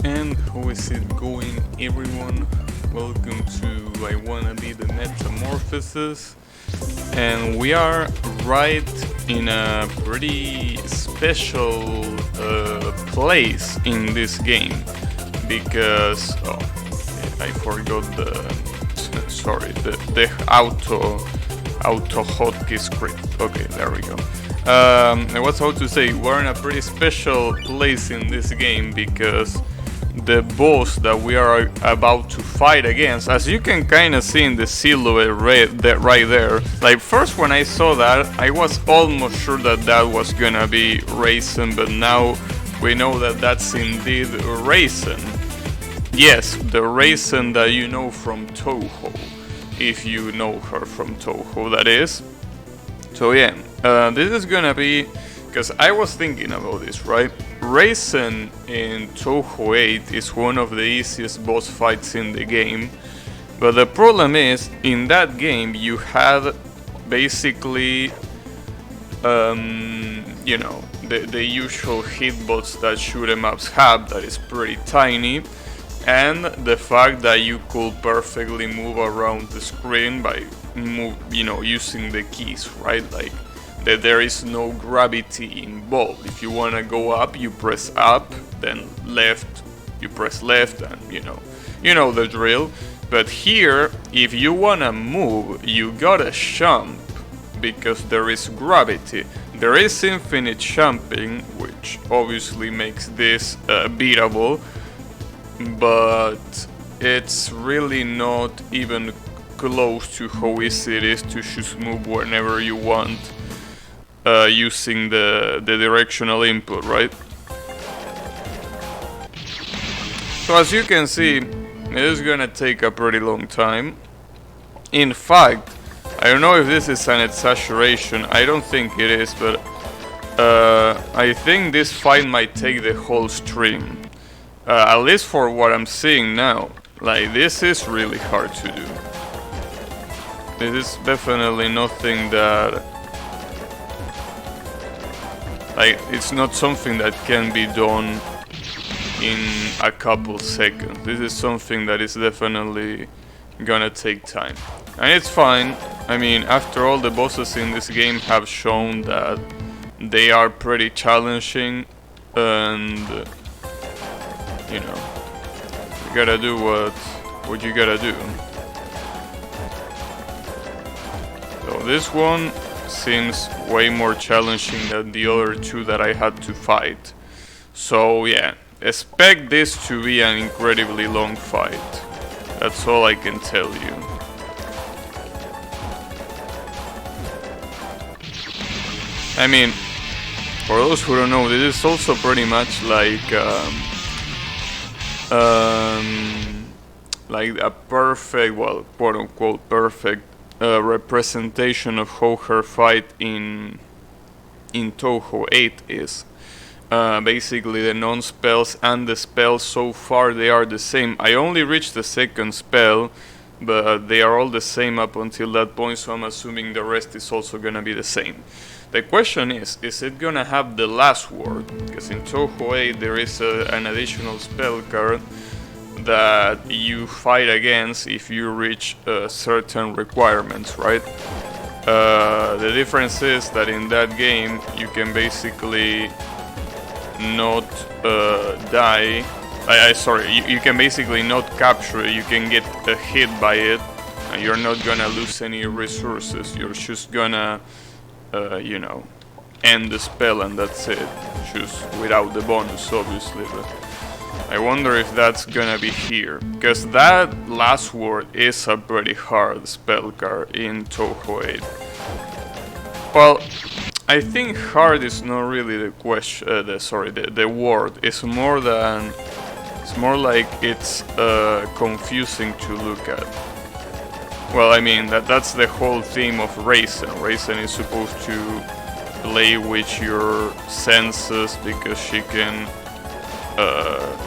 And how is it going, everyone? Welcome to I Wanna Be the Metamorphosis. And we are right in a pretty special place in this game because I forgot the the auto hotkey script. Okay, there we go. I was about to say we're in a pretty special place in this game because the boss that we are about to fight against, as you can kind of see in the silhouette right there, like first when I saw that I was almost sure that that was gonna be Raisin, but now we know that that's indeed Raisin. Yes, the Raisin that you know from Touhou, if you know her from Touhou, that is. So yeah, this is gonna be, because I was thinking about this, right? Raisin in Touhou 8 is one of the easiest boss fights in the game, but the problem is, in that game you had basically, you know, the usual hitbox that shoot 'em ups have, that is pretty tiny, and the fact that you could perfectly move around the screen by using the keys, right? Like that there is no gravity involved. If you want to go up, you press up, then left, you press left, and you know the drill. But here, if you want to move, you gotta jump because there is gravity. There is infinite jumping, which obviously makes this beatable, but it's really not even close to how easy it is to just move whenever you want. Using the directional input, right? So as you can see, it is gonna take a pretty long time. In fact, I don't know if this is an exaggeration, I don't think it is, but I think this fight might take the whole stream. At least for what I'm seeing now. Like, this is really hard to do. This is definitely nothing that... like, it's not something that can be done in a couple seconds. This is something that is definitely gonna take time. And it's fine. I mean, after all, the bosses in this game have shown that they are pretty challenging, and you know, you gotta do what you gotta do. So this one seems way more challenging than the other two that I had to fight. So yeah, expect this to be an incredibly long fight. That's all I can tell you. I mean, for those who don't know, this is also pretty much like a perfect, well, quote-unquote perfect representation of how her fight in Touhou 8 is. Basically the non-spells and the spells so far, they are the same. I only reached the second spell, but they are all the same up until that point, so I'm assuming the rest is also gonna be the same. The question is it gonna have the last word? Because in Touhou 8 there is an additional spell card that you fight against if you reach certain requirements, right? The difference is that in that game you can basically not die. You can basically not capture it. You can get hit by it, and you're not gonna lose any resources. You're just gonna, end the spell, and that's it. Just without the bonus, obviously. But I wonder if that's gonna be here, because that last word is a pretty hard spell card in Touhou 8. Well, I think hard is not really the question. The word. It's more like it's confusing to look at. Well, I mean that's the whole theme of Raisin. Raisin is supposed to play with your senses because she can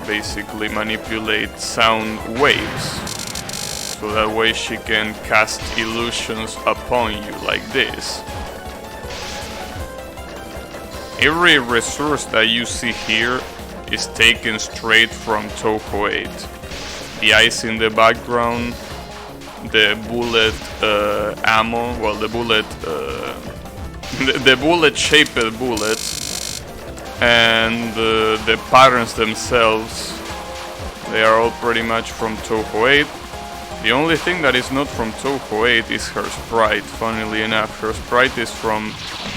basically manipulate sound waves, so that way she can cast illusions upon you like this. Every resource that you see here is taken straight from Toho 8. The eyes in the background, the bullet ammo, well, the bullet, the bullet-shaped bullets, and the patterns themselves, they are all pretty much from Toho 8. The only thing that is not from Toho 8 is her sprite, funnily enough. Her sprite is from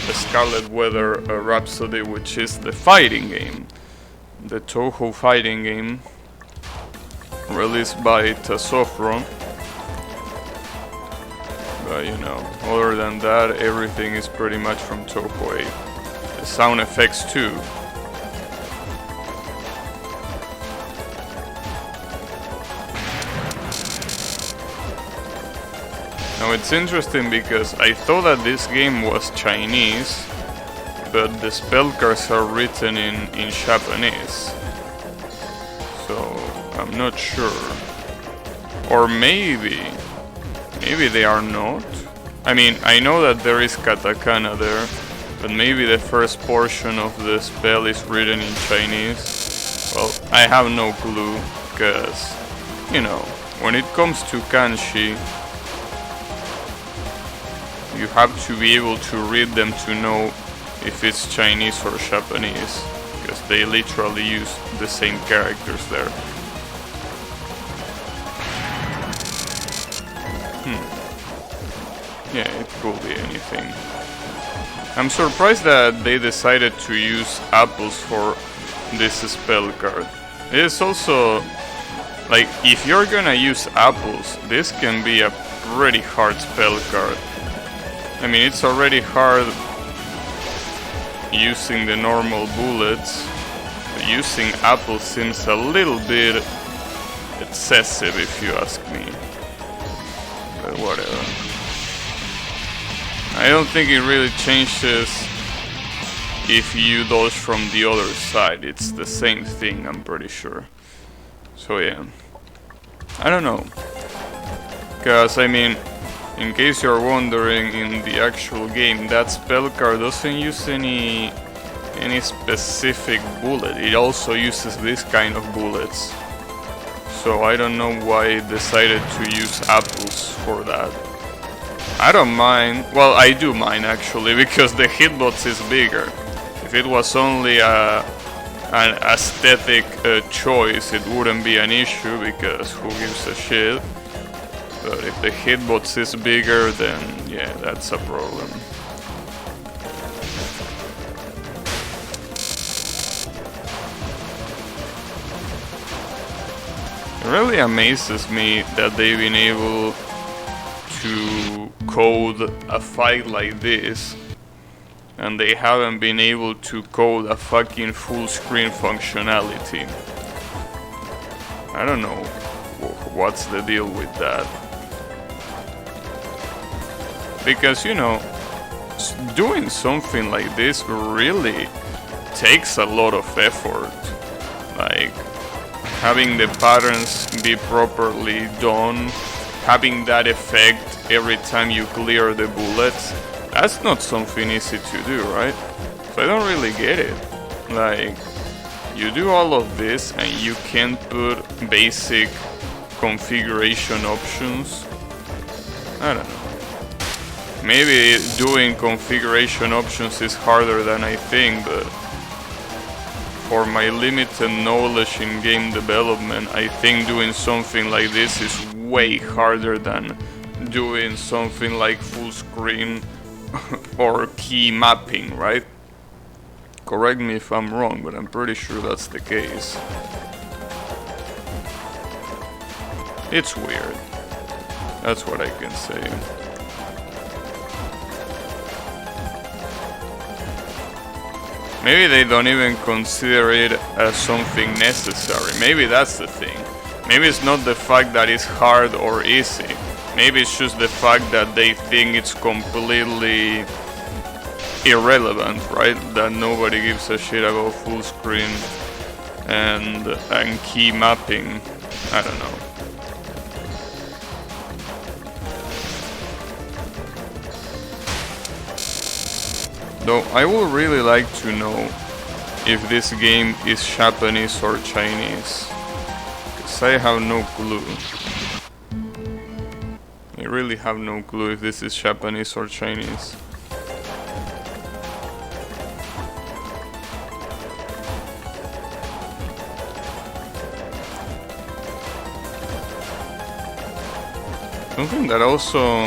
the Scarlet Weather Rhapsody, which is the fighting game. The Toho fighting game, released by Tasofro. But you know, other than that, everything is pretty much from Toho 8. The sound effects too. Now it's interesting because I thought that this game was Chinese, but the spell cards are written in Japanese. So I'm not sure. Or maybe they are not. I mean, I know that there is katakana there, but maybe the first portion of the spell is written in Chinese. Well, I have no clue, because, you know, when it comes to kanji, you have to be able to read them to know if it's Chinese or Japanese, because they literally use the same characters there. Yeah, it could be anything. I'm surprised that they decided to use apples for this spell card. It is also, like, if you're gonna use apples, this can be a pretty hard spell card. I mean, it's already hard using the normal bullets, but using apples seems a little bit excessive if you ask me. But whatever. I don't think it really changes if you dodge from the other side. It's the same thing, I'm pretty sure. So yeah, I don't know. Because I mean, in case you're wondering, in the actual game, that spell card doesn't use any specific bullet. It also uses this kind of bullets. So I don't know why it decided to use apples for that. I don't mind. Well, I do mind actually, because the hitbox is bigger. If it was only an aesthetic choice, it wouldn't be an issue, because who gives a shit. But if the hitbox is bigger, then yeah, that's a problem. It really amazes me that they've been able to code a fight like this, and they haven't been able to code a fucking full screen functionality. I don't know what's the deal with that. Because, you know, doing something like this really takes a lot of effort. Like, having the patterns be properly done, having that effect every time you clear the bullets, that's not something easy to do, right? So I don't really get it. Like, you do all of this and you can't put basic configuration options? I don't know. Maybe doing configuration options is harder than I think, but for my limited knowledge in game development, I think doing something like this is way harder than doing something like full screen or key mapping, right? Correct me if I'm wrong, but I'm pretty sure that's the case. It's weird. That's what I can say. Maybe they don't even consider it as something necessary. Maybe that's the thing. Maybe it's not the fact that it's hard or easy. Maybe it's just the fact that they think it's completely irrelevant, right? That nobody gives a shit about full screen and key mapping. I don't know. Though I would really like to know if this game is Japanese or Chinese, because I have no clue. I really have no clue if this is Japanese or Chinese. Something that also,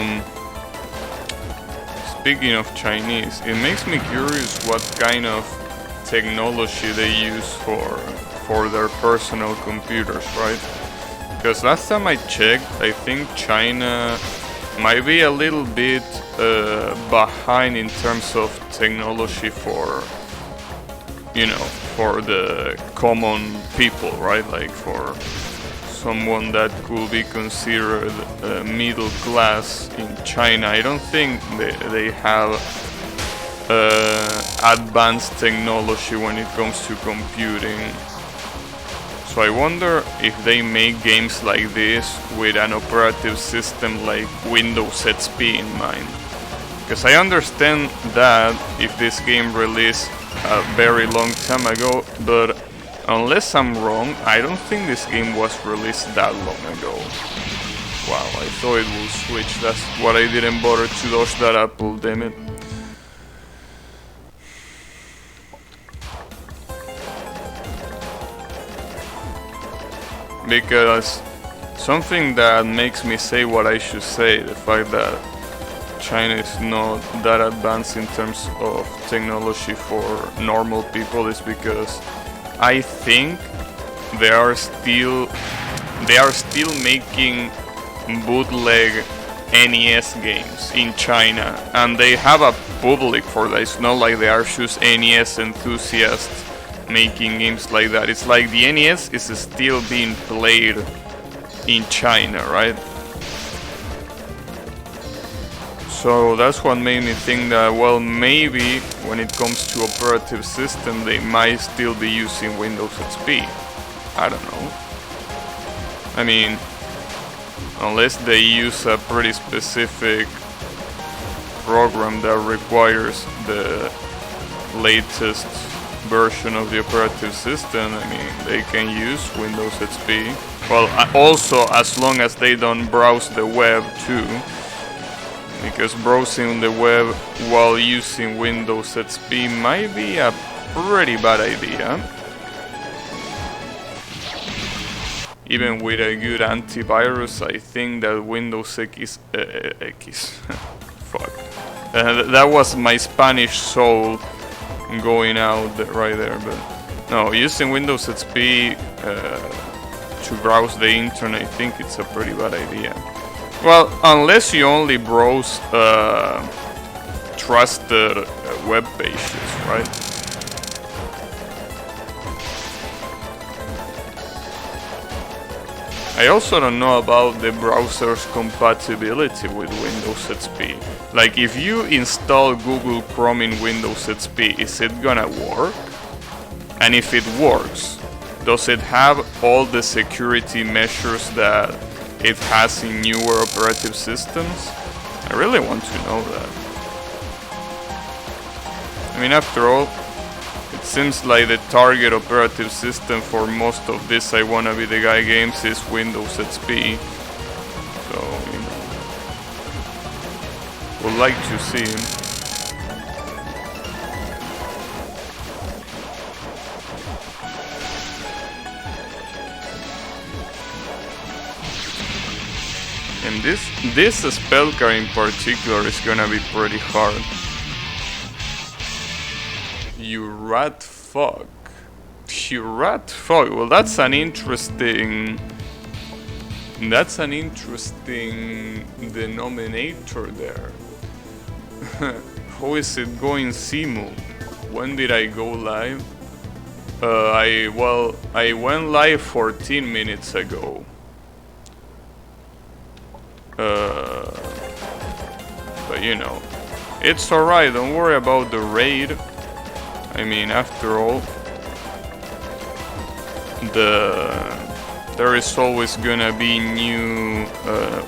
speaking of Chinese, it makes me curious what kind of technology they use for their personal computers, right? Because last time I checked, I think China might be a little bit behind in terms of technology for, you know, for the common people, right? Like for someone that could be considered middle class in China. I don't think they have advanced technology when it comes to computing. So I wonder if they make games like this with an operative system like Windows XP in mind. Because I understand that if this game released a very long time ago, but unless I'm wrong, I don't think this game was released that long ago. Wow, I thought it would switch. That's what I didn't bother to dodge that apple, damn it. Because something that makes me say what I should say, the fact that China is not that advanced in terms of technology for normal people, is because I think they are still making bootleg NES games in China, and they have a public for that. It's not like they are just NES enthusiasts making games like that. It's like the NES is still being played in China, right? So that's what made me think that, well, maybe when it comes to operative system, they might still be using Windows XP. I don't know. I mean, unless they use a pretty specific program that requires the latest version of the operative system, I mean, they can use Windows XP. Well, also as long as they don't browse the web too. Because browsing the web while using Windows XP might be a pretty bad idea. Even with a good antivirus, I think that Windows X... fuck. That was my Spanish soul going out right there, but... No, using Windows XP to browse the internet, I think it's a pretty bad idea. Well, unless you only browse trusted web pages, right? I also don't know about the browser's compatibility with Windows XP. Like, if you install Google Chrome in Windows XP, is it gonna work? And if it works, does it have all the security measures that it has in newer operative systems? I really want to know that. I mean, after all, it seems like the target operative system for most of this I Wanna Be the Guy games is Windows XP. So, you know, would like to see. And this spell card in particular is gonna be pretty hard. You rat fuck. You rat fuck. Well, that's an interesting denominator there. How is it going, Simu? When did I go live? I went live 14 minutes ago. But you know, it's alright, don't worry about the raid. I mean, after all, there is always gonna be new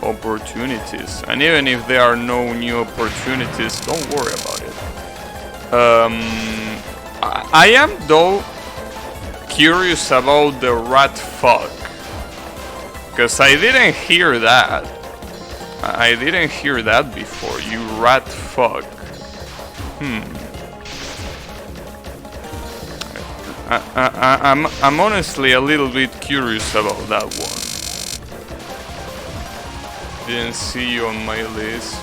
opportunities, and even if there are no new opportunities, don't worry about it. I am though curious about the rat fuck, because I didn't hear that. I didn't hear that before. You rat fuck. I'm honestly a little bit curious about that one. Didn't see you on my list.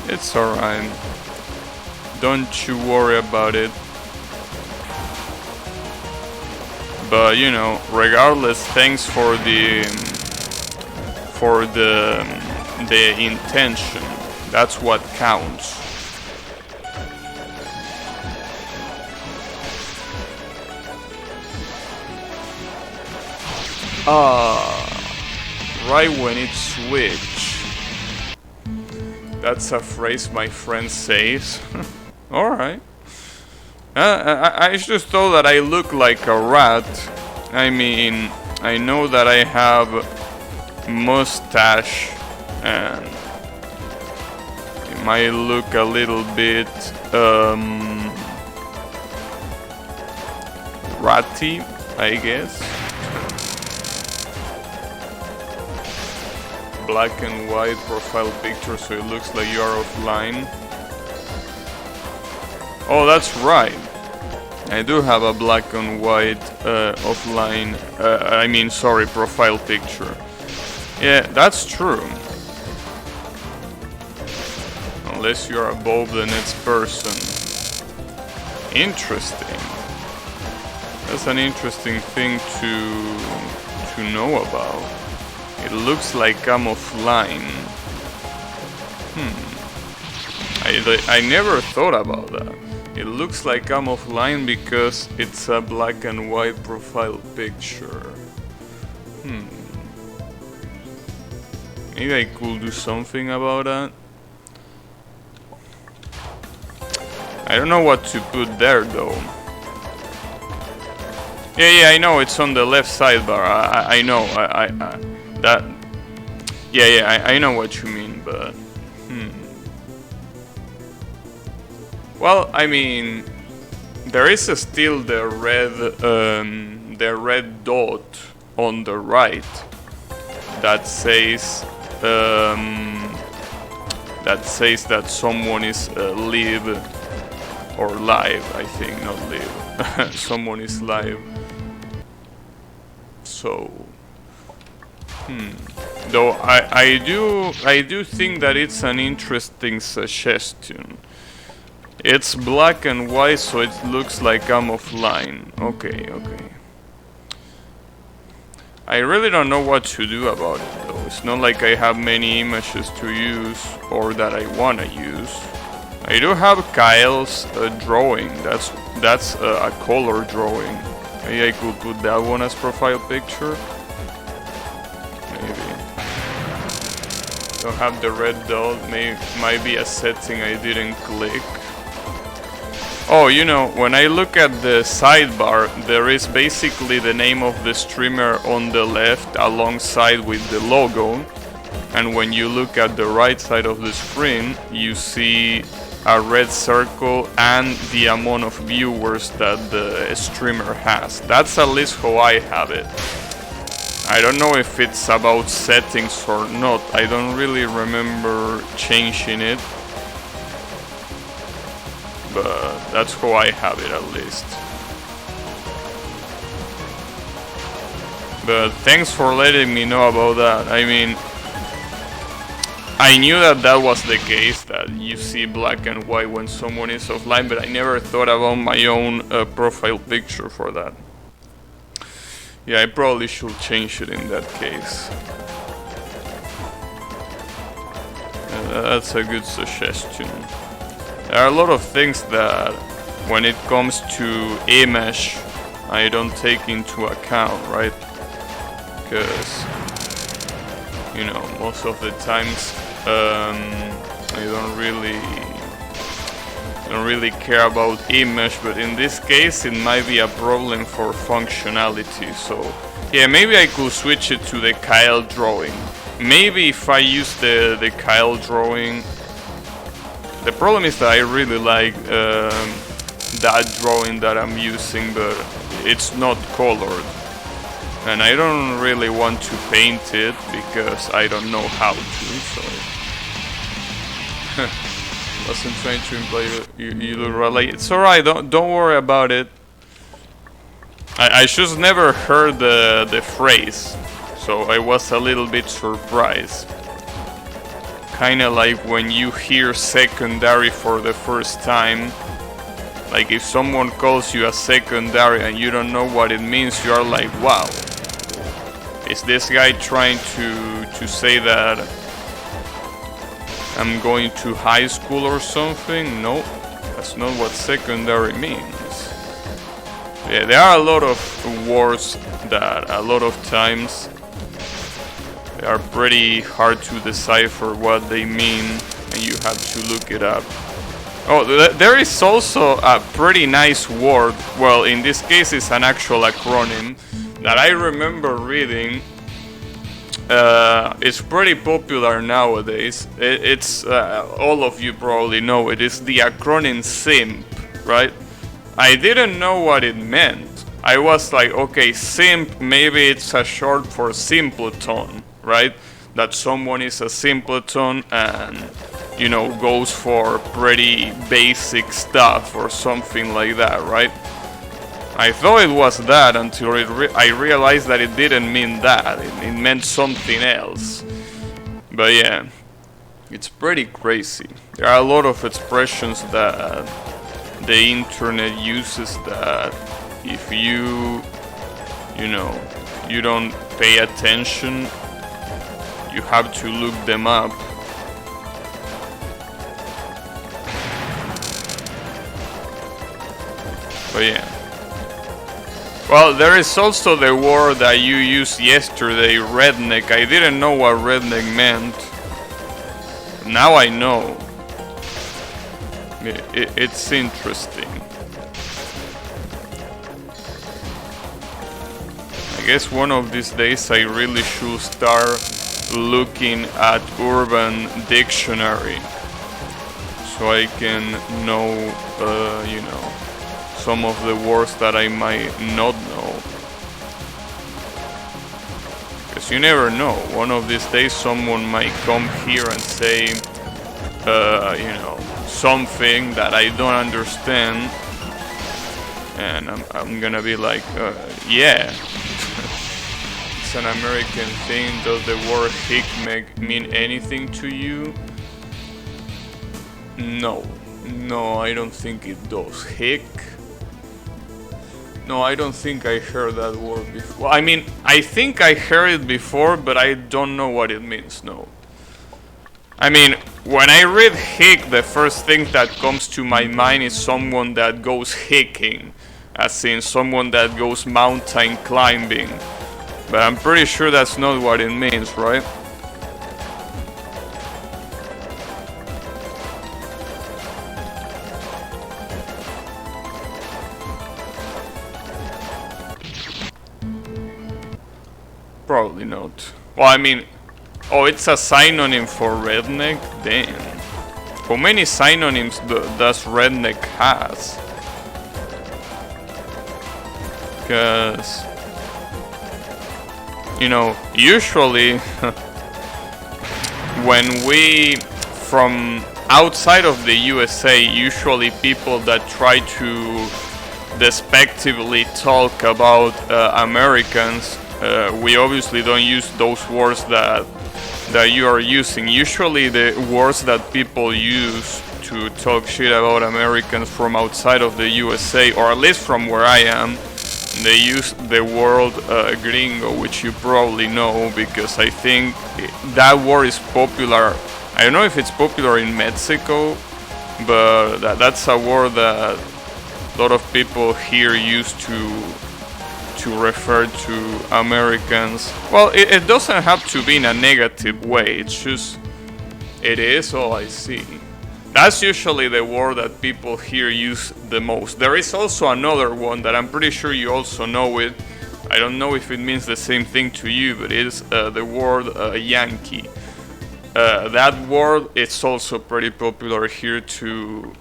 It's alright. Don't you worry about it. But you know, regardless, thanks for the intention. That's what counts. Right when it switched. That's a phrase my friend says. Alright. I just thought that I look like a rat. I mean, I know that I have mustache and it might look a little bit ratty, I guess. Black and white profile picture, so it looks like you are offline. Oh, that's right. I do have a black and white offline, profile picture. Yeah, that's true. Unless you're above the next person. Interesting. That's an interesting thing to know about. It looks like I'm offline. I never thought about that. It looks like I'm offline because it's a black and white profile picture. Maybe I could do something about that. I don't know what to put there though. Yeah, I know it's on the left sidebar. I know. I know what you mean, but well, I mean, there is still the red dot on the right that says that someone is live or live. I think not live. Someone is live. So, though I do think that it's an interesting suggestion. It's black and white, so it looks like I'm offline. Okay. I really don't know what to do about it though. It's not like I have many images to use or that I wanna use. I do have Kyle's drawing. That's a color drawing. Maybe I could put that one as profile picture. Maybe. Don't have the red dot. Might be a setting I didn't click. Oh, you know, when I look at the sidebar, there is basically the name of the streamer on the left alongside with the logo. And when you look at the right side of the screen, you see a red circle and the amount of viewers that the streamer has. That's at least how I have it. I don't know if it's about settings or not. I don't really remember changing it. But that's how I have it at least. But thanks for letting me know about that. I mean, I knew that was the case, that you see black and white when someone is offline, but I never thought about my own profile picture for that. Yeah, I probably should change it in that case. That's a good suggestion. There are a lot of things that, when it comes to image, I don't take into account, right? Because, you know, most of the times I don't really care about image, but in this case it might be a problem for functionality. So yeah, maybe I could switch it to the Kyle drawing. Maybe if I use the Kyle drawing, The problem is that I really like that drawing that I'm using, but it's not colored. And I don't really want to paint it because I don't know how to, so... Wasn't trying to imply you look really... It's alright, don't worry about it. I just never heard the phrase, so I was a little bit surprised. Kinda like when you hear secondary for the first time. Like if someone calls you a secondary and you don't know what it means, you are like, wow. Is this guy trying to say that I'm going to high school or something? No, that's not what secondary means. Yeah, there are a lot of words that a lot of times they are pretty hard to decipher what they mean, and you have to look it up. Oh, there is also a pretty nice word, well, in this case it's an actual acronym, that I remember reading. It's pretty popular nowadays. It's all of you probably know it. It's the acronym SIMP, right? I didn't know what it meant. I was like, okay, SIMP, maybe it's a short for simpleton, right? That someone is a simpleton and, you know, goes for pretty basic stuff or something like that, right? I thought it was that until I realized that it didn't mean that. It meant something else. But yeah, it's pretty crazy. There are a lot of expressions that the internet uses that if you know, you don't pay attention, you have to look them up. But yeah. Well, there is also the word that you used yesterday, redneck. I didn't know what redneck meant. Now I know. It's interesting. I guess one of these days I really should start looking at Urban Dictionary so I can know, you know, some of the words that I might not know. Because you never know. One of these days someone might come here and say, you know, something that I don't understand. And I'm gonna be like, yeah. It's an American thing. Does the word hick mean anything to you? No. No, I don't think it does. Hick? No, I don't think I heard that word before. I mean, I think I heard it before, but I don't know what it means, no. I mean, when I read hick, the first thing that comes to my mind is someone that goes hiking, as in someone that goes mountain climbing. But I'm pretty sure that's not what it means, right? Probably not. Well, I mean, oh, it's a synonym for redneck? Damn. How many synonyms does redneck has? Because, you know, usually when we, from outside of the USA, usually people that try to despectively talk about Americans, we obviously don't use those words that you are using. Usually the words that people use to talk shit about Americans from outside of the USA, or at least from where I am, they use the word gringo, which you probably know, because I think that word is popular. I don't know if it's popular in Mexico, but that's a word that a lot of people here use to refer to Americans. Well, it doesn't have to be in a negative way. It's just, it is. Oh, I see. That's usually the word that people here use the most. There is also another one that I'm pretty sure you also know it. I don't know if it means the same thing to you, but it is the word Yankee. that word is also pretty popular here to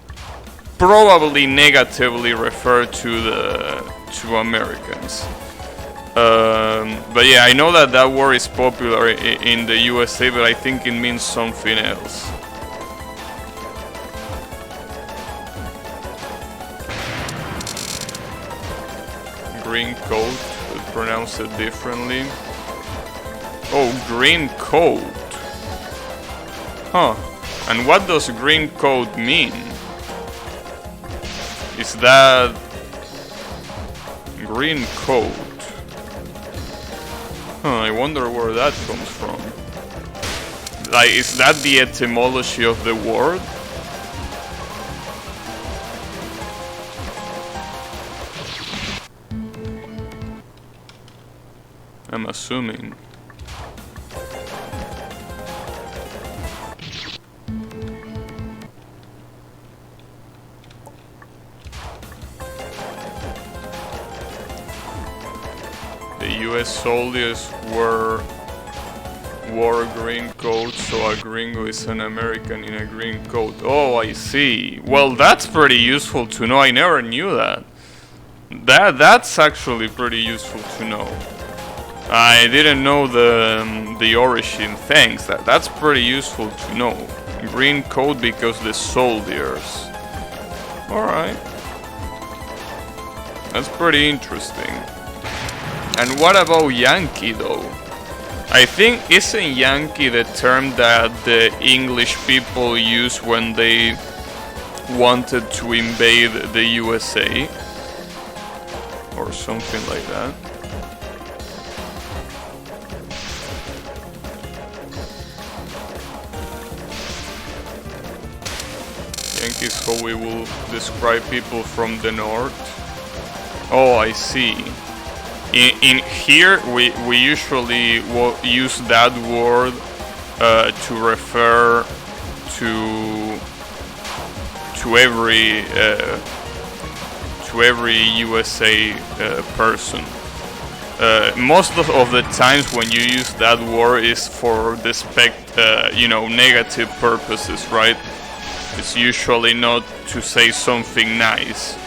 probably negatively refer to Americans. But yeah, I know that that word is popular in the USA, but I think it means something else. Green coat, but pronounce it differently. Oh, green coat. Huh. And what does green coat mean? Is that green coat? Huh, I wonder where that comes from. Like, is that the etymology of the word? I'm assuming. The US soldiers wore green coats, so a gringo is an American in a green coat. Oh, I see. Well, that's pretty useful to know. I never knew that. That's actually pretty useful to know. I didn't know the origin. Thanks. That's pretty useful to know. Green coat because the soldiers. All right. That's pretty interesting. And what about Yankee though? I think isn't Yankee the term that the English people use when they wanted to invade the USA? Or something like that. Yankee is how we will describe people from the north. Oh, I see. In here, we usually use that word to refer to every USA person. Most of the times when you use that word is for negative purposes, right? It's usually not to say something nice.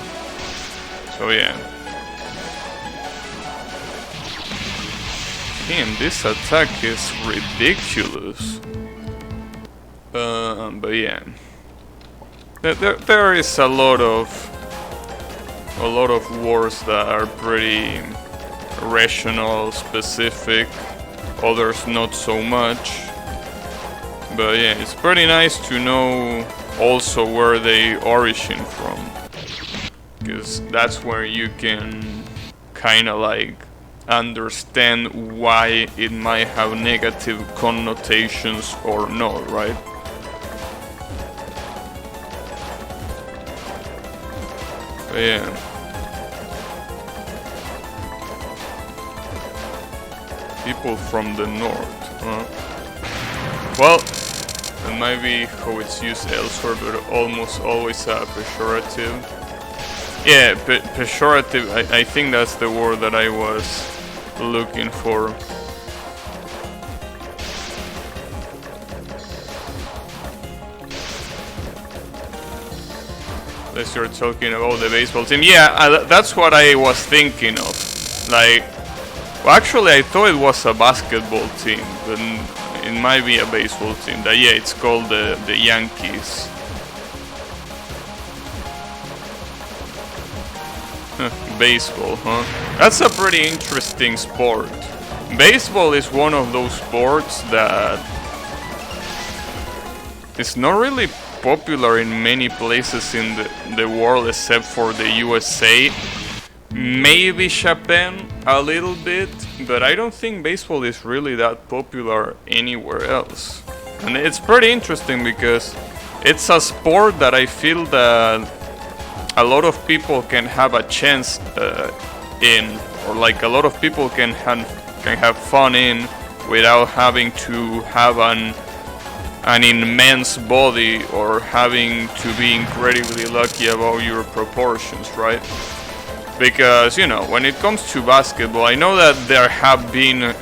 So yeah. Damn, this attack is ridiculous. But yeah, there is a lot of words that are pretty rational, specific. Others not so much. But yeah, it's pretty nice to know also where they origin from, because that's where you can kind of like understand why it might have negative connotations or not, right? But yeah. People from the north, huh? Well, that might be how it's used elsewhere, but almost always a pejorative. Yeah, pejorative, I think that's the word that I was looking for. Unless you're talking about the baseball team. Yeah, that's what I was thinking of. Like, well, actually I thought it was a basketball team, but it might be a baseball team. Yeah, it's called the Yankees. Baseball, huh? That's a pretty interesting sport. Baseball is one of those sports that is not really popular in many places in the world except for the USA. Maybe Japan a little bit, but I don't think baseball is really that popular anywhere else. And it's pretty interesting because it's a sport that I feel that a lot of people can have a chance in, or like a lot of people can have fun in without having to have an immense body or having to be incredibly lucky about your proportions, right? Because, you know, when it comes to basketball, I know that there have been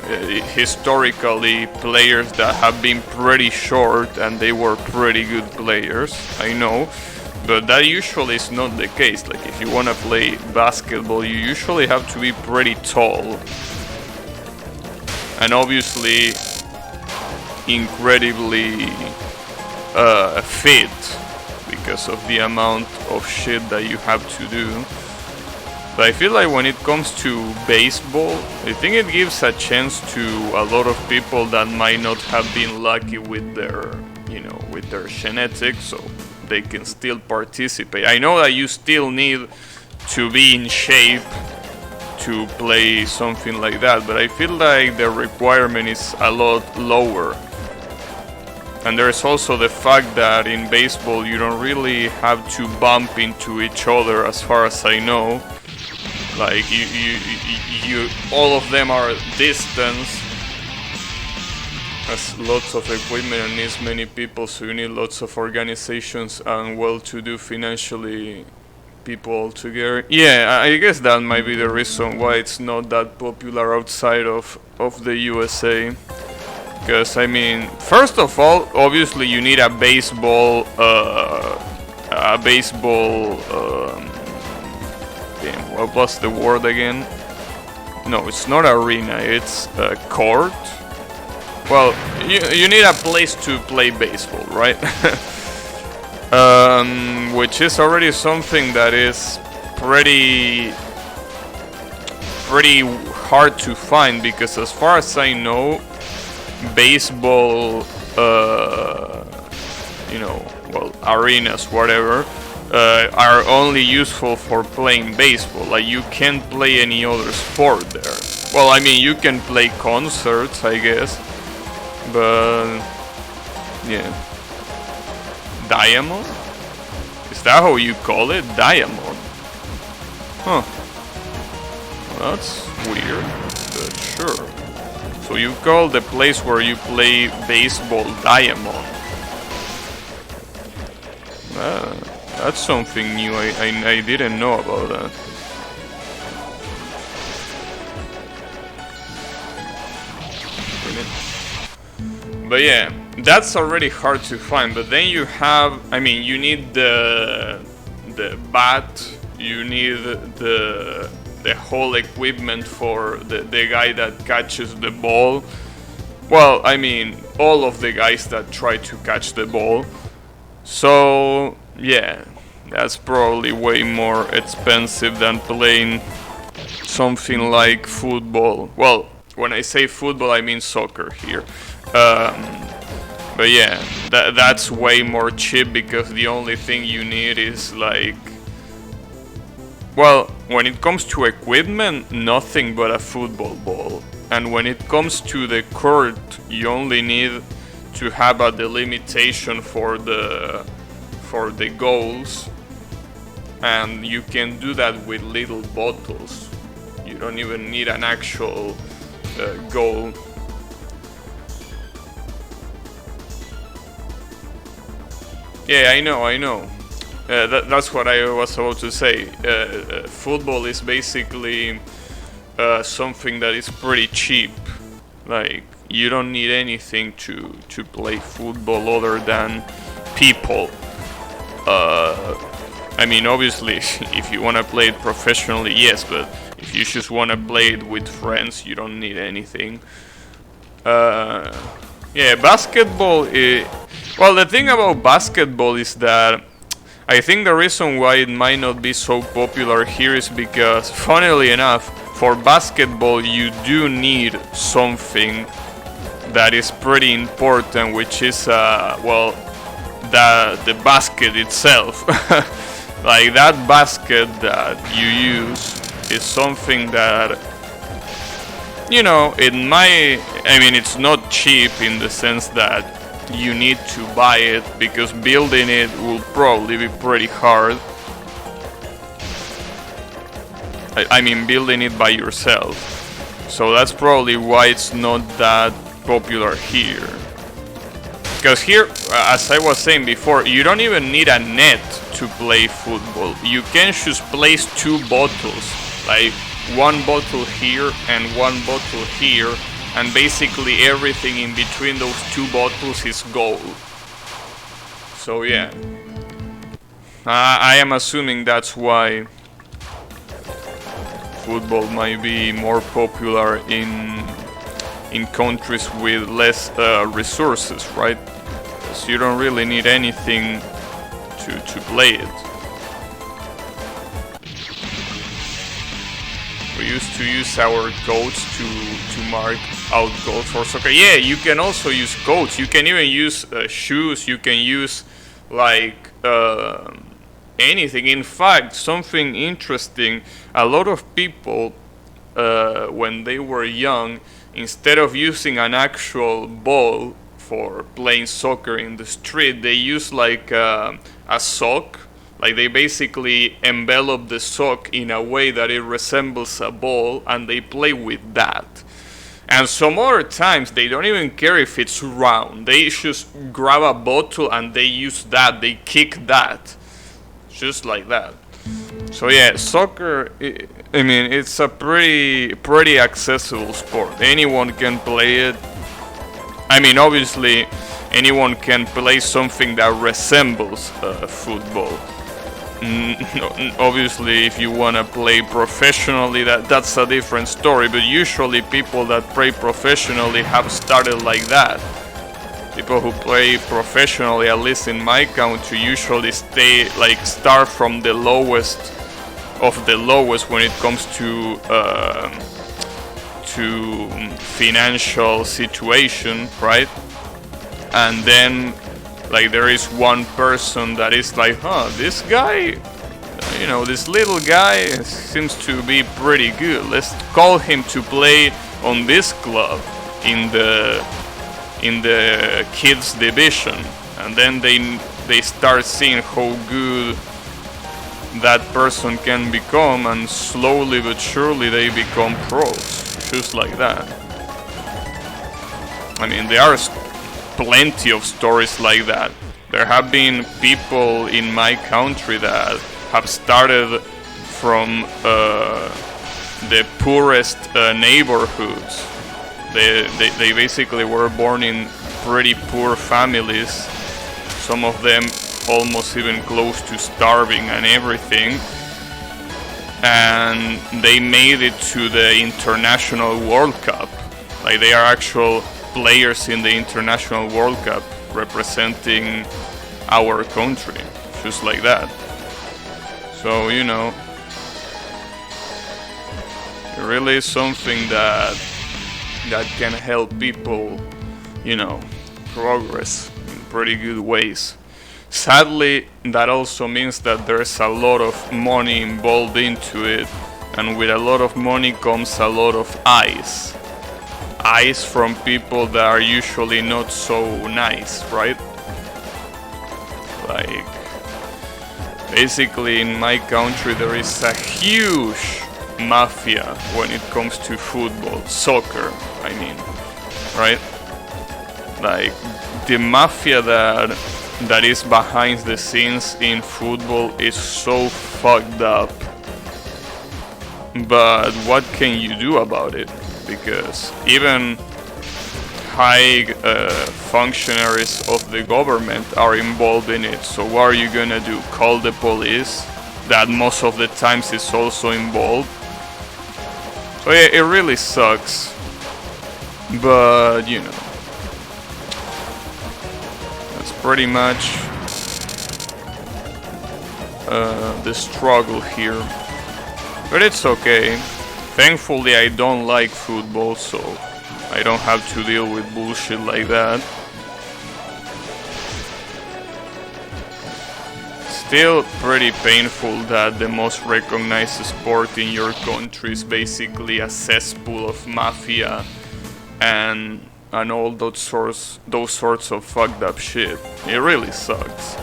historically players that have been pretty short and they were pretty good players, I know. But that usually is not the case. Like, if you want to play basketball, you usually have to be pretty tall. And obviously, incredibly fit, because of the amount of shit that you have to do. But I feel like when it comes to baseball, I think it gives a chance to a lot of people that might not have been lucky with their, you know, with their genetics, so they can still participate. I know that you still need to be in shape to play something like that, but I feel like the requirement is a lot lower. And there's also the fact that in baseball you don't really have to bump into each other, as far as I know. Like, you all of them are distance. Has lots of equipment and needs many people, so you need lots of organizations and well-to-do financially people all together. Yeah, I guess that might be the reason why it's not that popular outside of the USA. Because, I mean, first of all, obviously you need a baseball, damn, what was the word again? No, it's not arena, it's court. Well, you need a place to play baseball, right? Which is already something that is pretty hard to find, because as far as I know, baseball, you know, well, arenas, whatever, are only useful for playing baseball. Like, you can't play any other sport there. Well, I mean, you can play concerts, I guess, but yeah. Diamond? Is that how you call it? Diamond? Huh. Well, that's weird, but sure. So you call the place where you play baseball Diamond? That's something new. I didn't know about that. But yeah, that's already hard to find. But then you have, I mean, you need the bat, you need the whole equipment for the guy that catches the ball. Well, I mean, all of the guys that try to catch the ball. So yeah, that's probably way more expensive than playing something like football. Well, when I say football, I mean soccer here. But yeah, that's way more cheap, because the only thing you need is like, well, when it comes to equipment, nothing but a football ball. And when it comes to the court, you only need to have a delimitation for the goals, and you can do that with little bottles. You don't even need an actual goal. Yeah, I know. That's what I was about to say. Football is basically something that is pretty cheap. Like, you don't need anything to play football other than people. I mean, obviously, if you want to play it professionally, yes, but if you just want to play it with friends, you don't need anything. Yeah, basketball is... Well, the thing about basketball is that I think the reason why it might not be so popular here is because, funnily enough, for basketball you do need something that is pretty important, which is, well, the basket itself. Like, that basket that you use is something that, you know, it might... I mean, it's not cheap in the sense that you need to buy it, because building it will probably be pretty hard. I mean, building it by yourself. So that's probably why it's not that popular here. Because here, as I was saying before, you don't even need a net to play football. You can just place 2 bottles like one bottle here and one bottle here, and basically everything in between those two bottles is gold. So yeah, I am assuming that's why football might be more popular in countries with less resources, right? Because you don't really need anything to play it. We used to use our codes to mark out goals for soccer. Yeah, you can also use codes. You can even use shoes. You can use like anything. In fact, something interesting, a lot of people when they were young, instead of using an actual ball for playing soccer in the street, they use like a sock. Like they basically envelop the sock in a way that it resembles a ball, and they play with that. And some other times they don't even care if it's round. They just grab a bottle and they use that. They kick that, just like that. So yeah, soccer, I mean, it's a pretty accessible sport. Anyone can play it. I mean, obviously, anyone can play something that resembles football. Obviously, if you want to play professionally, that's a different story. But usually, people that play professionally have started like that. People who play professionally, at least in my country, usually start from the lowest of the lowest when it comes to financial situation, right? And then like there is one person that is like, this guy, this little guy seems to be pretty good. Let's call him to play on this club in the kids division. And then they start seeing how good that person can become, and slowly but surely they become pros, just like that. I mean, there are plenty of stories like that. There have been people in my country that have started from the poorest neighborhoods. They basically were born in pretty poor families, some of them almost even close to starving and everything, and they made it to the International World Cup. Like they are actual players in the International World Cup representing our country, just like that. So it really is something that can help people, progress in pretty good ways. Sadly, that also means that there's a lot of money involved into it, and with a lot of money comes a lot of eyes from people that are usually not so nice, right? Like, basically in my country there is a huge mafia when it comes to football, soccer, I mean, right? Like, the mafia that is behind the scenes in football is so fucked up. But what can you do about it? Because even high functionaries of the government are involved in it. So what are you gonna do? Call the police? That most of the times is also involved. So yeah, it really sucks. But that's pretty much the struggle here. But it's okay. Thankfully I don't like football, so I don't have to deal with bullshit like that. Still pretty painful that the most recognized sport in your country is basically a cesspool of mafia and all those sorts of fucked up shit. It really sucks.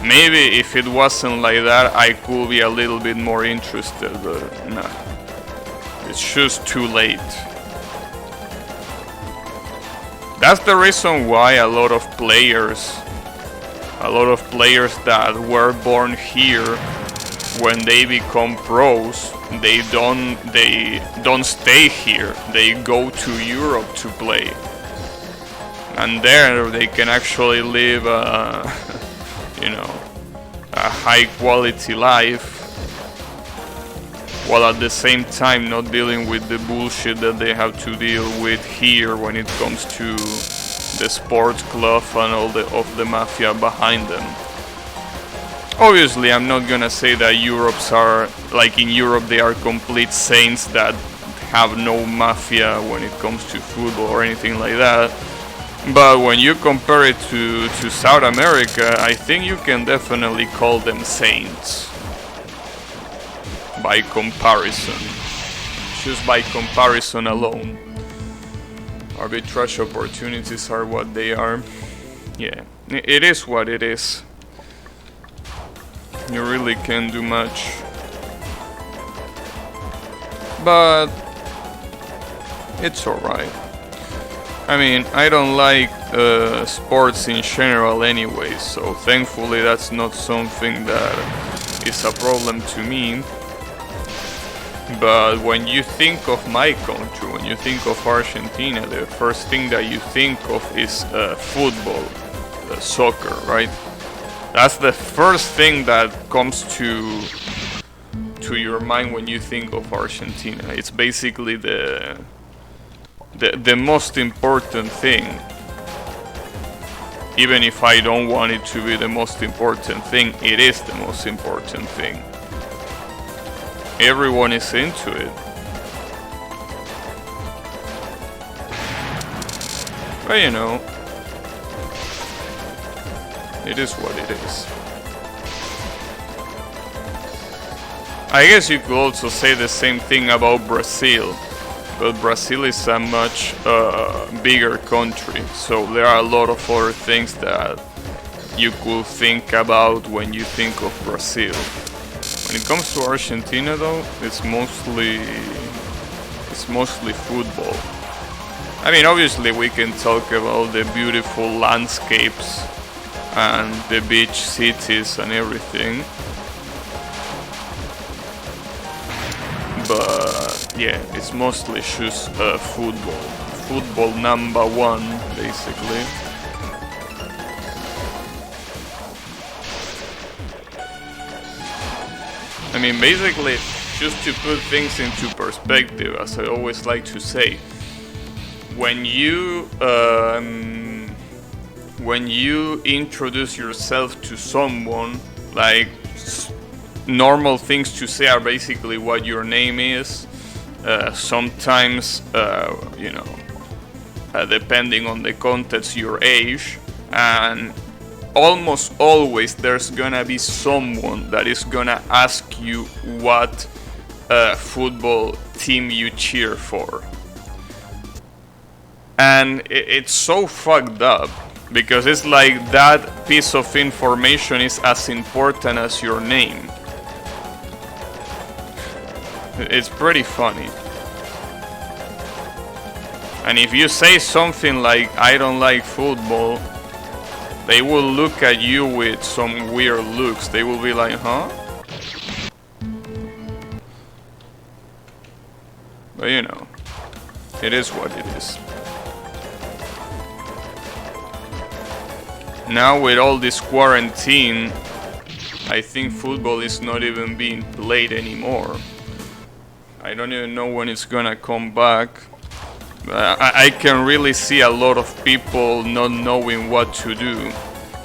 Maybe if it wasn't like that, I could be a little bit more interested, but nah. It's just too late. That's the reason why a lot of players that were born here when they become pros, they don't stay here. They go to Europe to play, and there they can actually live you know, a high quality life, while at the same time not dealing with the bullshit that they have to deal with here when it comes to the sports club and all of the mafia behind them. Obviously, I'm not gonna say that Europe's are, like in Europe, they are complete saints that have no mafia when it comes to football or anything like that. But when you compare it to South America, I think you can definitely call them saints. By comparison. Just by comparison alone. Arbitrage opportunities are what they are. Yeah, it is what it is. You really can't do much. But it's alright. I mean, I don't like sports in general anyway, so thankfully that's not something that is a problem to me. But when you think of my country, when you think of Argentina, the first thing that you think of is football, soccer, right? That's the first thing that comes to your mind when you think of Argentina. It's basically the most important thing. Even if I don't want it to be the most important thing, it is the most important thing. Everyone is into it. But you know, it is what it is. I guess you could also say the same thing about Brazil, but Brazil is a much bigger country, so there are a lot of other things that you could think about when you think of Brazil. When it comes to Argentina though, it's mostly football. I mean, obviously we can talk about the beautiful landscapes and the beach cities and everything. But yeah, it's mostly just football. Football number one, basically. I mean, basically, just to put things into perspective, as I always like to say, when you introduce yourself to someone, like normal things to say are basically what your name is. Sometimes, you know, depending on the context, your age, and almost always there's gonna be someone that is gonna ask you what football team you cheer for. And it's so fucked up, because it's like that piece of information is as important as your name. It's pretty funny. And if you say something like, I don't like football, they will look at you with some weird looks. They will be like, huh? But you know, it is what it is. Now with all this quarantine, I think football is not even being played anymore. I don't even know when it's gonna come back. I can really see a lot of people not knowing what to do,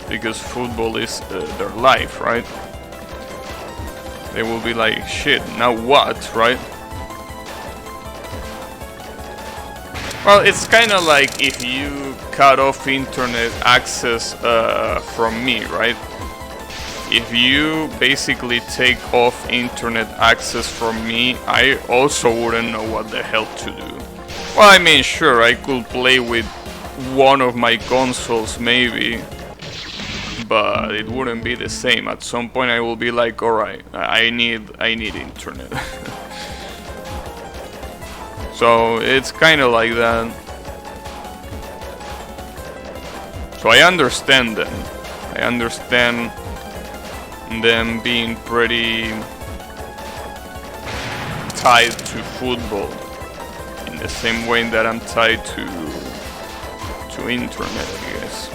because football is their life, right? They will be like, shit, now what, right? Well, it's kind of like if you cut off internet access from me, right? If you basically take off internet access from me, I also wouldn't know what the hell to do. Well, I mean, sure, I could play with one of my consoles maybe, but it wouldn't be the same. At some point I will be like, alright, I need internet. So it's kind of like that. So I understand them. I understand them being pretty tied to football in the same way that I'm tied to internet, I guess.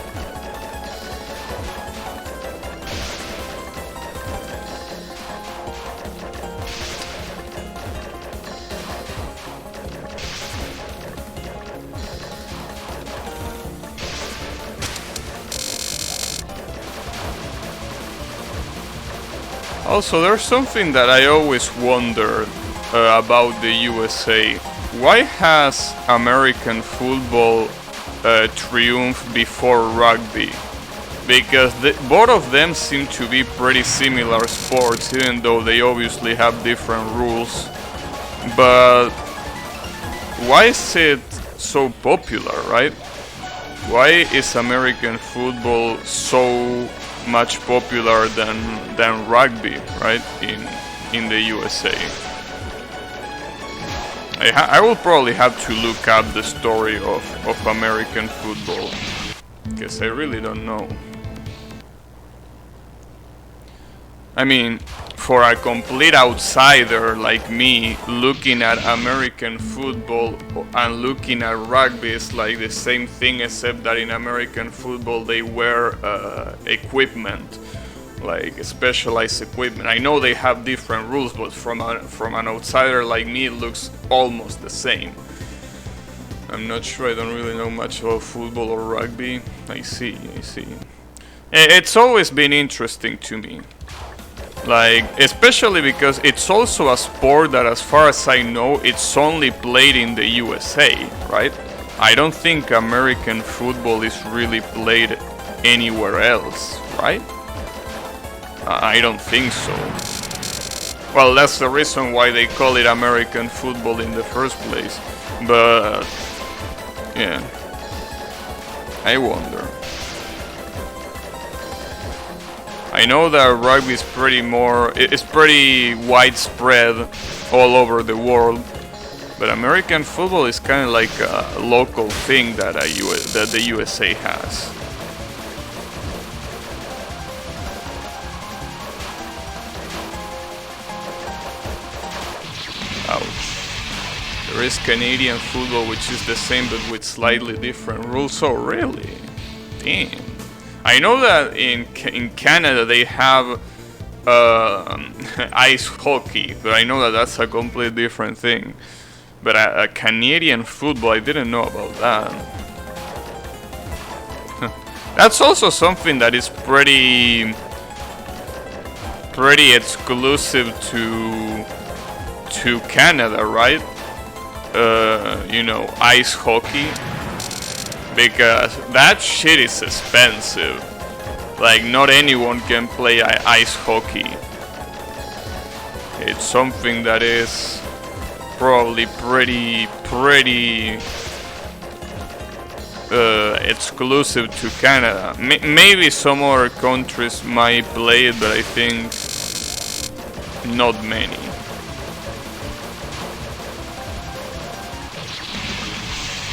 Also, there's something that I always wondered about the USA. Why has American football triumphed before rugby? Because both of them seem to be pretty similar sports, even though they obviously have different rules. But why is it so popular, right? Why is American football so much popular than rugby, right, in the USA? I will probably have to look up the story of American football, because I really don't know. I mean, for a complete outsider like me, looking at American football and looking at rugby is like the same thing, except that in American football they wear equipment, like specialized equipment. I know they have different rules, but from an outsider like me, it looks almost the same. I'm not sure. I don't really know much about football or rugby. I see. It's always been interesting to me. Like, especially because it's also a sport that, as far as I know, it's only played in the USA, right? I don't think American football is really played anywhere else, right? I don't think so. Well, that's the reason why they call it American football in the first place. But, yeah, I wonder. I know that rugby is pretty widespread all over the world, but American football is kind of like a local thing that the USA has. Ouch. There is Canadian football, which is the same but with slightly different rules. Oh, really? Damn. I know that in Canada they have ice hockey, but I know that that's a completely different thing. But a Canadian football, I didn't know about that. That's also something that is pretty exclusive to Canada, right? You know, ice hockey. Because that shit is expensive. Like, not anyone can play ice hockey. It's something that is probably pretty exclusive to Canada. Maybe some other countries might play it, but I think not many.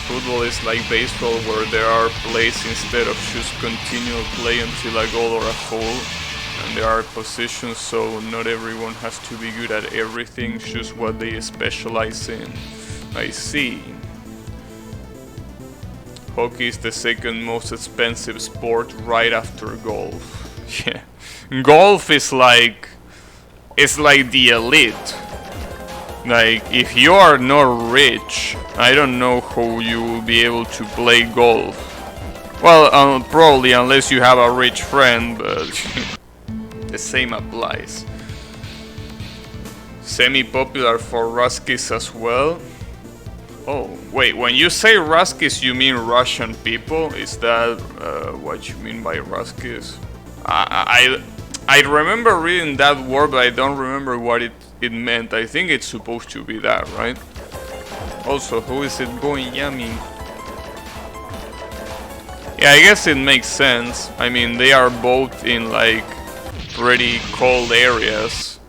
Football is like baseball, where there are plays instead of just continual play until a goal or a foul, and there are positions, so not everyone has to be good at everything, just what they specialize in. I see. Hockey is the second most expensive sport right after golf. Yeah, golf is like, it's like the elite. Like, if you are not rich, I don't know how you will be able to play golf. Well, probably unless you have a rich friend, but the same applies. Semi-popular for Ruskies as well. Oh, wait, when you say Ruskies, you mean Russian people? Is that what you mean by Ruskies? I remember reading that word, but I don't remember what it meant. I think it's supposed to be that, right? Also, who is it going yummy? Yeah, I guess it makes sense. I mean, they are both in like pretty cold areas.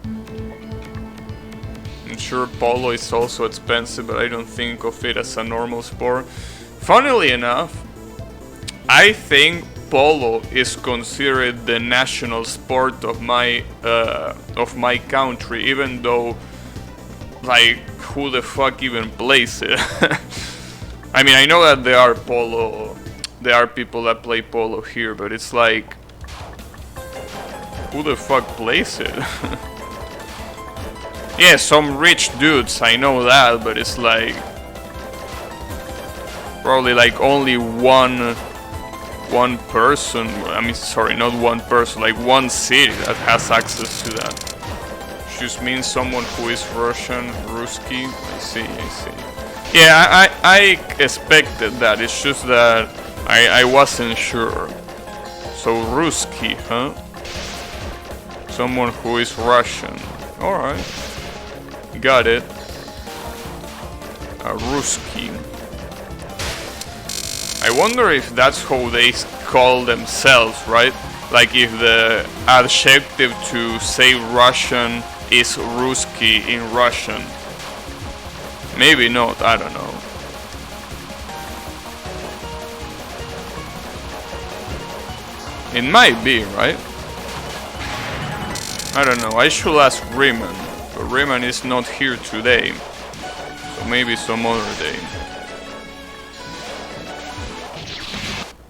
I'm sure polo is also expensive, but I don't think of it as a normal sport. Funnily enough, I think polo is considered the national sport of my country, even though like, who the fuck even plays it? I mean, I know that there are people that play polo here, but it's like, who the fuck plays it? Yeah, some rich dudes, I know that, but it's like probably like only one person, I mean, sorry, not one person, like one city that has access to that. Just means someone who is Russian, Ruski. I see. Yeah, I expected that. It's just that I wasn't sure. So Ruski, huh? Someone who is Russian. Alright. Got it. A Ruski. I wonder if that's how they call themselves, right? Like if the adjective to say Russian is Ruski in Russian. Maybe not, I don't know. It might be, right? I don't know, I should ask Riemann, but Riemann is not here today. So maybe some other day.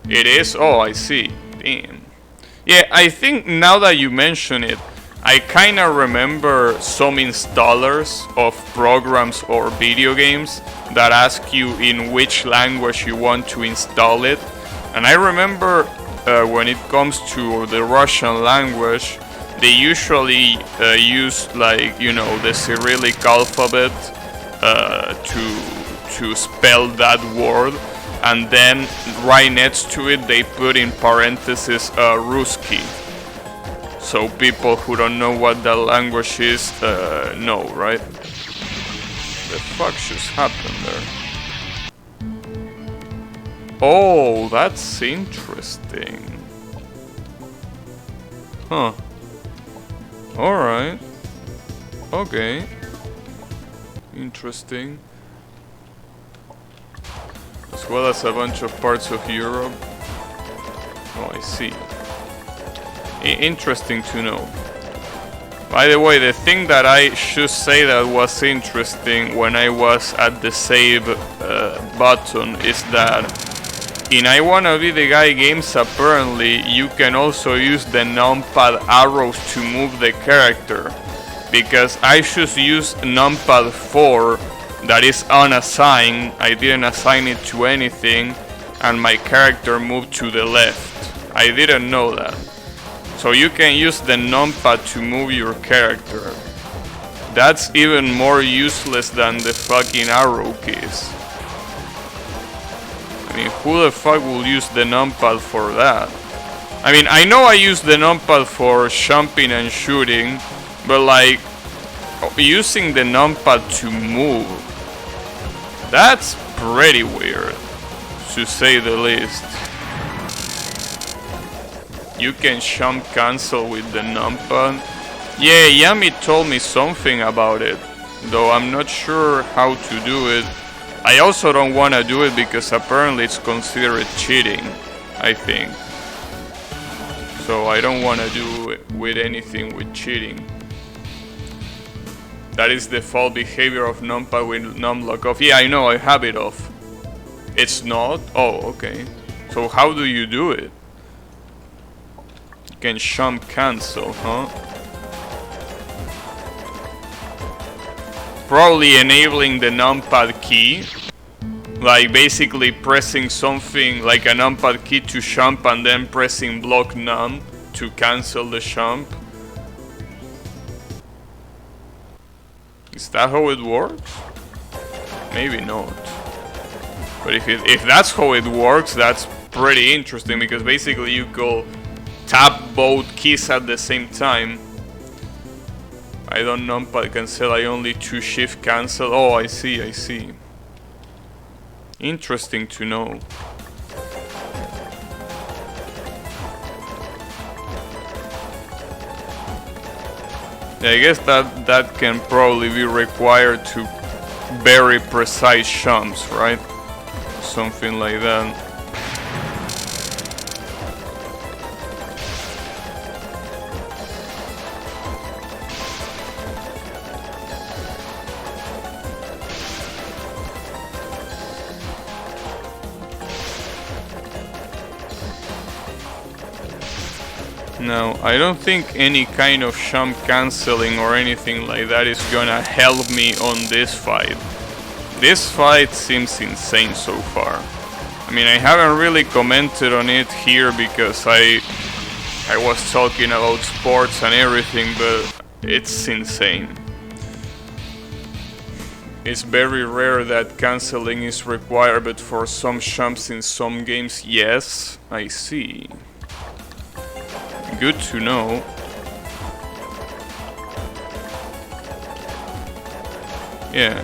It is? Oh, I see. Damn. Yeah, I think now that you mention it, I kinda remember some installers of programs or video games that ask you in which language you want to install it. And I remember when it comes to the Russian language, they usually use, like, you know, the Cyrillic alphabet to spell that word. And then right next to it they put in parentheses Ruski. So people who don't know what that language is know, right? The fuck just happened there? Oh, that's interesting. Huh. Alright. Okay. Interesting. As well as a bunch of parts of Europe. Oh, I see. Interesting to know. By the way, the thing that I should say that was interesting when I was at the save button is that in I Wanna Be the Guy games, apparently you can also use the numpad arrows to move the character. Because I just used numpad 4 that is unassigned. I didn't assign it to anything, and my character moved to the left. I didn't know that. So you can use the numpad to move your character. That's even more useless than the fucking arrow keys. I mean, who the fuck will use the numpad for that? I mean, I know I use the numpad for jumping and shooting, but like, using the numpad to move, that's pretty weird, to say the least. You can jump cancel with the numpad. Yeah, Yami told me something about it, though I'm not sure how to do it. I also don't want to do it because apparently it's considered cheating, I think. So I don't want to do it with anything with cheating. That is the default behavior of numpad with numlock off. Yeah, I know, I have it off. It's not? Oh, okay. So how do you do it? You can jump cancel, huh? Probably enabling the numpad key. Like basically pressing something like a numpad key to jump and then pressing block num to cancel the jump. Is that how it works? Maybe not. But if that's how it works, that's pretty interesting, because basically you go tap both keys at the same time. I don't numpad cancel, I only to shift cancel. Oh, I see. Interesting to know. Yeah, I guess that can probably be required to very precise jumps, right? Something like that. Now, I don't think any kind of jump canceling or anything like that is gonna help me on this fight. This fight seems insane so far. I mean, I haven't really commented on it here because I was talking about sports and everything, but it's insane. It's very rare that canceling is required, but for some jumps in some games, yes, I see. Good to know. Yeah.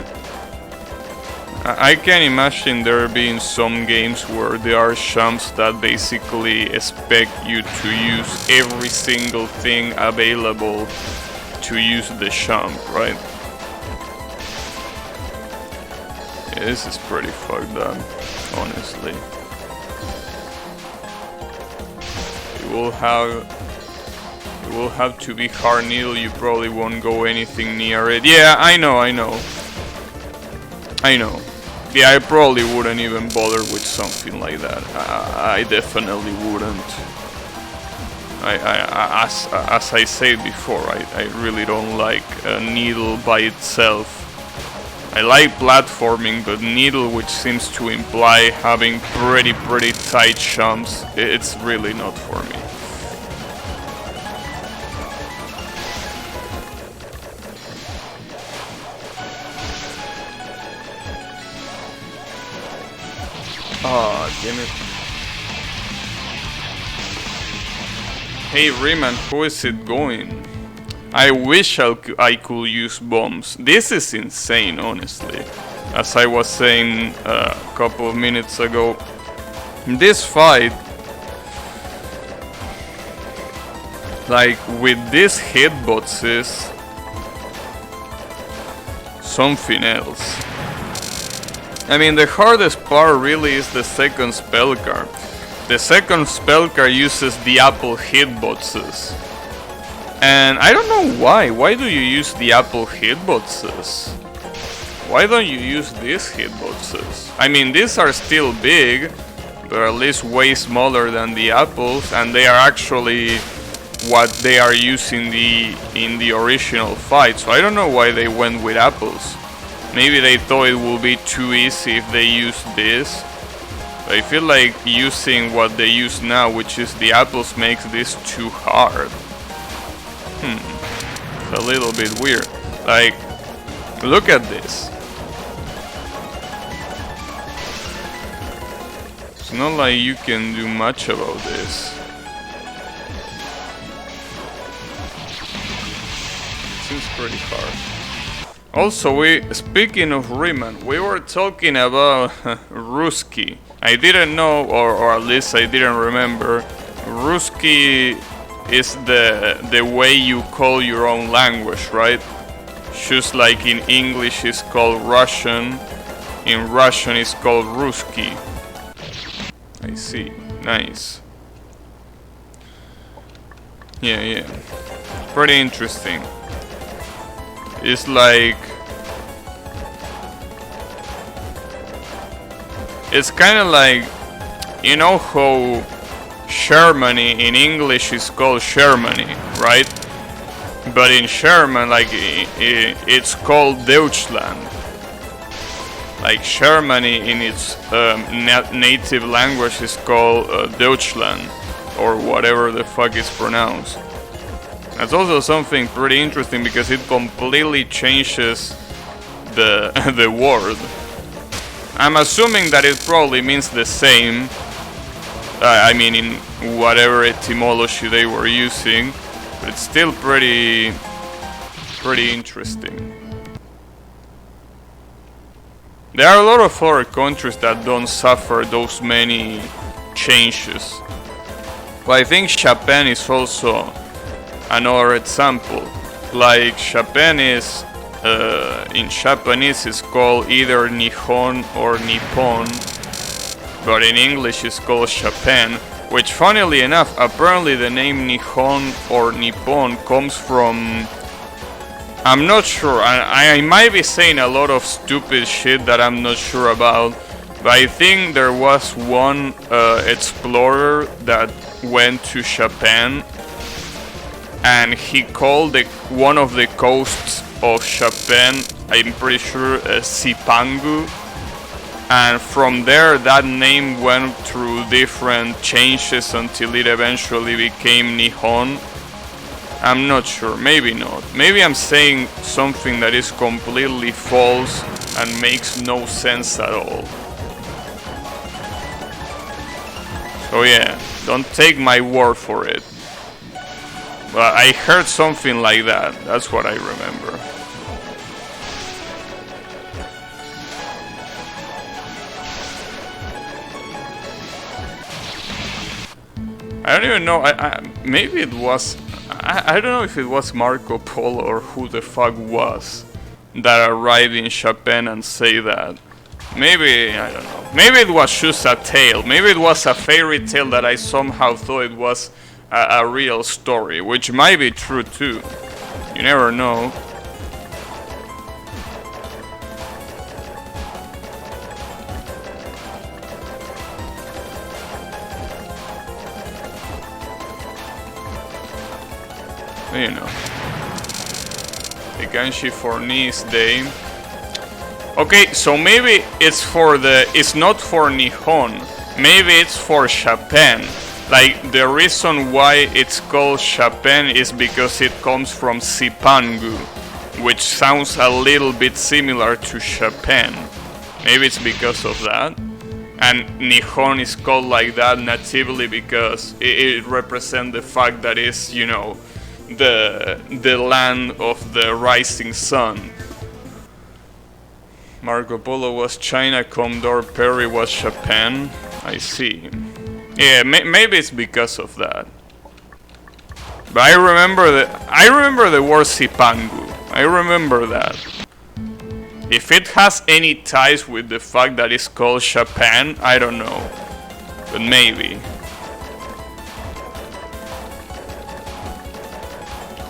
I can imagine there being some games where there are jumps that basically expect you to use every single thing available to use the jump, right? Yeah, this is pretty fucked up, honestly. It will have to be hard needle, you probably won't go anything near it. Yeah, I know. Yeah, I probably wouldn't even bother with something like that. I definitely wouldn't. As I said before, I really don't like needle by itself. I like platforming, but needle, which seems to imply having pretty tight jumps, it's really not for me. Ah, damn it. Hey Riemann, how is it going? I wish I could use bombs. This is insane, honestly. As I was saying a couple of minutes ago, this fight, like with these hitboxes, something else. I mean, the hardest part really is the second spell card. The second spell card uses the apple hitboxes. And I don't know why. Why do you use the apple hitboxes? Why don't you use these hitboxes? I mean, these are still big, but at least way smaller than the apples, and they are actually what they are using in the original fight. So I don't know why they went with apples. Maybe they thought it would be too easy if they used this. But I feel like using what they use now, which is the apples, makes this too hard. It's a little bit weird. Like, look at this. It's not like you can do much about this. Seems pretty hard. Also, speaking of Riemann, we were talking about Ruski. I didn't know, or at least I didn't remember. Ruski is the way you call your own language, right? Just like in English it's called Russian, in Russian it's called Ruski. I see. Nice. Yeah. Pretty interesting. It's like, it's kind of like, you know how Germany in English is called Germany, right? But in German, like, it's called Deutschland. Like Germany in its native language is called Deutschland, or whatever the fuck is pronounced. That's also something pretty interesting because it completely changes the word. I'm assuming that it probably means the same. I mean, in whatever etymology they were using, but it's still pretty interesting. There are a lot of other countries that don't suffer those many changes. But I think Japan is also another example. Like Japan is, in Japanese it's called either Nihon or Nippon, but in English it's called Japan, which funnily enough, apparently the name Nihon or Nippon comes from, I'm not sure, I might be saying a lot of stupid shit that I'm not sure about, but I think there was one explorer that went to Japan and he called one of the coasts of Japan, I'm pretty sure, Zipangu. And from there, that name went through different changes until it eventually became Nihon. I'm not sure, maybe not. Maybe I'm saying something that is completely false and makes no sense at all. So yeah, don't take my word for it. But I heard something like that, that's what I remember. I don't even know, maybe it was, I don't know if it was Marco Polo or who the fuck was that arrived in Japan and say that. Maybe, I don't know, maybe it was just a tale, maybe it was a fairy tale that I somehow thought it was a real story, which might be true too, you never know. You know, the Ganshi for Nice Day. Okay, so maybe it's not for Nihon, maybe it's for Japan. Like, the reason why it's called Japan is because it comes from Zipangu, which sounds a little bit similar to Japan. Maybe it's because of that. And Nihon is called like that natively because it represents the fact that it's, you know, the land of the rising sun. Marco Polo was China, Commodore Perry was Japan. I see. Yeah, maybe it's because of that. But I remember the word Zipangu. I remember that. If it has any ties with the fact that it's called Japan, I don't know. But maybe.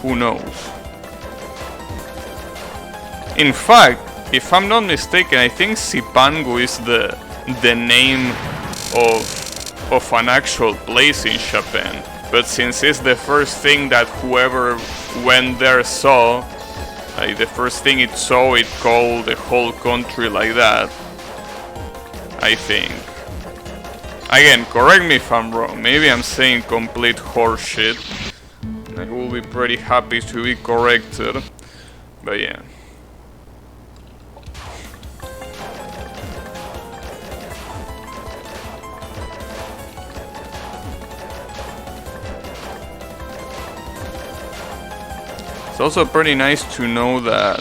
Who knows? In fact, if I'm not mistaken, I think Zipangu is the name of an actual place in Japan. But since it's the first thing that whoever went there saw, like the first thing it saw, it called the whole country like that. I think. Again, correct me if I'm wrong. Maybe I'm saying complete horseshit. I will be pretty happy to be corrected, but yeah. It's also pretty nice to know that,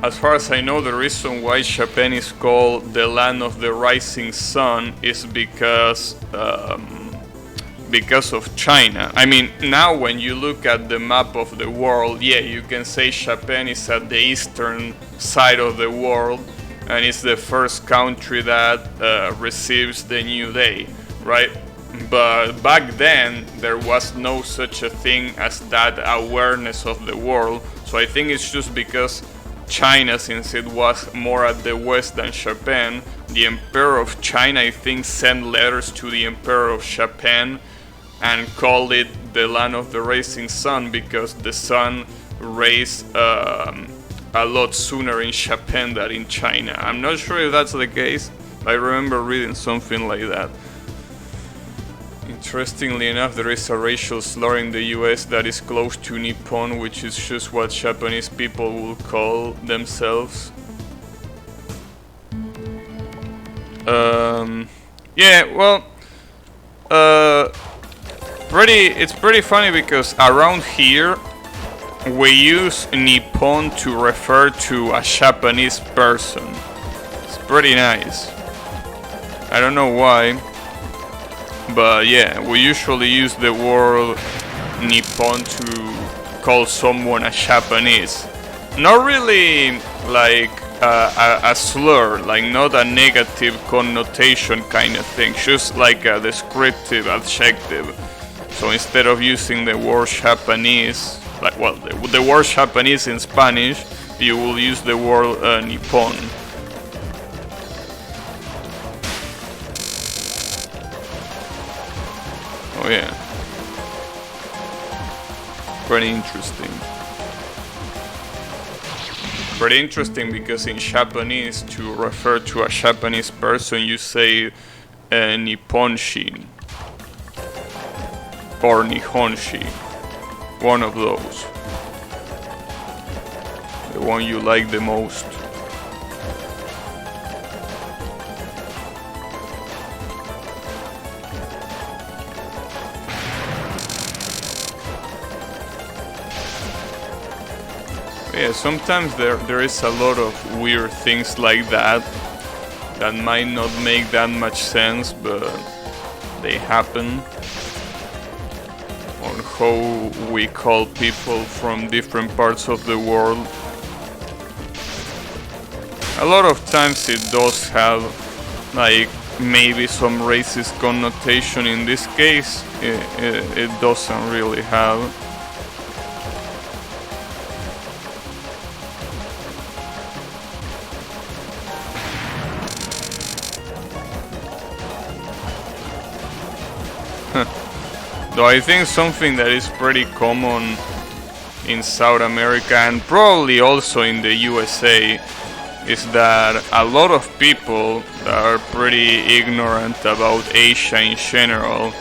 as far as I know, the reason why Japan is called the land of the rising sun is because of China. I mean, now when you look at the map of the world, yeah, you can say Japan is at the eastern side of the world and it's the first country that receives the new day, right? But back then there was no such a thing as that awareness of the world, so I think it's just because China, since it was more at the west than Japan, the Emperor of China, I think, sent letters to the Emperor of Japan and called it the land of the rising sun because the sun raised a lot sooner in Japan than in China. I'm not sure if that's the case, but I remember reading something like that. Interestingly enough, there is a racial slur in the US that is close to Nippon, which is just what Japanese people will call themselves. Yeah, well, it's pretty funny because around here we use Nippon to refer to a Japanese person. It's pretty nice. I don't know why, but yeah, we usually use the word Nippon to call someone a Japanese. Not really like a slur, like not a negative connotation kind of thing, just like a descriptive adjective. So instead of using the word Japanese, like, well, the word Japanese in Spanish, you will use the word Nippon. Oh yeah. Pretty interesting. Pretty interesting because in Japanese, to refer to a Japanese person, you say Nipponshin or Nihonshi. One of those. The one you like the most. Yeah, sometimes there is a lot of weird things like that that might not make that much sense, but they happen. On how we call people from different parts of the world. A lot of times it does have like maybe some racist connotation. In this case, it doesn't really have. Though I think something that is pretty common in South America and probably also in the USA is that a lot of people that are pretty ignorant about Asia in general,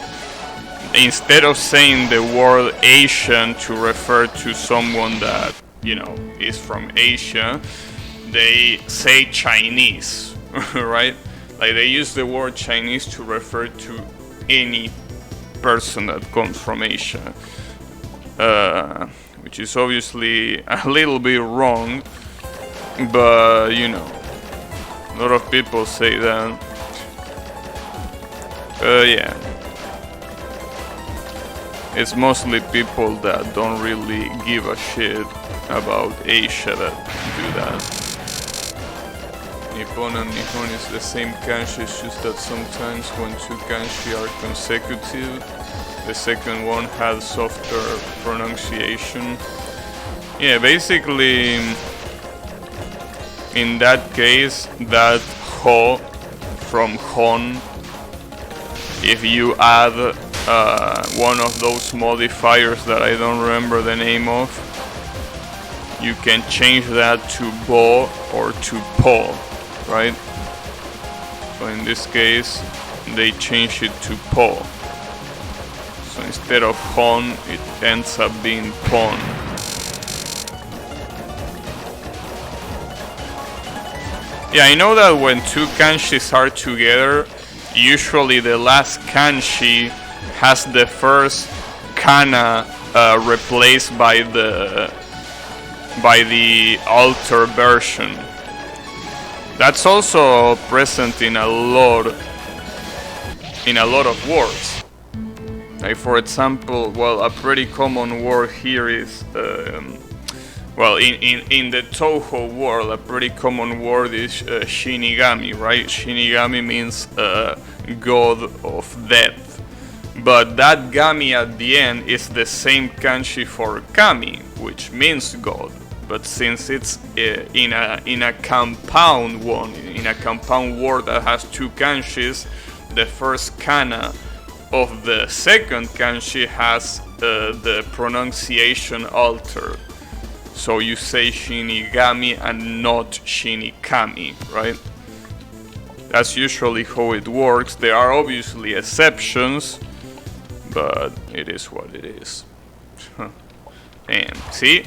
instead of saying the word Asian to refer to someone that, you know, is from Asia, they say Chinese, right? Like they use the word Chinese to refer to any person that comes from Asia, which is obviously a little bit wrong, but you know, a lot of people say that. Yeah, it's mostly people that don't really give a shit about Asia that do that. Nippon and Nihon is the same kanji, it's just that sometimes when two kanji are consecutive, the second one has softer pronunciation. Yeah, basically, in that case, that ho from hon, if you add one of those modifiers that I don't remember the name of, you can change that to bo or to po. Right? So in this case, they change it to po. So instead of hon, it ends up being pon. Yeah, I know that when two kanjis are together, usually the last kanji has the first kana replaced by the altered version. That's also present in a lot of words. Like for example, well, a pretty common word here is, well, in the Toho world, a pretty common word is Shinigami, right? Shinigami means god of death. But that gami at the end is the same kanji for kami, which means god. But since it's in a compound one, in a compound word that has two kanjis, the first kana of the second kanji has the pronunciation altered. So you say Shinigami and not Shinikami, right? That's usually how it works. There are obviously exceptions, but it is what it is. And see?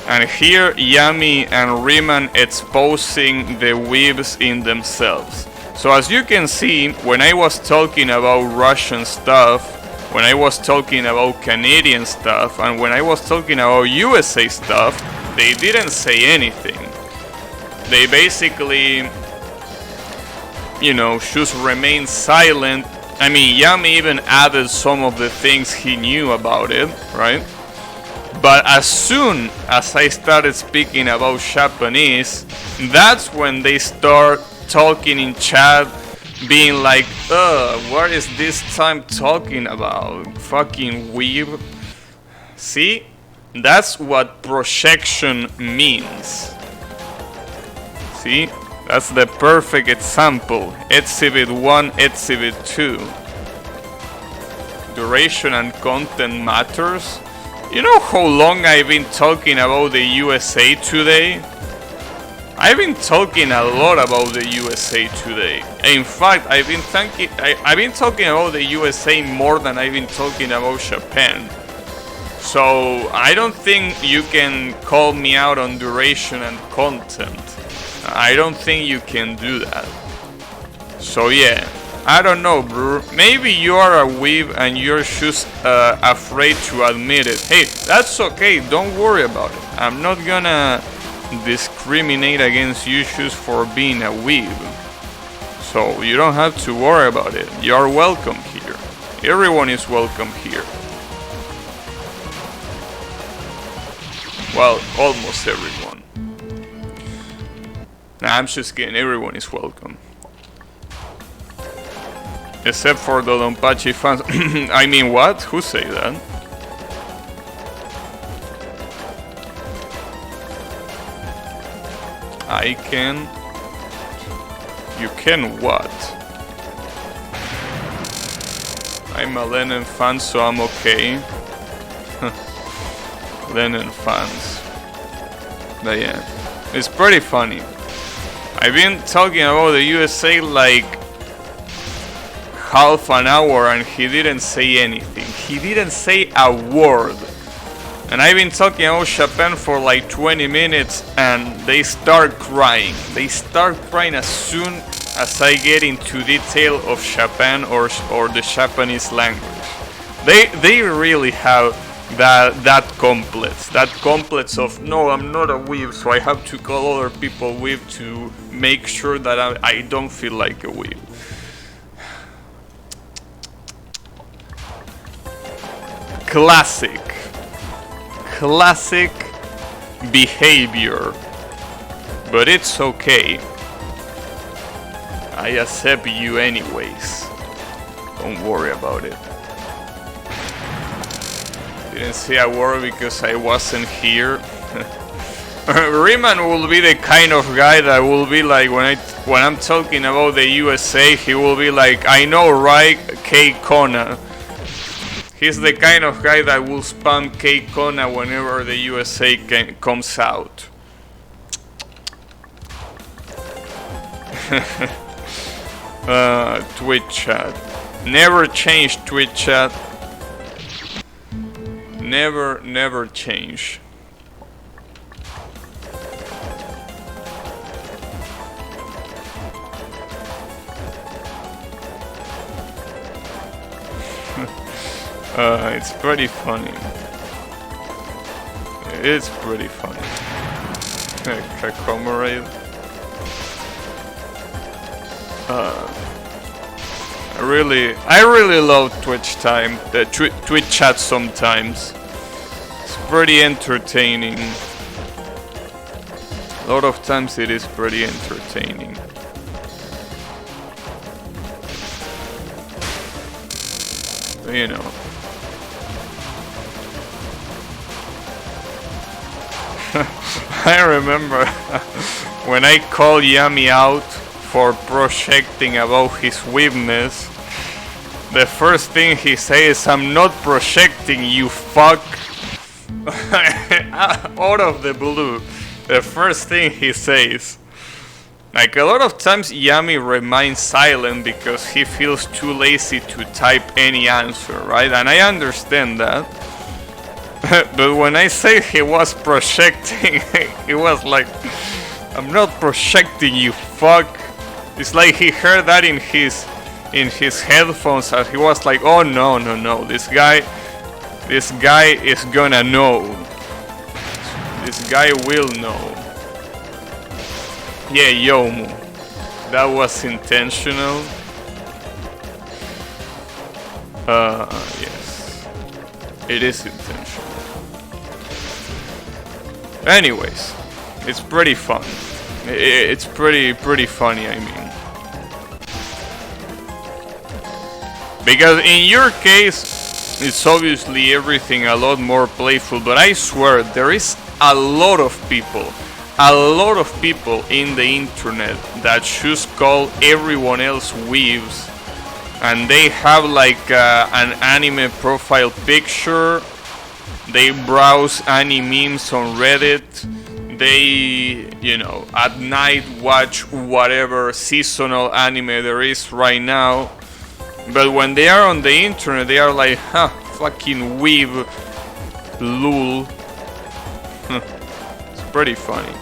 And here Yami and Riemann exposing the weaves in themselves. So as you can see, when I was talking about Russian stuff, when I was talking about Canadian stuff, and when I was talking about USA stuff, they didn't say anything. They basically, you know, just remained silent. I mean, Yami even added some of the things he knew about it, right? But as soon as I started speaking about Japanese, that's when they start talking in chat, being like, what is this time talking about? Fucking weeb. See? That's what projection means. See? That's the perfect example. Exhibit 1, Exhibit 2. Duration and content matters. You know how long I've been talking about the USA today? I've been talking a lot about the USA today. In fact, I've been talking about the USA more than I've been talking about Japan. So I don't think you can call me out on duration and content. I don't think you can do that. So yeah, I don't know, bro. Maybe you are a weeb and you're just afraid to admit it. Hey, that's okay. Don't worry about it. I'm not gonna discriminate against you just for being a weeb. So you don't have to worry about it. You're welcome here. Everyone is welcome here. Well, almost everyone. Nah, I'm just kidding. Everyone is welcome. Except for the Donpachi fans. I mean, what? Who say that? I can... You can what? I'm a Lennon fan, so I'm okay. Lennon fans. But yeah, it's pretty funny. I've been talking about the USA like half an hour and he didn't say anything. He didn't say a word. And I've been talking about Japan for like 20 minutes and they start crying. They start crying as soon as I get into detail of Japan or the Japanese language. They really have that complex of no, I'm not a weeb, so I have to call other people weeb to make sure that I don't feel like a weeb. Classic behavior, but it's okay. I accept you anyways. Don't worry about it. Didn't say a word because I wasn't here. Riemann will be the kind of guy that will be like when I'm talking about the USA, he will be like, I know, right, K Kona. He's the kind of guy that will spam K Kona whenever the USA comes out. Twitch chat. Never change Twitch chat. Never change. It's pretty funny. It's pretty funny. Kakomorade. I really love Twitch time. The Twitch chat sometimes. It's pretty entertaining. A lot of times it is pretty entertaining. You know. I remember when I called Yami out for projecting about his weakness, the first thing he says, I'm not projecting, you fuck. Out of the blue, the first thing he says. Like a lot of times Yami remains silent because he feels too lazy to type any answer, right? And I understand that. But when I say he was projecting, he was like, I'm not projecting, you fuck. It's like he heard that in his headphones and he was like, oh no, this guy is gonna know. This guy will know. Yeah, Yomu. That was intentional. Yes. It is intentional. Anyways, it's pretty fun. It's pretty funny, I mean. Because in your case, it's obviously everything a lot more playful, but I swear there is a lot of people in the internet that just call everyone else weebs, and they have like an anime profile picture They browse any memes on Reddit. They, you know, at night watch whatever seasonal anime there is right now. But when they are on the internet, they are like, huh, fucking weeb, lul. It's pretty funny.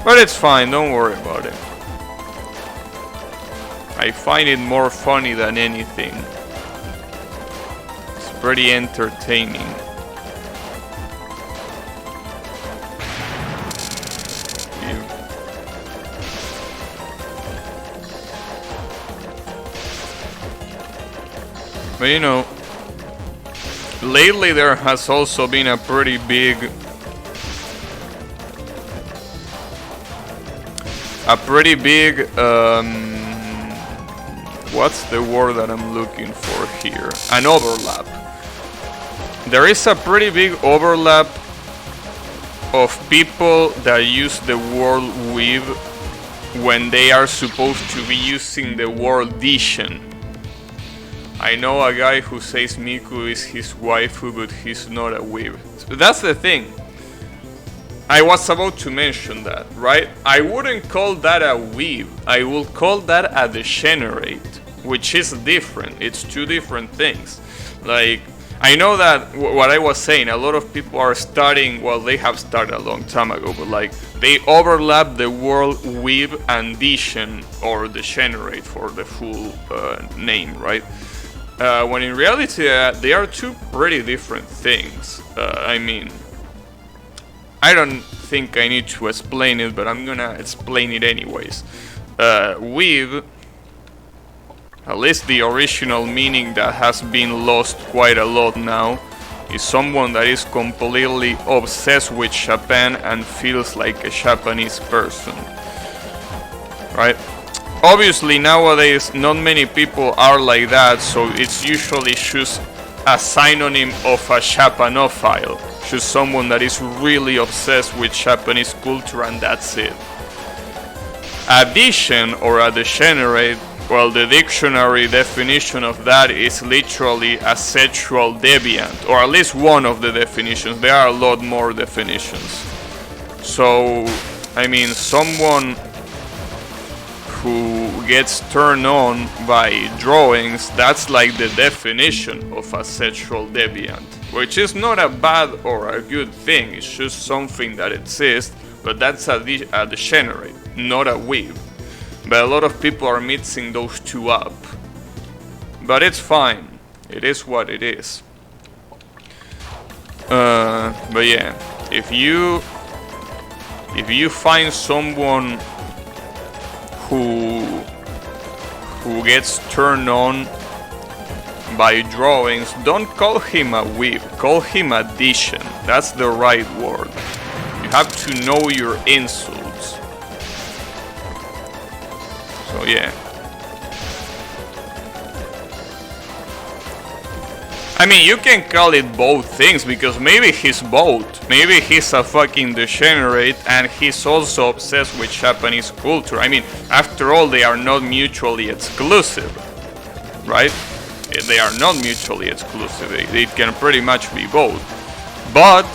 But it's fine, don't worry about it. I find it more funny than anything. It's pretty entertaining. But you know, lately there has also been a pretty big what's the word that I'm looking for here? An overlap. There is a pretty big overlap of people that use the word weeb when they are supposed to be using the word Dishen. I know a guy who says Miku is his waifu, but he's not a weeb. But that's the thing. I was about to mention that, right? I wouldn't call that a weeb. I will call that a degenerate, which is different. It's two different things. Like, I know that what I was saying, a lot of people are starting, well, they have started a long time ago, but like, they overlap the word weeb and Dishen, or degenerate for the full name, right? When in reality, they are two pretty different things. I mean, I don't think I need to explain it, but I'm gonna explain it anyways. Weeb, at least the original meaning that has been lost quite a lot now, is someone that is completely obsessed with Japan and feels like a Japanese person. Right? Obviously nowadays not many people are like that, so it's usually just a synonym of a Japanophile. Just someone that is really obsessed with Japanese culture, and that's it. Addition or a degenerate, well, the dictionary definition of that is literally a sexual deviant, or at least one of the definitions. There are a lot more definitions. So, I mean, someone who gets turned on by drawings, that's like the definition of a sexual deviant, which is not a bad or a good thing. It's just something that exists, but that's a degenerate, not a weeb. But a lot of people are mixing those two up. But it's fine. It is what it is. But yeah, if you find someone who gets turned on by drawings, don't call him a weeb, call him a Dishen. That's the right word. You have to know your insults. So yeah. I mean, you can call it both things, because maybe he's both. Maybe he's a fucking degenerate and he's also obsessed with Japanese culture. I mean, after all, they are not mutually exclusive, right? They are not mutually exclusive. It can pretty much be both. But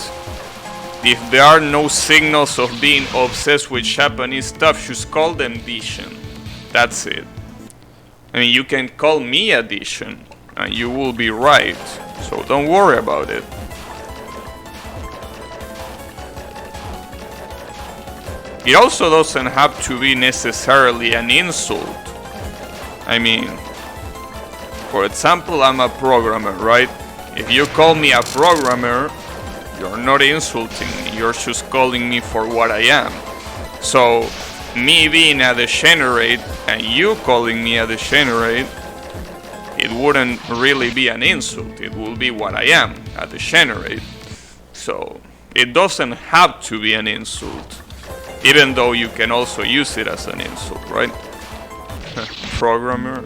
if there are no signals of being obsessed with Japanese stuff, just call them Dishen. That's it. I mean, you can call me a Dishen, and you will be right. So don't worry about it. It also doesn't have to be necessarily an insult. I mean, for example, I'm a programmer, right? If you call me a programmer, you're not insulting me, you're just calling me for what I am. So, me being a degenerate and you calling me a degenerate, it wouldn't really be an insult, it will be what I am, a degenerate. So, it doesn't have to be an insult, even though you can also use it as an insult, right? Programmer.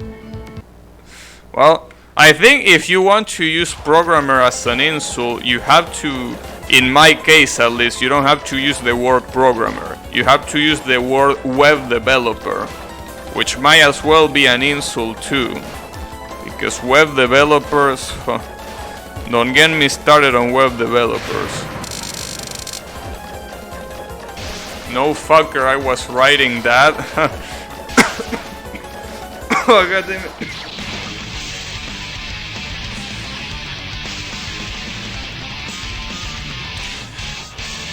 Well, I think if you want to use programmer as an insult, you have to, in my case at least, you don't have to use the word programmer. You have to use the word web developer, which might as well be an insult too. Because web developers, Don't get me started on web developers. No fucker, I was writing that. Oh god damn it.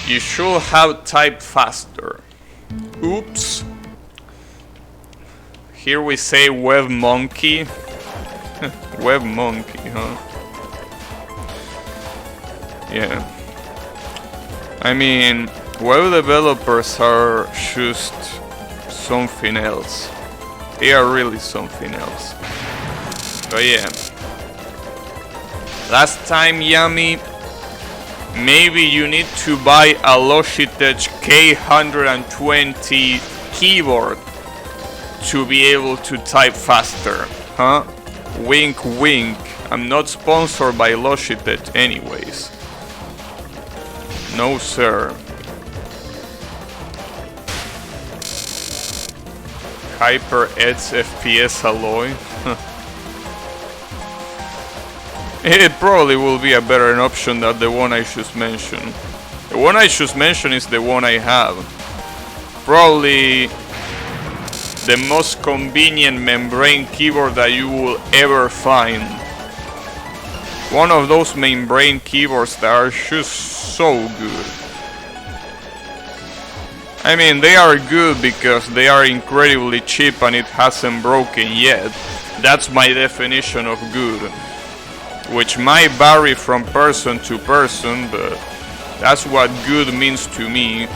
You should have typed faster. Oops. Here we say web monkey. Web monkey, huh? Yeah. I mean, web developers are just something else. They are really something else. But yeah. Last time, Yummy, maybe you need to buy a Logitech K120 keyboard to be able to type faster, huh? Wink wink. I'm not sponsored by Logitech anyways. No sir. HyperX FPS alloy. It probably will be a better option than the one I just mentioned. The one I just mentioned is the one I have. Probably the most convenient membrane keyboard that you will ever find. One of those membrane keyboards that are just so good. I mean, they are good because they are incredibly cheap and it hasn't broken yet. That's my definition of good. Which might vary from person to person, but that's what good means to me.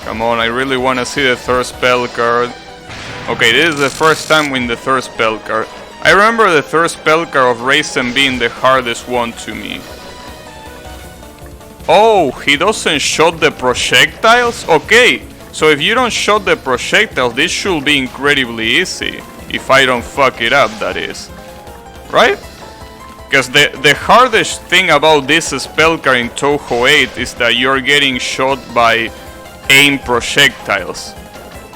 Come on, I really want to see the third spell card. Okay, this is the first time with the third spell card. I remember the third spell card of Raisin being the hardest one to me. Oh, he doesn't shot the projectiles? Okay, so if you don't shot the projectiles, this should be incredibly easy. If I don't fuck it up, that is. Right? Because the hardest thing about this spell card in Touhou 8 is that you're getting shot by aim projectiles.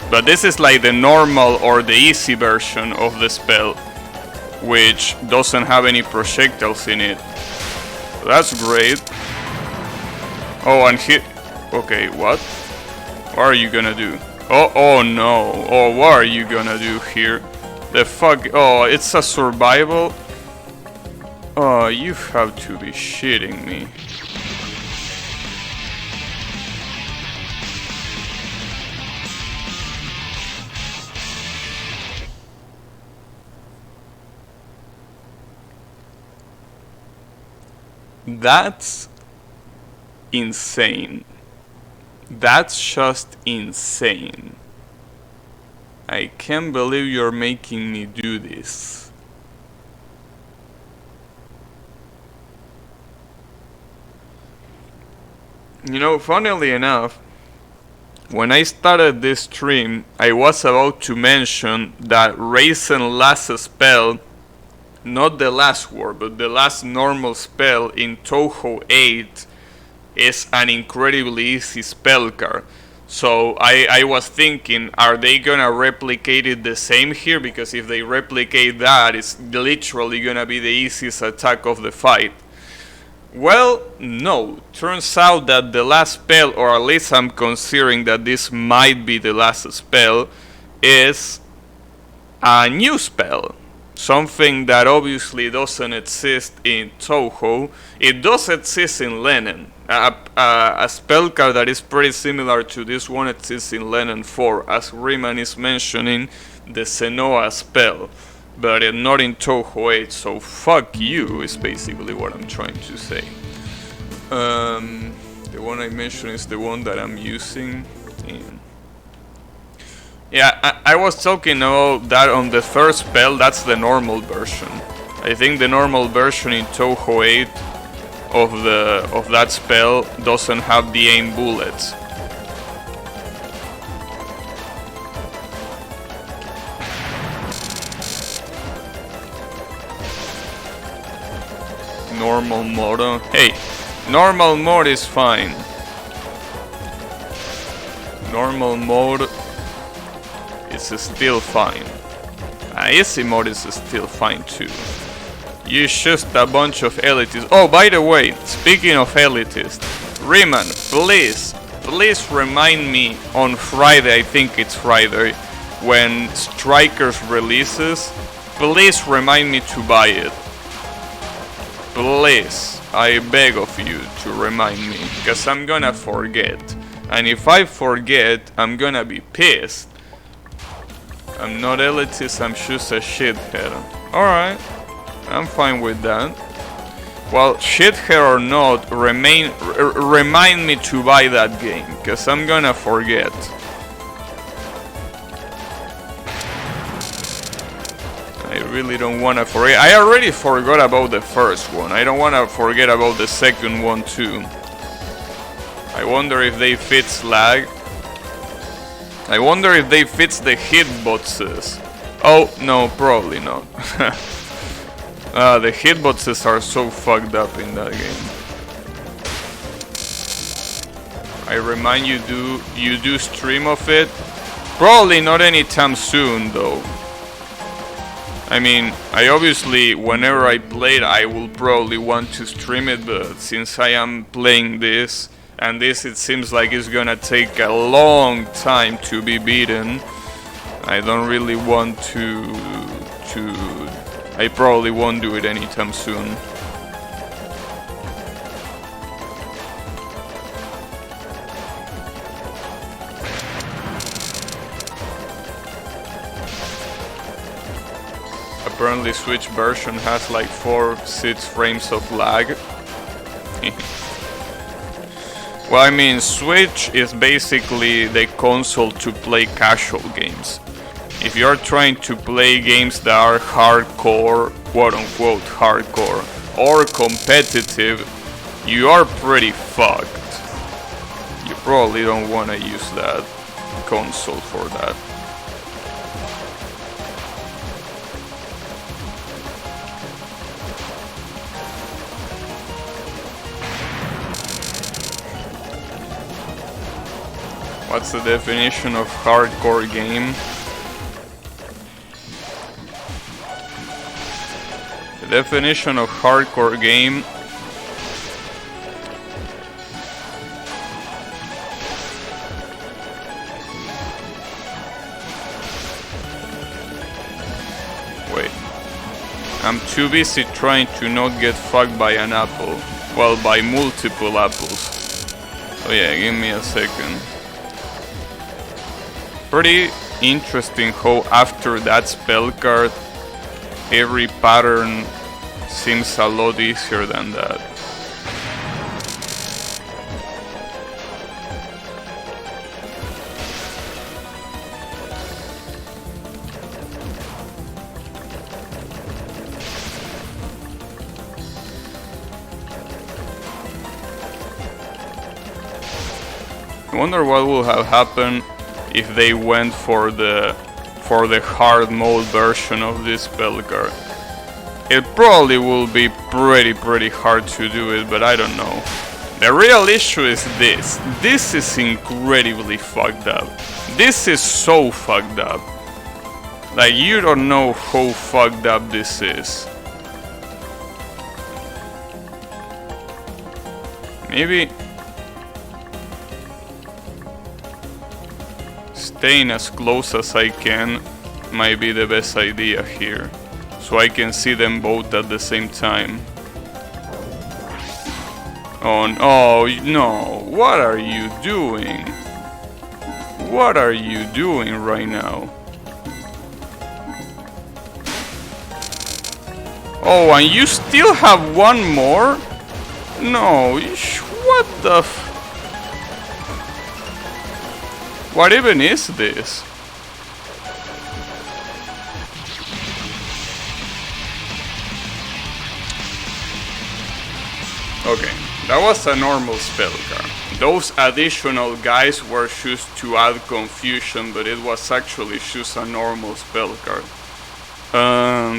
But this is like the normal or the easy version of the spell, which doesn't have any projectiles in it. So that's great. Oh, and hit. Okay, what? What are you gonna do? Oh no. Oh, what are you gonna do here? The fuck? Oh, it's a survival? Oh, you have to be shitting me. That's insane. That's just insane. I can't believe you're making me do this. You know, funnily enough, when I started this stream, I was about to mention that Raisin last spell, not the last word, but the last normal spell in Touhou 8 is an incredibly easy spell card. So I was thinking, are they gonna replicate it the same here? Because if they replicate that, it's literally gonna be the easiest attack of the fight. Well, no. Turns out that the last spell, or at least I'm considering that this might be the last spell, is a new spell. Something that obviously doesn't exist in Touhou. It does exist in Lenin. A spell card that is pretty similar to this one exists in Lenin 4, as Riemann is mentioning the Senoa spell. But not in Touhou 8, so fuck you is basically what I'm trying to say. The one I mentioned is the one that I'm using. Yeah, I was talking about that on the third spell. That's the normal version. I think the normal version in Touhou 8 of that spell doesn't have the aim bullets. Normal mode. Hey, Normal mode is fine. Normal mode is still fine. Easy mode is still fine too. You're just a bunch of elitists. Oh, by the way, speaking of elitists, Riemann, please remind me on Friday, I think it's Friday, when Strikers releases, please remind me to buy it. Please, I beg of you to remind me, because I'm gonna forget. And if I forget, I'm gonna be pissed. I'm not elitist, I'm just a shithead. Alright, I'm fine with that. Well, shithead or not, remind me to buy that game, because I'm gonna forget. I really don't wanna forget. I already forgot about the first one. I don't wanna forget about the second one too. I wonder if they fix lag. I wonder if they fix the hitboxes. Oh, no, probably not. The hitboxes are so fucked up in that game. I remind you, you do stream of it? Probably not anytime soon, though. I mean, I obviously, whenever I play it, I will probably want to stream it, but since I am playing this, and this it seems like it's gonna take a long time to be beaten, I don't really want to I probably won't do it anytime soon. Apparently Switch version has like 4-6 frames of lag. Well, I mean, Switch is basically the console to play casual games. If you're trying to play games that are hardcore, quote-unquote hardcore, or competitive, you are pretty fucked. You probably don't want to use that console for that. What's the definition of hardcore game? The definition of hardcore game Wait. I'm too busy trying to not get fucked by an apple. Well, by multiple apples. Oh yeah, give me a second. Pretty interesting how after that spell card every pattern seems a lot easier than that. I wonder what will have happened if they went for the hard mode version of this spell card. It probably will be pretty hard to do it, but I don't know. The real issue is this. This is incredibly fucked up. This is so fucked up. Like, you don't know how fucked up this is. Maybe staying as close as I can might be the best idea here, so I can see them both at the same time. Oh no, what are you doing? What are you doing right now? Oh, and you still have one more? No, what the f... What even is this? Okay, that was a normal spell card. Those additional guys were just to add confusion, but it was actually just a normal spell card.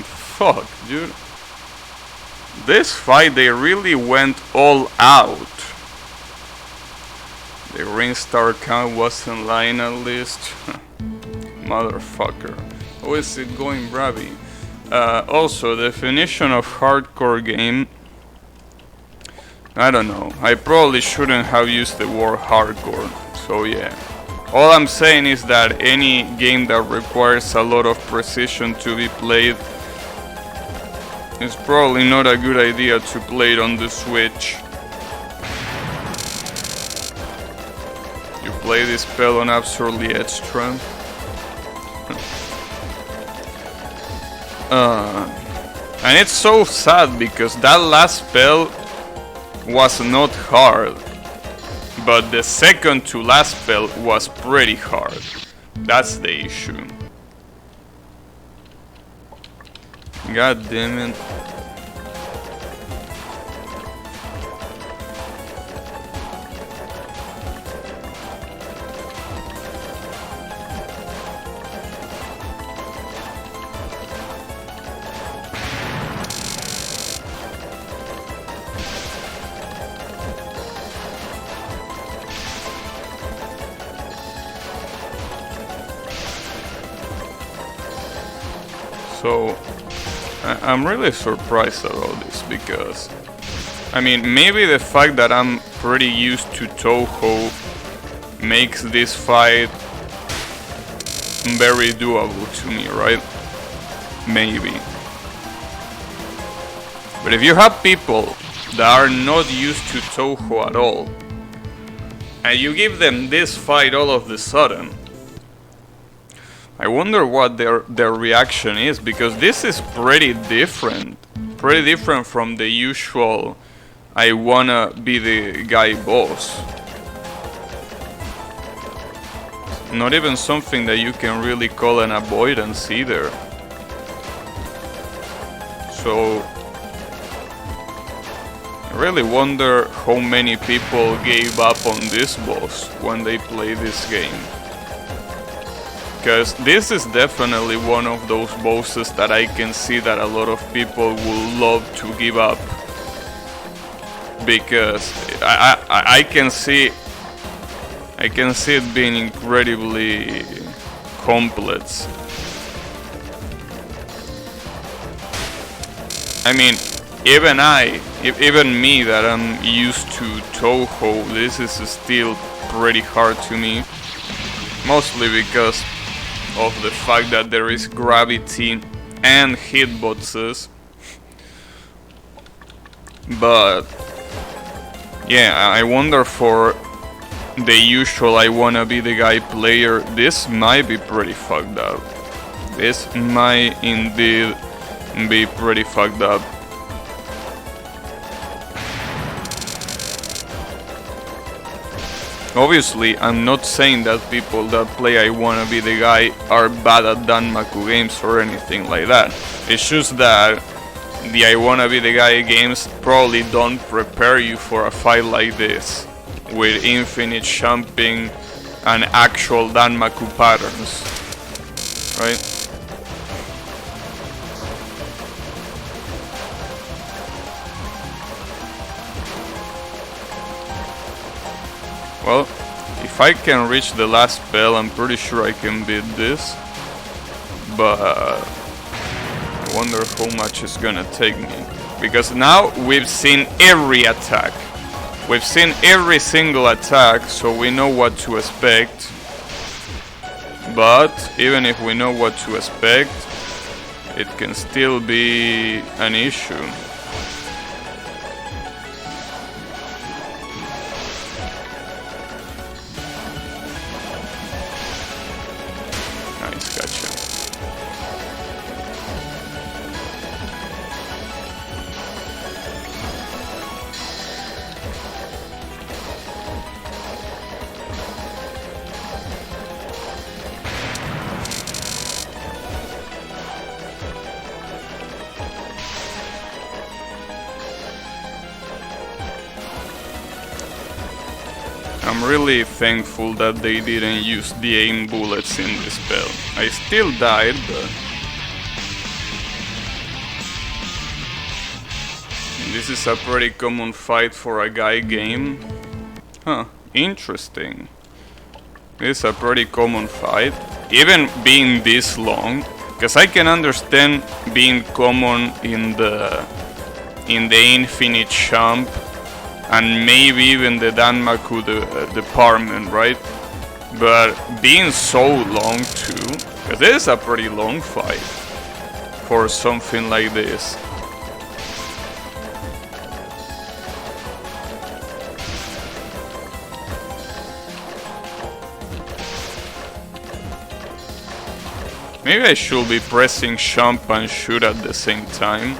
Fuck, dude. This fight, they really went all out. The ring star count wasn't lying at least. Motherfucker. How is it going, Bravi? Also, definition of hardcore game. I don't know. I probably shouldn't have used the word hardcore. So yeah. All I'm saying is that any game that requires a lot of precision to be played, it's probably not a good idea to play it on the Switch. You play this spell on absolutely extra. And it's so sad because that last spell was not hard, but the second to last spell was pretty hard. That's the issue. God damn it. So I'm really surprised about this because, I mean, maybe the fact that I'm pretty used to Toho makes this fight very doable to me, right? Maybe. But if you have people that are not used to Toho at all, and you give them this fight all of a sudden, I wonder what their reaction is, because this is pretty different from the usual I wanna be the guy boss. Not even something that you can really call an avoidance either. So I really wonder how many people gave up on this boss when they play this game. Because this is definitely one of those bosses that I can see that a lot of people will love to give up. Because I can see it being incredibly complex. I mean, even me that I'm used to Toho, this is still pretty hard to me. Mostly because of the fact that there is gravity and hitboxes. But yeah, I wonder for the usual I wanna be the guy player, this might be pretty fucked up. This might indeed be pretty fucked up. Obviously, I'm not saying that people that play I Wanna Be The Guy are bad at Danmaku games or anything like that. It's just that the I Wanna Be The Guy games probably don't prepare you for a fight like this, with infinite jumping and actual Danmaku patterns, right? Well, if I can reach the last spell, I'm pretty sure I can beat this. But I wonder how much it's gonna take me. Because now we've seen every attack. We've seen every single attack, so we know what to expect. But even if we know what to expect, it can still be an issue. I'm really thankful that they didn't use the aim bullets in this spell. I still died, but This is a pretty common fight for a guy game. Huh, interesting. This is a pretty common fight, even being this long, because I can understand being common in the Infinite Champ and maybe even the Danmaku department, right? But being so long too, because this is a pretty long fight for something like this. Maybe I should be pressing jump and shoot at the same time.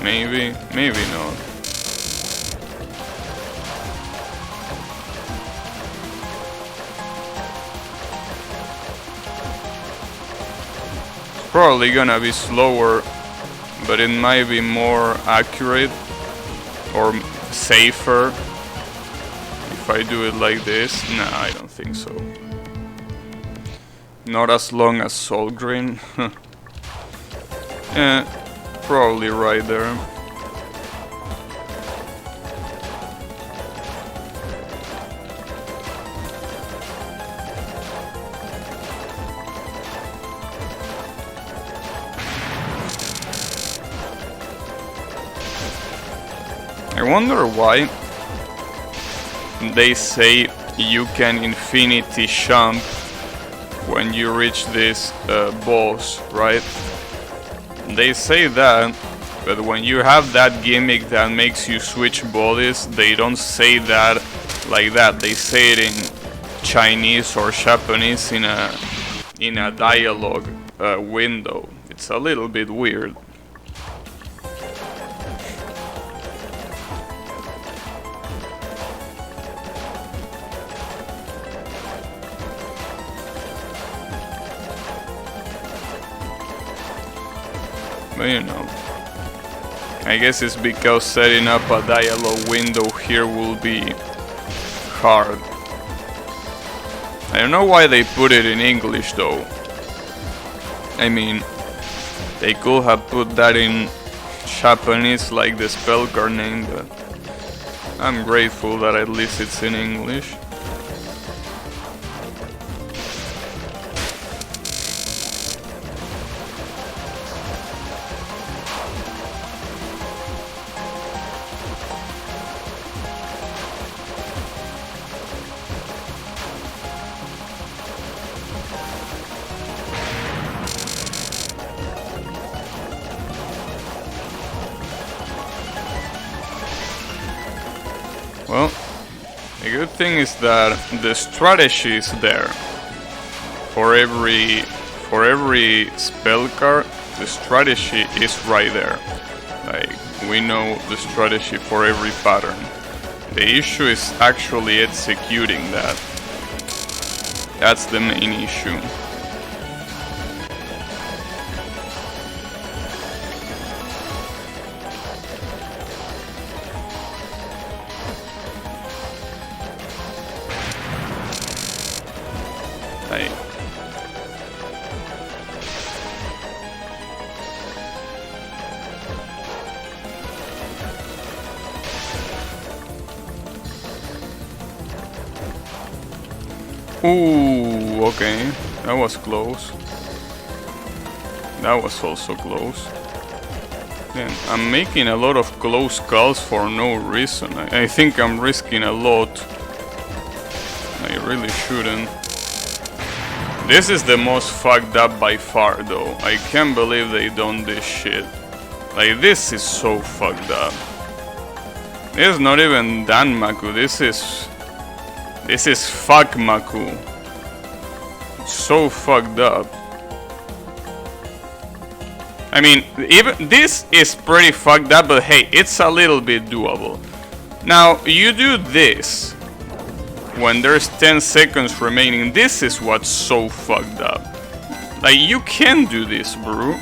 Maybe not. It's probably gonna be slower, but it might be more accurate or safer if I do it like this. Nah, I don't think so. Not as long as Solgrin. Yeah, probably right there. I wonder why they say you can infinity jump when you reach this boss, right? They say that, but when you have that gimmick that makes you switch bodies, they don't say that like that. They say it in Chinese or Japanese in a dialogue window. It's a little bit weird. But you know, I guess it's because setting up a dialogue window here will be hard. I don't know why they put it in English though. I mean, they could have put that in Japanese like the spell card name, but I'm grateful that at least it's in English. Well, the good thing is that the strategy is there. For every spell card, the strategy is right there. Like, we know the strategy for every pattern. The issue is actually executing that. That's the main issue. Ooh, okay, that was close. That was also close. Yeah, I'm making a lot of close calls for no reason. I think I'm risking a lot. I really shouldn't. This is the most fucked up by far though. I can't believe they done this shit. Like, this is so fucked up. This is not even Danmaku, this is fuck Maku. So fucked up. I mean, even this is pretty fucked up, but hey, it's a little bit doable. Now, you do this when there's 10 seconds remaining. This is what's so fucked up. Like, you can do this, bro.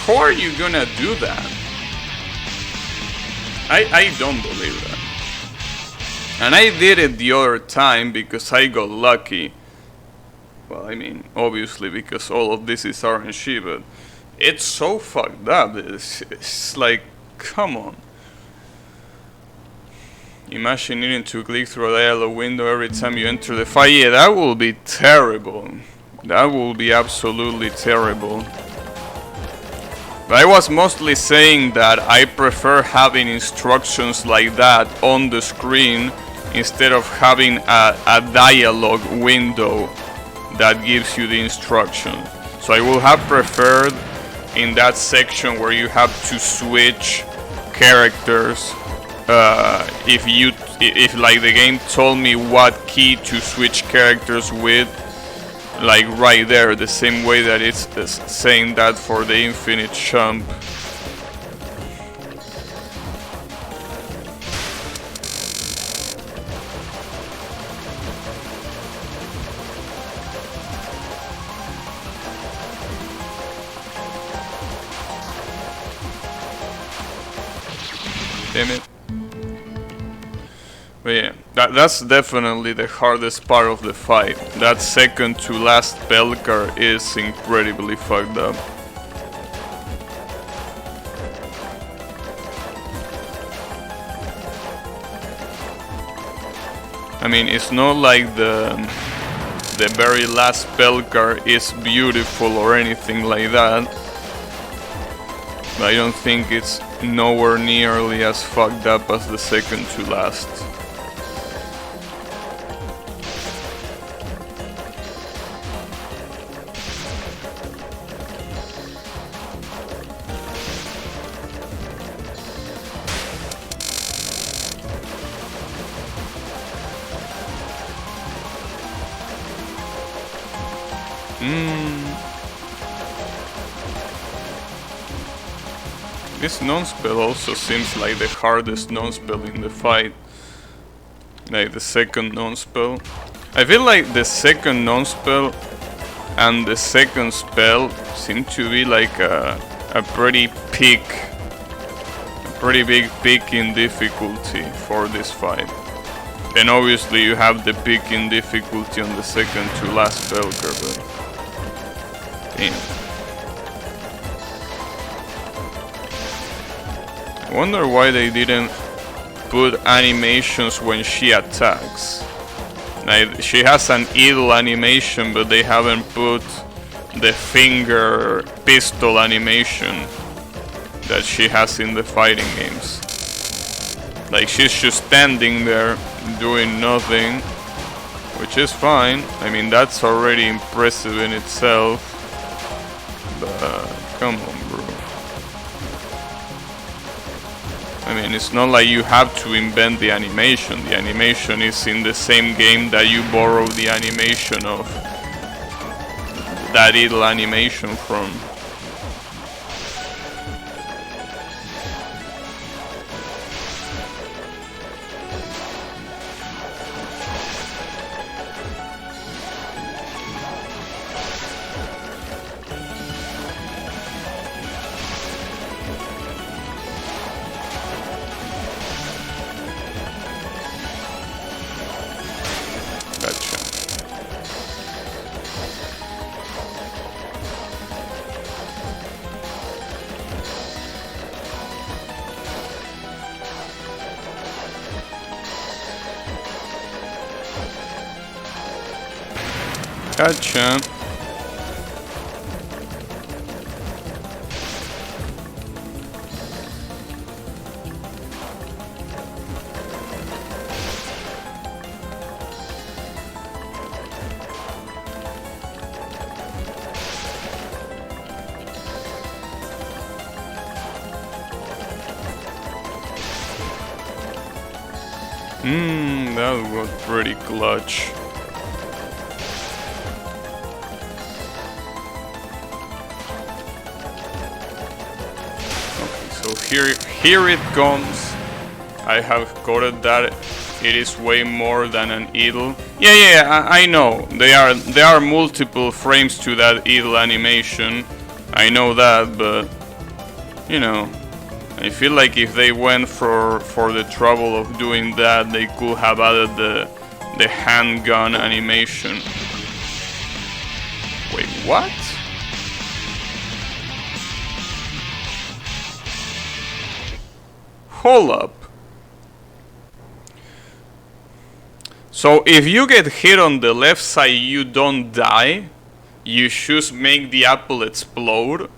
How are you gonna do that? I don't believe that. And I did it the other time because I got lucky. Well, I mean, obviously because all of this is RNG, but It's so fucked up. It's like, come on. Imagine needing to click through a dialogue window every time you enter the fight. Yeah, that will be terrible. That will be absolutely terrible. But I was mostly saying that I prefer having instructions like that on the screen instead of having a dialogue window that gives you the instruction. So I would have preferred in that section where you have to switch characters, if like the game told me what key to switch characters with, like right there, the same way that it's saying that for the infinite jump. Damn it. But yeah, that's definitely the hardest part of the fight. That second to last Belcar is incredibly fucked up. I mean, it's not like the very last Belcar is beautiful or anything like that. But I don't think it's nowhere nearly as fucked up as the second to last. This non-spell also seems like the hardest non-spell in the fight. Like the second non-spell. I feel like the second non-spell and the second spell seem to be like a pretty big peak in difficulty for this fight. And obviously you have the peak in difficulty on the second to last Belcar, but damn. I wonder why they didn't put animations when she attacks. Like, she has an idle animation, but they haven't put the finger pistol animation that she has in the fighting games. Like, she's just standing there doing nothing, which is fine. I mean, that's already impressive in itself. But come on, bro. I mean, it's not like you have to invent the animation. The animation is in the same game that you borrow the animation of that idle animation from. Gotcha. That was pretty clutch. Here it comes. I have coded that it is way more than an idle. Yeah, I know. There are multiple frames to that idle animation. I know that, but you know, I feel like if they went for the trouble of doing that, they could have added the handgun animation. Wait, what? Hold up. So if you get hit on the left side, you don't die. You just make the apple explode.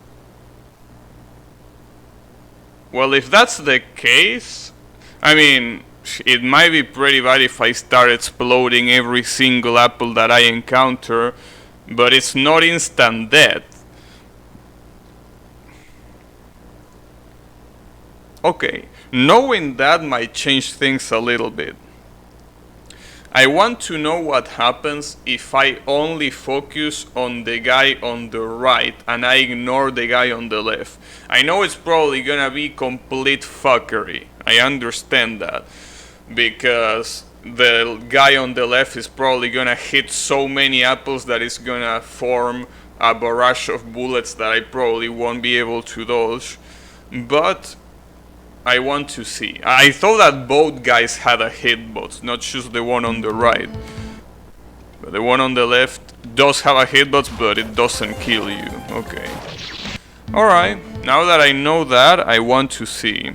Well, if that's the case, I mean, it might be pretty bad if I start exploding every single apple that I encounter, but it's not instant death. Okay, knowing that might change things a little bit. I want to know what happens if I only focus on the guy on the right and I ignore the guy on the left. I know it's probably gonna be complete fuckery. I understand that. Because the guy on the left is probably gonna hit so many apples that it's gonna form a barrage of bullets that I probably won't be able to dodge. But I want to see. I thought that both guys had a hitbox, not just the one on the right. But the one on the left does have a hitbox, but it doesn't kill you. Okay. Alright, now that I know that, I want to see.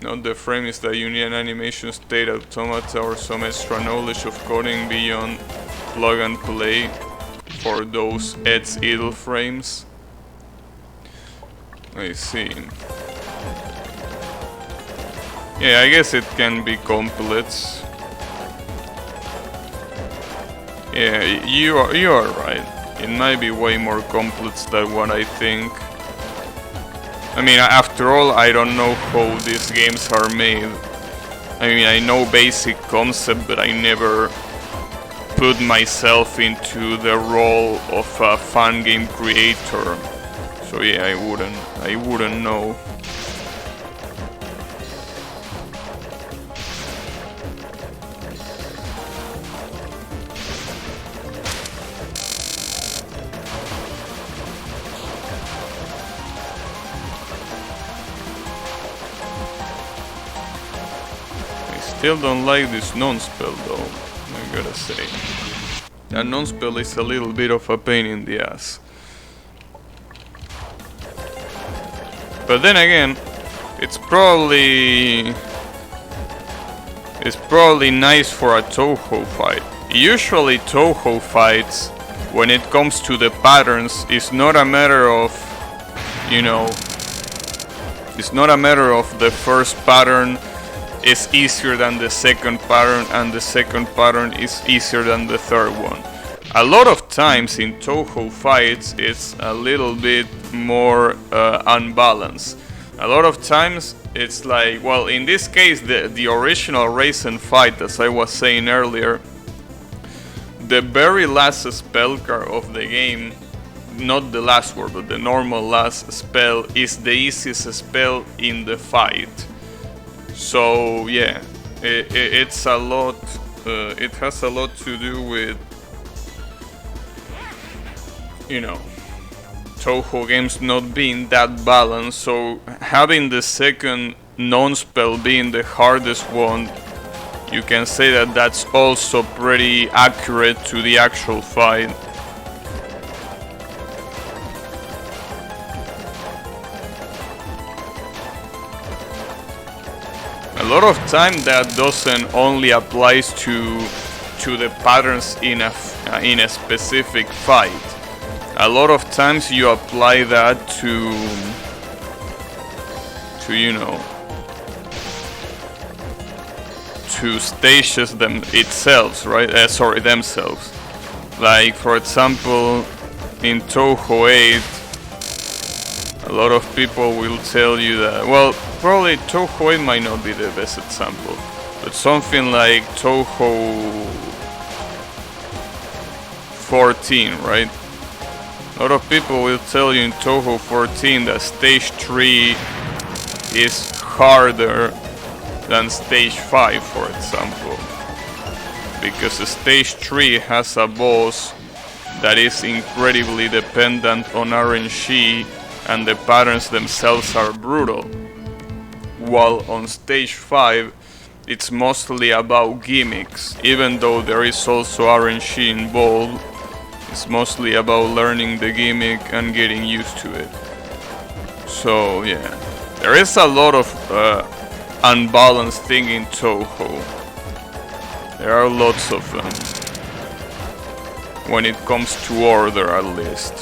Not the frame is that you need an animation state automata or some extra knowledge of coding beyond plug and play for those Ed's idle frames. I see. Yeah, I guess it can be complex. Yeah, you are right. It might be way more complex than what I think. I mean, after all, I don't know how these games are made. I mean, I know basic concept, but I never put myself into the role of a fan game creator. So yeah, I wouldn't know. I still don't like this non-spell though, I gotta say. That non-spell is a little bit of a pain in the ass. But then again, it's probably nice for a Touhou fight. Usually Touhou fights, when it comes to the patterns, it's not a matter of, you know, it's not a matter of the first pattern is easier than the second pattern and the second pattern is easier than the third one. A lot of times in Touhou fights it's a little bit more unbalanced. A lot of times it's like, well, in this case the original Raisin fight, as I was saying earlier, the very last spell card of the game, not the last word but the normal last spell, is the easiest spell in the fight. So yeah, it's a lot. It has a lot to do with, you know, Touhou games not being that balanced. So having the second non-spell being the hardest one, you can say that that's also pretty accurate to the actual fight. A lot of time that doesn't only applies to the patterns in a specific fight. A lot of times you apply that to you know, to stages themselves, right? Themselves. Like for example, in Touhou 8, a lot of people will tell you that, well, probably Touhou 8 might not be the best example, but something like Touhou 14, right? A lot of people will tell you in Touhou 14 that stage 3 is harder than stage 5, for example, because stage 3 has a boss that is incredibly dependent on RNG and the patterns themselves are brutal, while on stage 5 it's mostly about gimmicks, even though there is also RNG involved. It's mostly about learning the gimmick and getting used to it. So yeah, there is a lot of unbalanced thing in Toho. There are lots of them. When it comes to order, at least.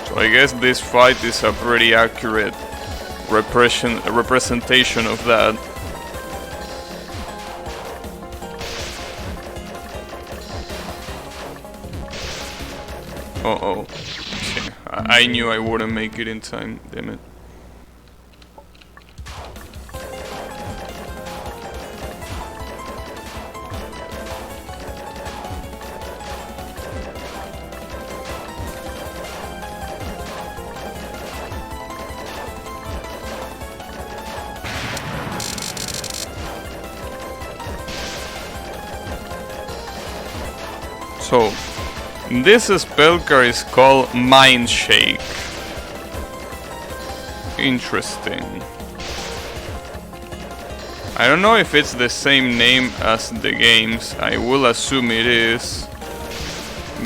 So I guess this fight is a pretty accurate representation of that. Uh-oh. Okay. I knew I wouldn't make it in time, damn it. So, this spell card is called Mind Shake. Interesting. I don't know if it's the same name as the games. I will assume it is.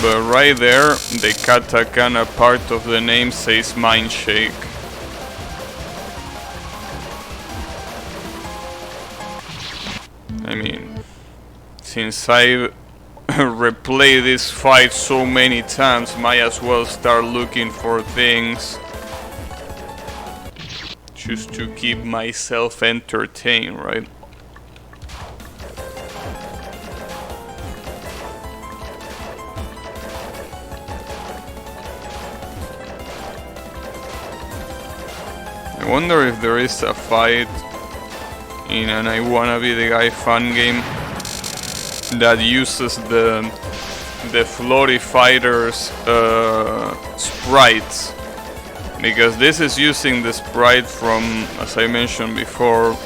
But right there, the katakana part of the name says Mind Shake. I mean, since I've replay this fight so many times, might as well start looking for things just to keep myself entertained, right? I wonder if there is a fight in an I Wanna Be the Guy fun game that uses the floaty fighters sprites, because this is using the sprite from, as I mentioned before,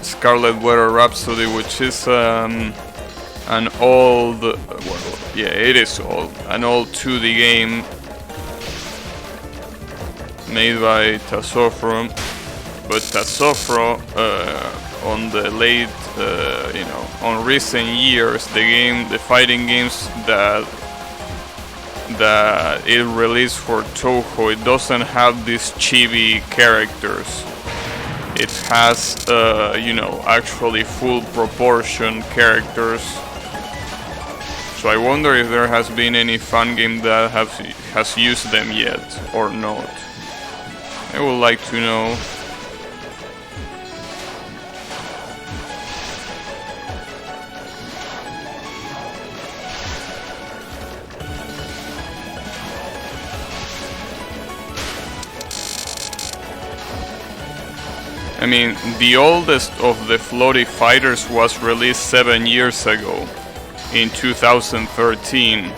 Scarlet Weather Rhapsody, which is an old, well, yeah, it is old, an old 2D game made by Tassofro, but Tassofro on the late, on recent years, the fighting games that it released for Toho, it doesn't have these chibi characters. It has, actually full proportion characters. So I wonder if there has been any fun game that has used them yet or not. I would like to know. I mean, the oldest of the floaty fighters was released 7 years ago, in 2013.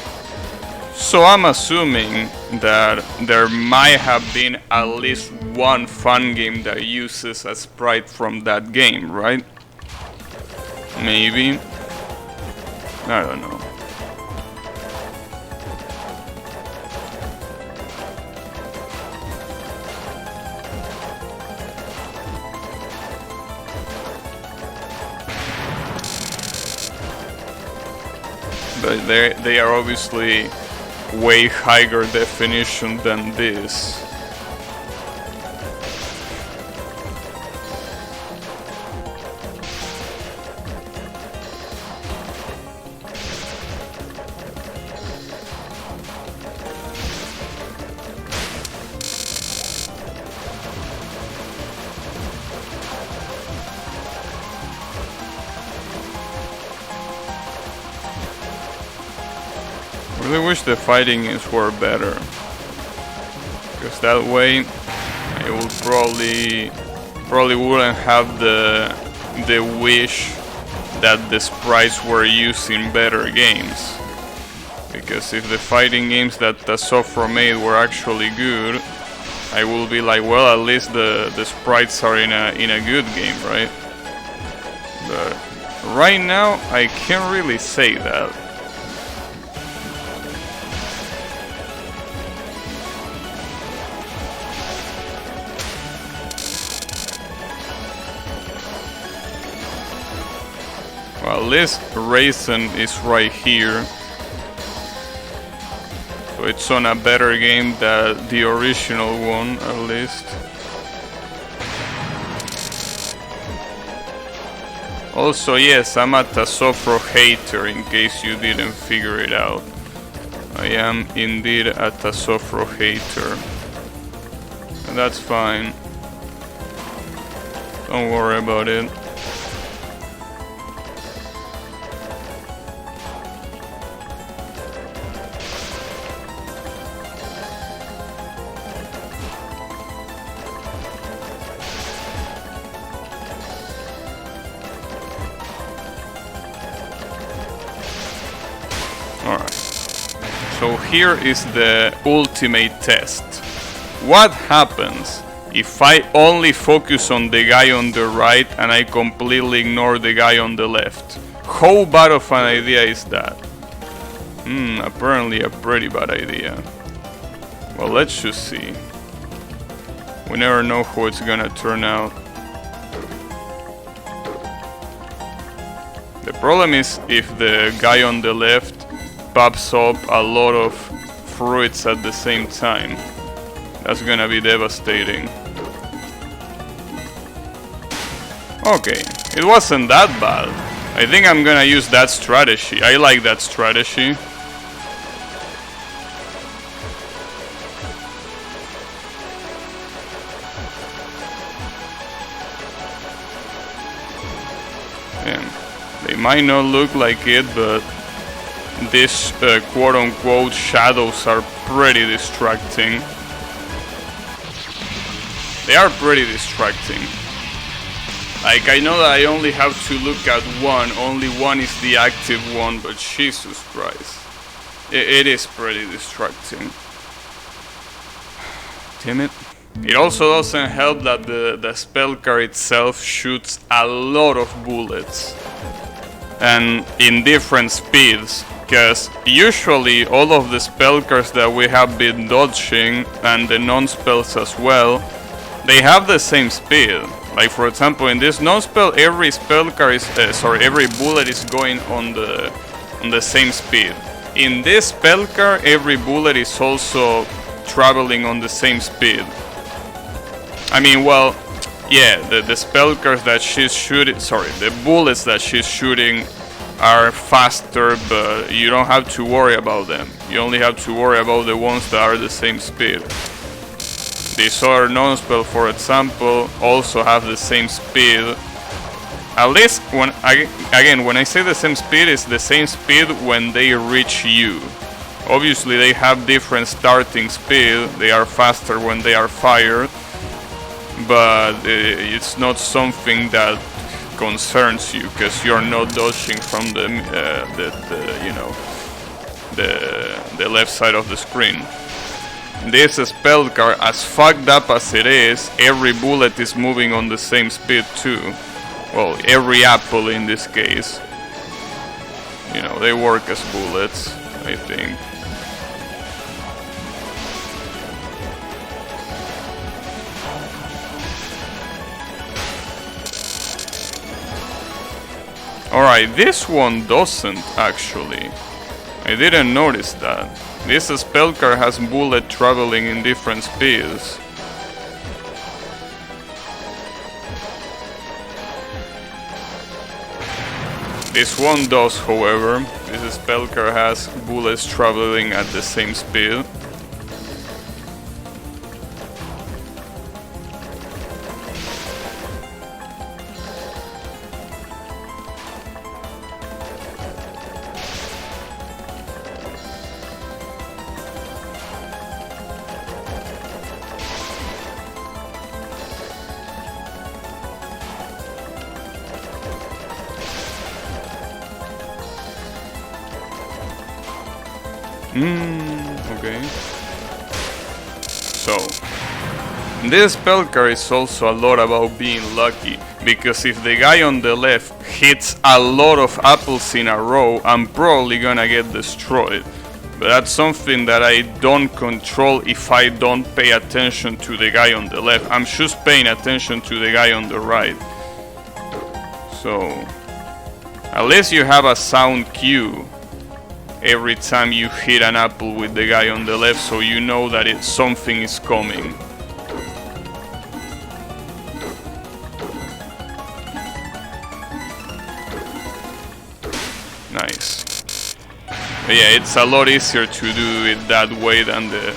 So I'm assuming that there might have been at least one fun game that uses a sprite from that game, right? Maybe. I don't know. But they are obviously way higher definition than this. I really wish the fighting games were better, because that way I would probably wouldn't have the wish that the sprites were used in better games. Because if the fighting games that the software made were actually good, I will be like, well, at least the sprites are in a good game, right? But right now I can't really say that. Well, at least Raisin is right here. it's on a better game than the original one, at least. Also, yes, I'm a Tasofro hater, in case you didn't figure it out. I am indeed a Tasofro hater. And that's fine. Don't worry about it. Alright. So here is the ultimate test. What happens if I only focus on the guy on the right and I completely ignore the guy on the left? How bad of an idea is that? Apparently a pretty bad idea. Well, let's just see. We never know how it's gonna turn out. The problem is if the guy on the left pops up a lot of fruits at the same time. That's gonna be devastating. Okay, it wasn't that bad. I think I'm gonna use that strategy. I like that strategy. And they might not look like it, but these quote-unquote shadows are pretty distracting. They are pretty distracting. Like, I know that I only have to look at one, only one is the active one, but Jesus Christ. It is pretty distracting. Damn it. It also doesn't help that the spell card itself shoots a lot of bullets. And in different speeds. Because usually all of the spell cards that we have been dodging, and the non-spells as well, they have the same speed. Like for example, in this non-spell, every spell card is, every bullet is going on the same speed. In this spell card, every bullet is also traveling on the same speed. I mean, well, yeah, the spell cards that she's shooting, the bullets that she's shooting are faster, but you don't have to worry about them. You only have to worry about the ones that are the same speed. These other non-spell, for example, also have the same speed. At least, when I say the same speed, it's the same speed when they reach you. Obviously, they have different starting speed. They are faster when they are fired, but it's not something that concerns you because you're not dodging from the left side of the screen. This spell card, as fucked up as it is, every bullet is moving on the same speed too. Well, every apple in this case. You know, they work as bullets, I think. Alright, this one doesn't actually. I didn't notice that. This spell card has bullet traveling in different speeds. This one does, however. This spell card has bullets traveling at the same speed. Okay. So, this spell card is also a lot about being lucky, because if the guy on the left hits a lot of apples in a row, I'm probably gonna get destroyed. But that's something that I don't control if I don't pay attention to the guy on the left. I'm just paying attention to the guy on the right. So, unless you have a sound cue, every time you hit an apple with the guy on the left, so you know that something is coming. Nice. But yeah, it's a lot easier to do it that way than the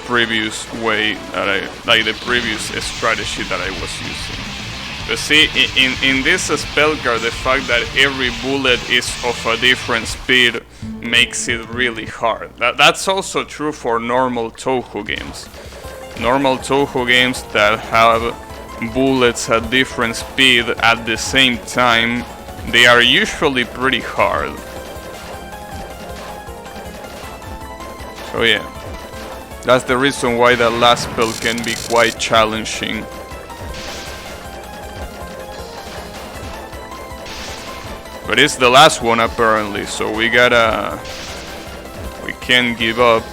previous way that the previous strategy that I was using. But see, in this spell card, the fact that every bullet is of a different speed makes it really hard. That's also true for normal Touhou games. Normal Touhou games that have bullets at different speed at the same time, they are usually pretty hard. So yeah, that's the reason why that last spell can be quite challenging. But it's the last one apparently, so we can't give up.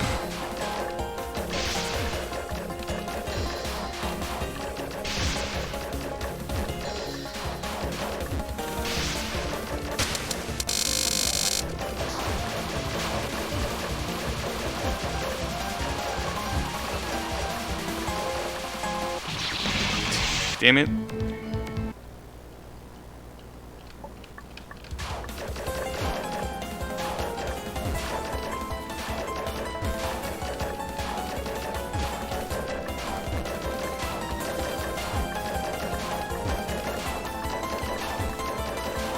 Damn it.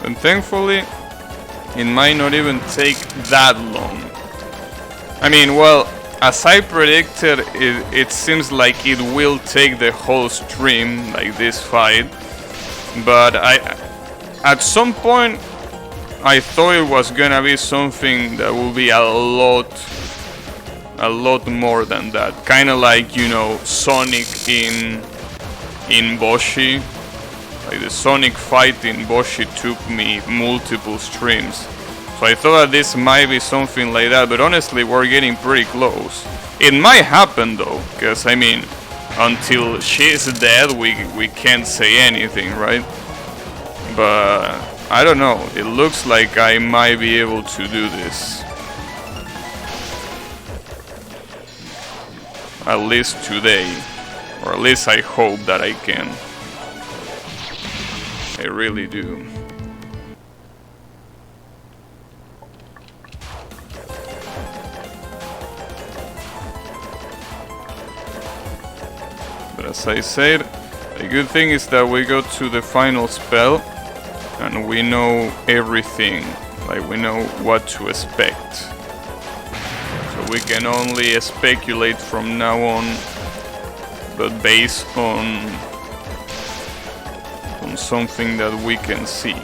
And thankfully, it might not even take that long. I mean, well, as I predicted, it seems like it will take the whole stream, like this fight. But at some point, I thought it was gonna be something that will be a lot more than that. Kinda like, you know, Sonic in Boshi. Like the Sonic fight in Boshi took me multiple streams. So I thought that this might be something like that, but honestly we're getting pretty close. It might happen though, because I mean, until she's dead we can't say anything, right? But I don't know, it looks like I might be able to do this. At least today, or at least I hope that I can. I really do. But as I said, the good thing is that we go to the final spell and we know everything, like we know what to expect. So we can only speculate from now on, but based on something that we can see.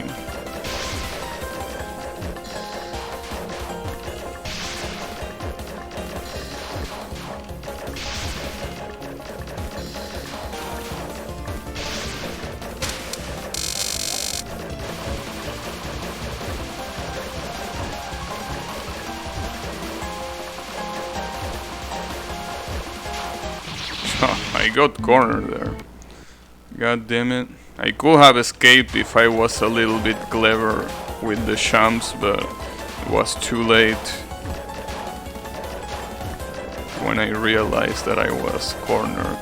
I got cornered there. God damn it. I could have escaped if I was a little bit clever with the shams, but it was too late when I realized that I was cornered.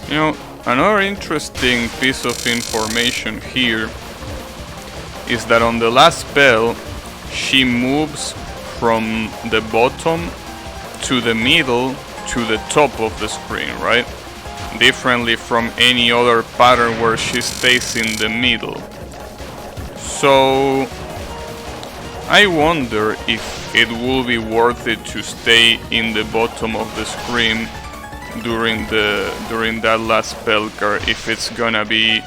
You know, another interesting piece of information here is that on the last spell, she moves from the bottom to the middle to the top of the screen, right? Differently from any other pattern where she stays in the middle. So I wonder if it will be worth it to stay in the bottom of the screen during that last spell card, if it's gonna be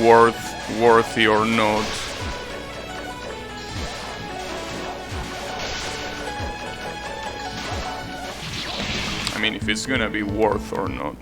worthy or not. I mean, if it's gonna be worth or not.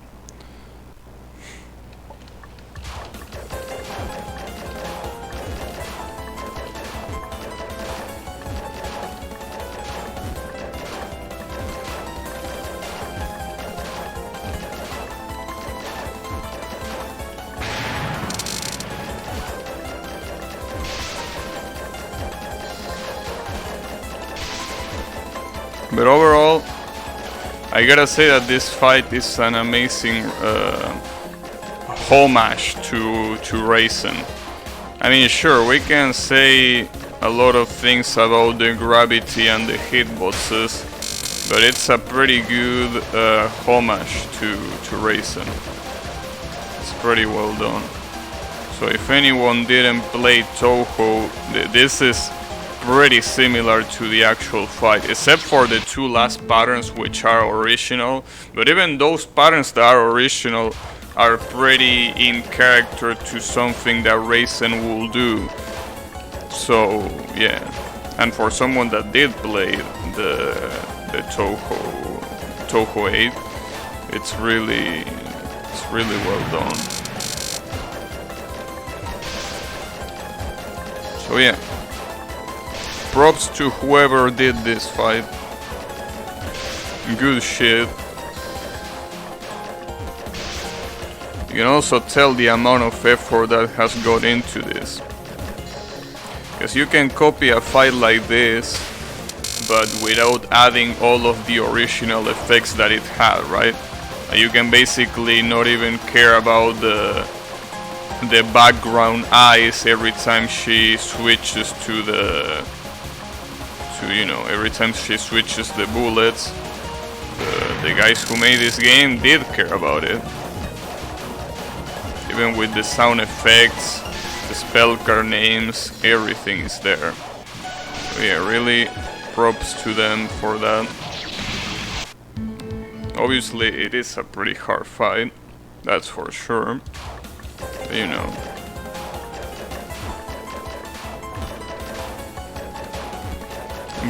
But overall, I gotta say that this fight is an amazing homage to Raisin. I mean, sure, we can say a lot of things about the gravity and the hitboxes, but it's a pretty good homage to Raisin. It's pretty well done. So if anyone didn't play Touhou, this is pretty similar to the actual fight, except for the two last patterns which are original. But even those patterns that are original are pretty in character to something that Raisin will do. So yeah, and for someone that did play the Touhou 8, it's really well done. So yeah, props to whoever did this fight. Good shit. You can also tell the amount of effort that has gone into this. Because you can copy a fight like this, but without adding all of the original effects that it had, right? You can basically not even care about the background eyes every time she switches to every time she switches the bullets. The guys who made this game did care about it. Even with the sound effects, the spell card names, everything is there. So yeah, really props to them for that. Obviously it is a pretty hard fight, that's for sure. But, you know.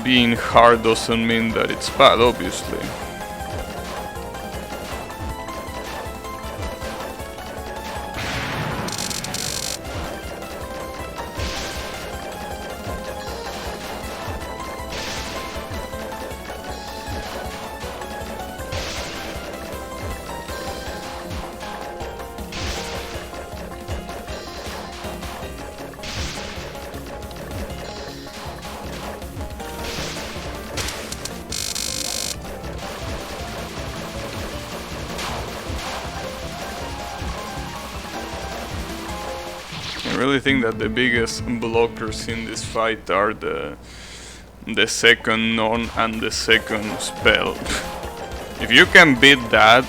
Being hard doesn't mean that it's bad, obviously. I really think that the biggest blockers in this fight are the second non and the second spell. If you can beat that,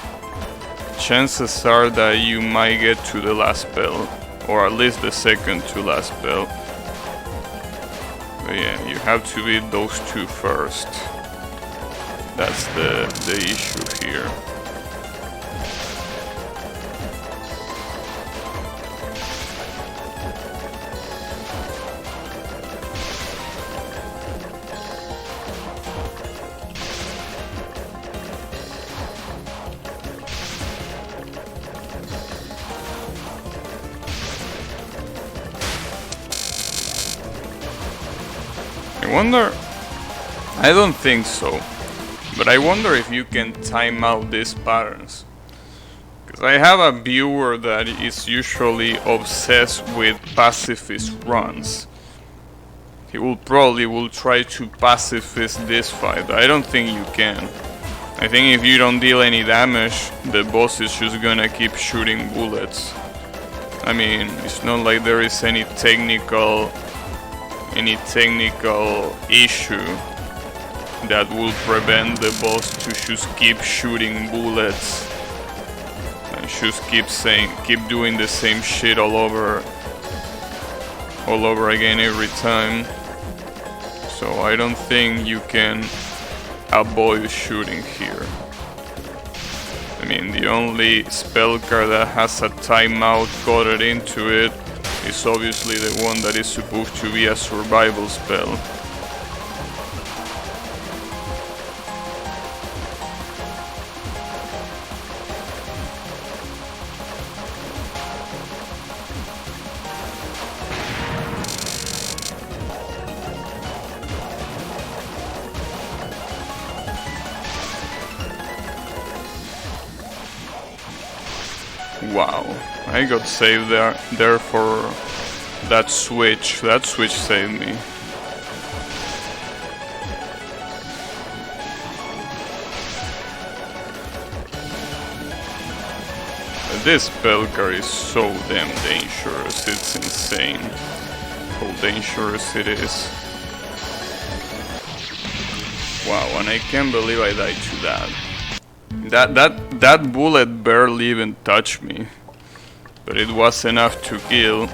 chances are that you might get to the last spell, or at least the second to last spell. But yeah, you have to beat those two first. That's the issue here. I don't think so, but I wonder if you can time out these patterns. Because I have a viewer that is usually obsessed with pacifist runs. He will try to pacifist this fight. I don't think you can. I think if you don't deal any damage, the boss is just gonna keep shooting bullets. I mean, it's not like there is any technical issue that will prevent the boss to just keep shooting bullets and just keep doing the same shit all over again every time. So I don't think you can avoid shooting here. I mean, the only spell card that has a timeout coded into it is obviously the one that is supposed to be a survival spell. Wow, I got saved there for that switch. That switch saved me. This spell card is so damn dangerous, it's insane how dangerous it is. Wow, and I can't believe I died to that. That bullet barely even touched me, but it was enough to kill.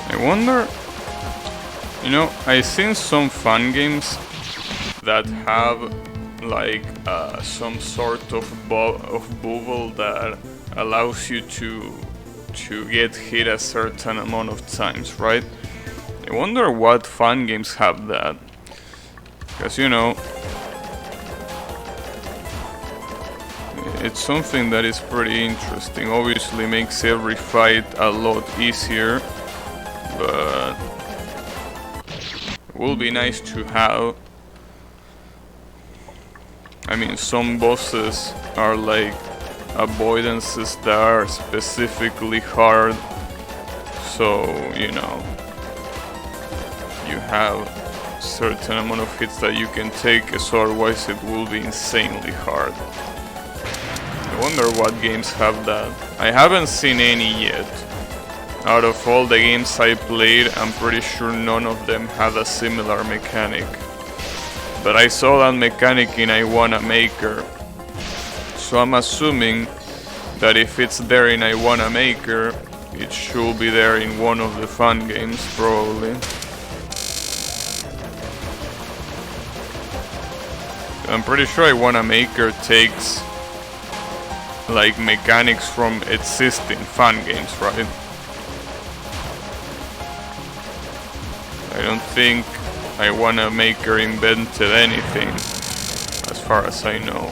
I wonder, you know, I've seen some fun games that have like some sort of bubble that allows you to get hit a certain amount of times, right? I wonder what fun games have that, because you know, it's something that is pretty interesting. Obviously makes every fight a lot easier, but it will be nice to have. I mean, some bosses are like avoidances that are specifically hard, so you know, you have certain amount of hits that you can take, so otherwise it will be insanely hard. I wonder what games have that. I haven't seen any yet. Out of all the games I played, I'm pretty sure none of them had a similar mechanic. But I saw that mechanic in I Wanna Maker, so I'm assuming that if it's there in I Wanna Maker, it should be there in one of the fun games, probably. I'm pretty sure I Wanna Maker takes like mechanics from existing fun games, right? I don't think I Wanna Maker invented anything, as far as I know.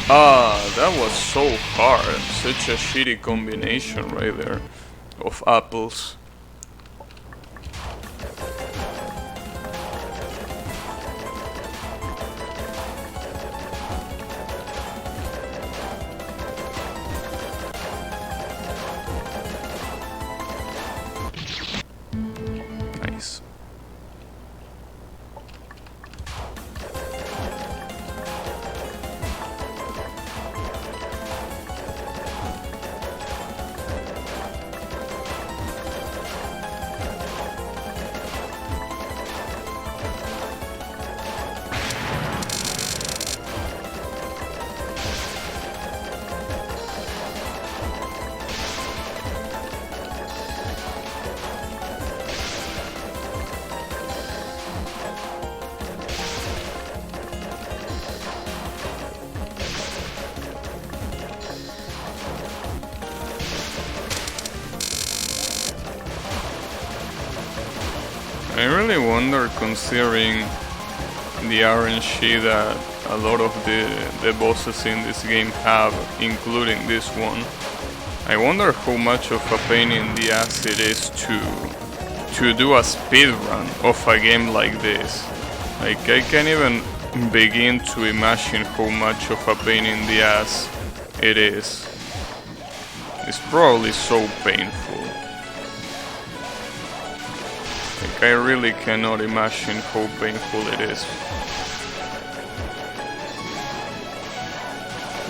Ah, that was so hard. Such a shitty combination right there of apples. Nice. I really wonder, considering the RNG that a lot of the bosses in this game have, including this one, I wonder how much of a pain in the ass it is to do a speedrun of a game like this. Like, I can't even begin to imagine how much of a pain in the ass it is. It's probably so painful. Like, I really cannot imagine how painful it is.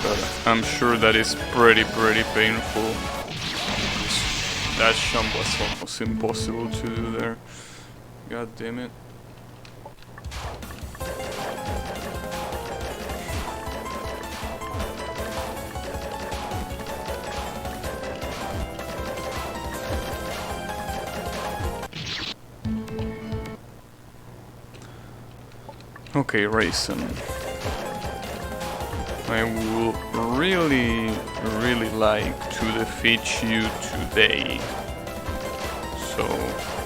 But I'm sure that it's pretty painful. That jump was almost impossible to do there. God damn it. Okay, Raisin. I would really like to defeat you today. So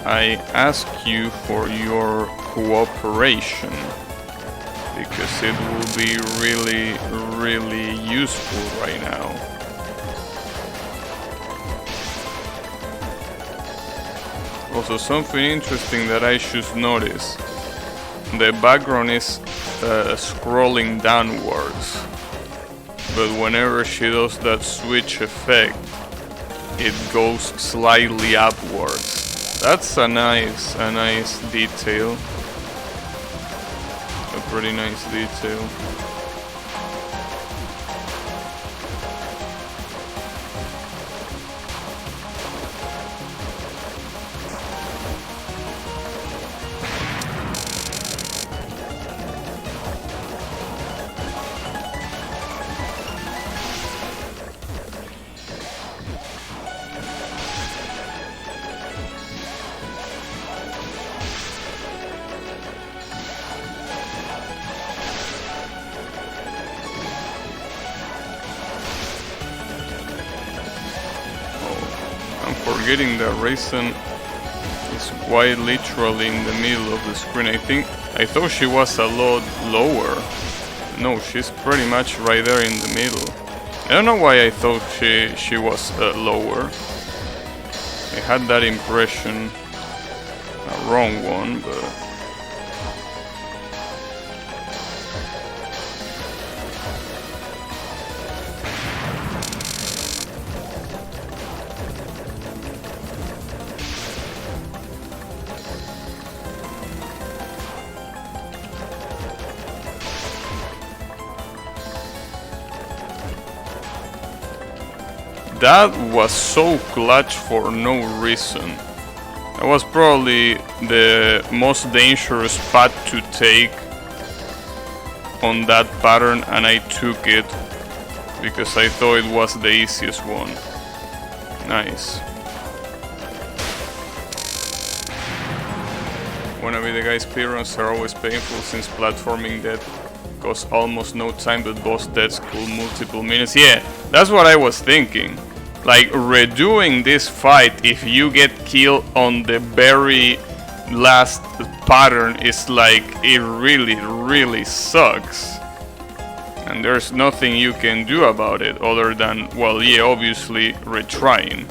I ask you for your cooperation, because it will be really useful right now. Also, something interesting that I should notice. The background is scrolling downwards, but whenever she does that switch effect, it goes slightly upwards. That's a nice detail. A pretty nice detail. Forgetting that Raisin is quite literally in the middle of the screen. I thought she was a lot lower. No, she's pretty much right there in the middle. I don't know why I thought she was lower. I had that impression. A wrong one, but... That was so clutch for no reason. That was probably the most dangerous path to take on that pattern, and I took it because I thought it was the easiest one. Nice. Wanna be the guy's speedruns are always painful since platforming death costs almost no time, but boss deaths cool multiple minutes. Yeah, that's what I was thinking. Like, redoing this fight if you get killed on the very last pattern is like, it really sucks. And there's nothing you can do about it other than, well, yeah, obviously retrying.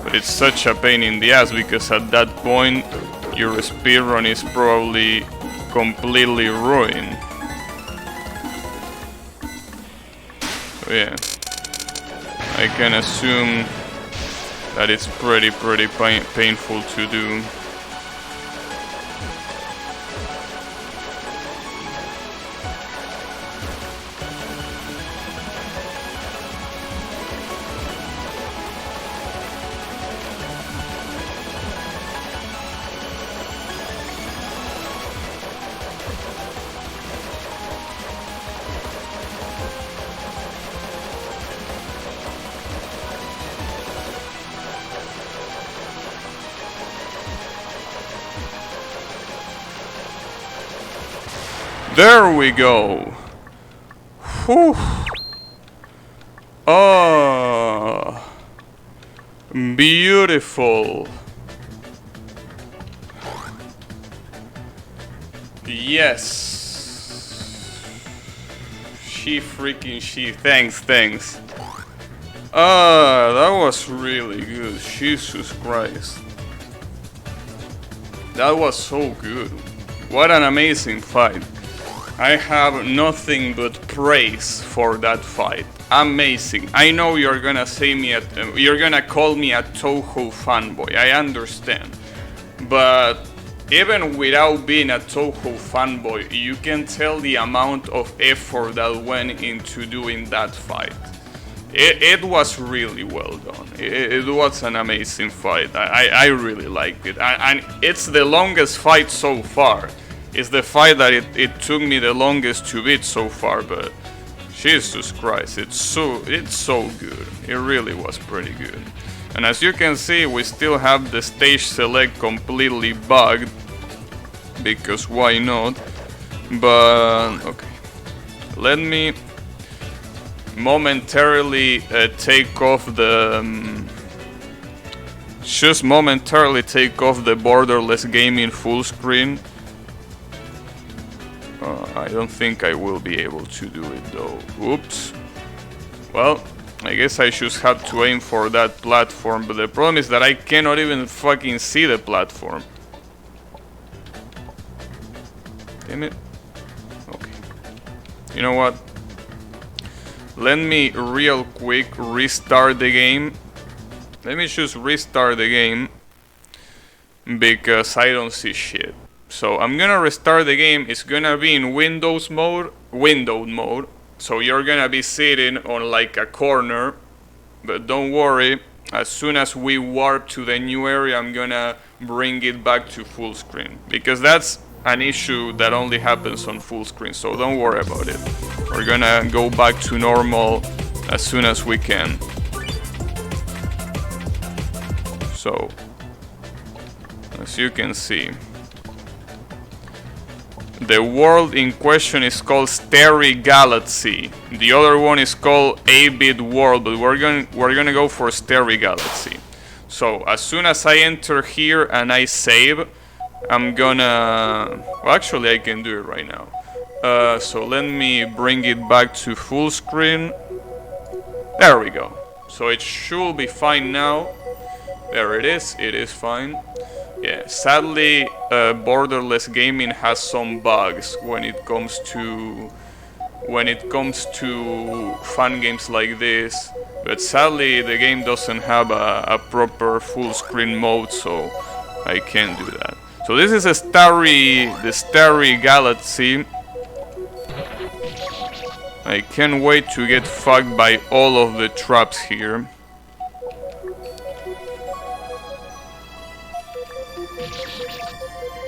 But it's such a pain in the ass because at that point your speedrun is probably completely ruined. So yeah, I can assume that it's pretty painful to do. There we go. Whew. Oh, beautiful. Yes. She. Thanks. That was really good. Jesus Christ. That was so good. What an amazing fight. I have nothing but praise for that fight. Amazing. I know you're gonna say you're gonna call me a Touhou fanboy. I understand, but even without being a Touhou fanboy, you can tell the amount of effort that went into doing that fight. It was really well done. It was an amazing fight. I really liked it, and it's the longest fight so far. It's the fight that it took me the longest to beat so far, but Jesus Christ, it's so good. It really was pretty good. And as you can see, we still have the stage select completely bugged, because why not? But okay, let me momentarily take off the just momentarily take off the borderless gaming full screen. I don't think I will be able to do it though. Oops. Well, I guess I just have to aim for that platform, but the problem is that I cannot even fucking see the platform. Damn it. Okay. You know what? Let me real quick restart the game. Let me just restart the game because I don't see shit. So I'm gonna restart the game. It's gonna be in Windows mode, windowed mode. So you're gonna be sitting on like a corner, but don't worry. As soon as we warp to the new area, I'm gonna bring it back to full screen because that's an issue that only happens on full screen. So don't worry about it. We're gonna go back to normal as soon as we can. So, as you can see, the world in question is called Starry Galaxy. The other one is called 8-bit world, but we're gonna go for Starry Galaxy. So as soon as I enter here and I save, I'm gonna... Well, actually I can do it right now. So let me bring it back to full screen. There we go. So it should be fine now. There it is fine. Yeah, sadly, borderless gaming has some bugs when it comes to fun games like this. But sadly, the game doesn't have a proper full screen mode, so I can't do that. So this is the Starry Galaxy. I can't wait to get fucked by all of the traps here.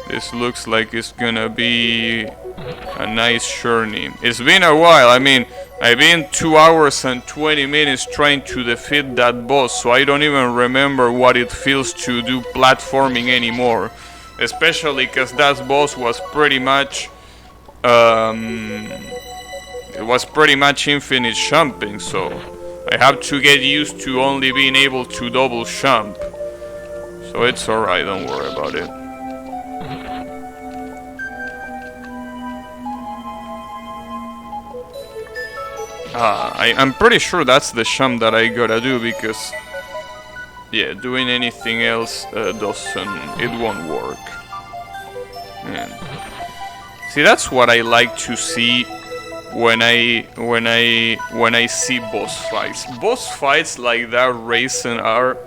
This looks like it's gonna be a nice journey. It's been a while. I mean, I've been 2 hours and 20 minutes trying to defeat that boss, so I don't even remember what it feels to do platforming anymore. Especially because that boss was pretty much infinite jumping, so I have to get used to only being able to double jump. So it's alright, don't worry about it. I'm pretty sure that's the jump that I gotta do because, yeah, doing anything else it won't work. Man. See, that's what I like to see when I see boss fights. Boss fights like that racing are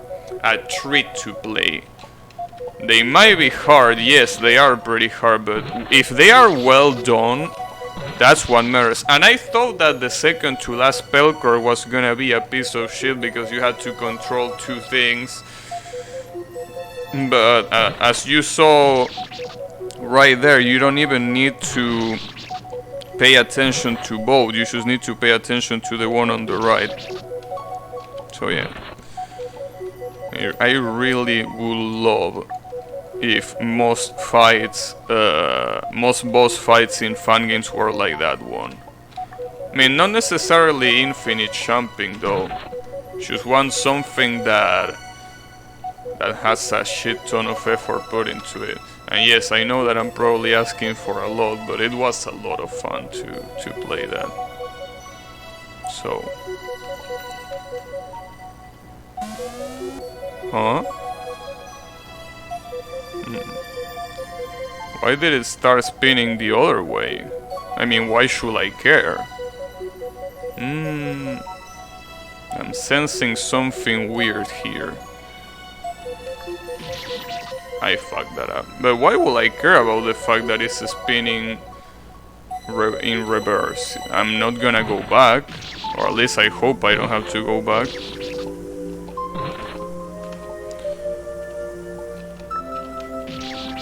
a treat to play. They might be hard, yes, they are pretty hard, but if they are well done, that's what matters. And I thought that the second to last Pelcor was gonna be a piece of shit because you had to control two things. But as you saw right there, you don't even need to pay attention to both. You just need to pay attention to the one on the right. So yeah, I really would love if most boss fights in fun games were like that one. I mean, not necessarily infinite jumping though. Just want something that has a shit ton of effort put into it. And yes, I know that I'm probably asking for a lot, but it was a lot of fun to play that. So, huh? Why did it start spinning the other way? I mean, why should I care? I'm sensing something weird here. I fucked that up. But why would I care about the fact that it's spinning in reverse? I'm not gonna go back. Or at least I hope I don't have to go back.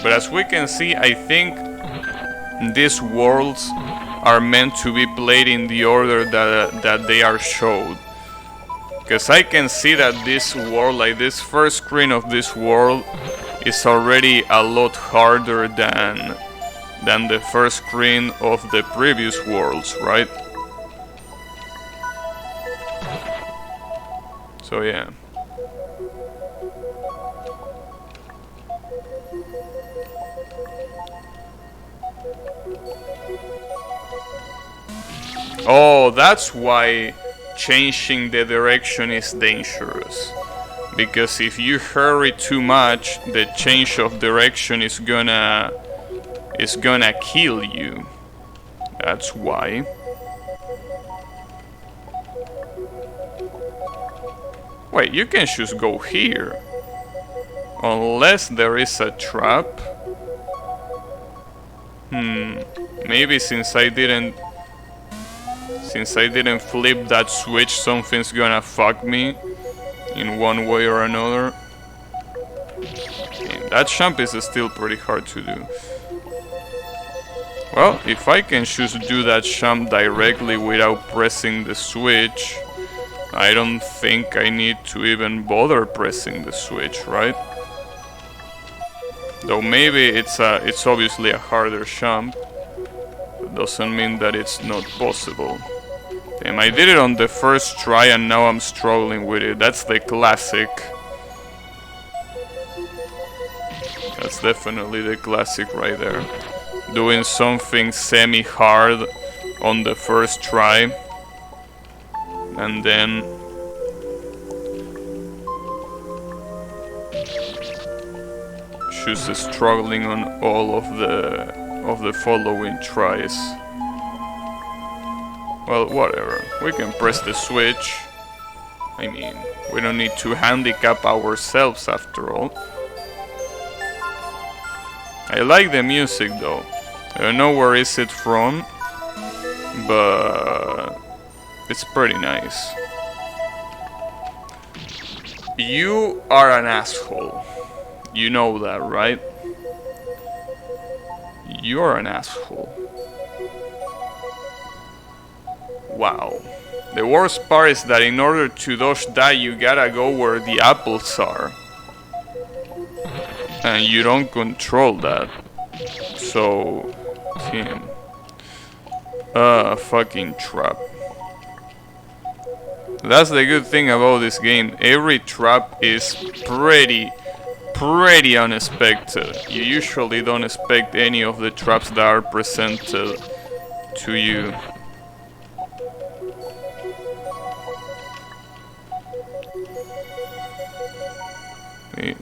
But as we can see, I think these worlds are meant to be played in the order that they are showed. Because I can see that this world, like this first screen of this world, is already a lot harder than than the first screen of the previous worlds, right? So yeah. Oh, that's why changing the direction is dangerous. Because if you hurry too much, the change of direction is gonna kill you. That's why. Wait, you can just go here. Unless there is a trap. Maybe since I didn't flip that switch, something's gonna fuck me in one way or another. And that jump is still pretty hard to do. Well, if I can just do that jump directly without pressing the switch, I don't think I need to even bother pressing the switch, right? Though maybe it's obviously a harder jump. It doesn't mean that it's not possible. Damn, I did it on the first try and now I'm struggling with it. That's the classic. That's definitely the classic right there. Doing something semi-hard on the first try and then just struggling on all of the following tries. Well, whatever. We can press the switch. I mean, we don't need to handicap ourselves after all. I like the music though. I don't know where is it from, but it's pretty nice. You are an asshole. You know that, right? You're an asshole. Wow. The worst part is that in order to dodge that, you gotta go where the apples are. And you don't control that. So, damn. Fucking trap. That's the good thing about this game. Every trap is pretty unexpected. You usually don't expect any of the traps that are presented to you.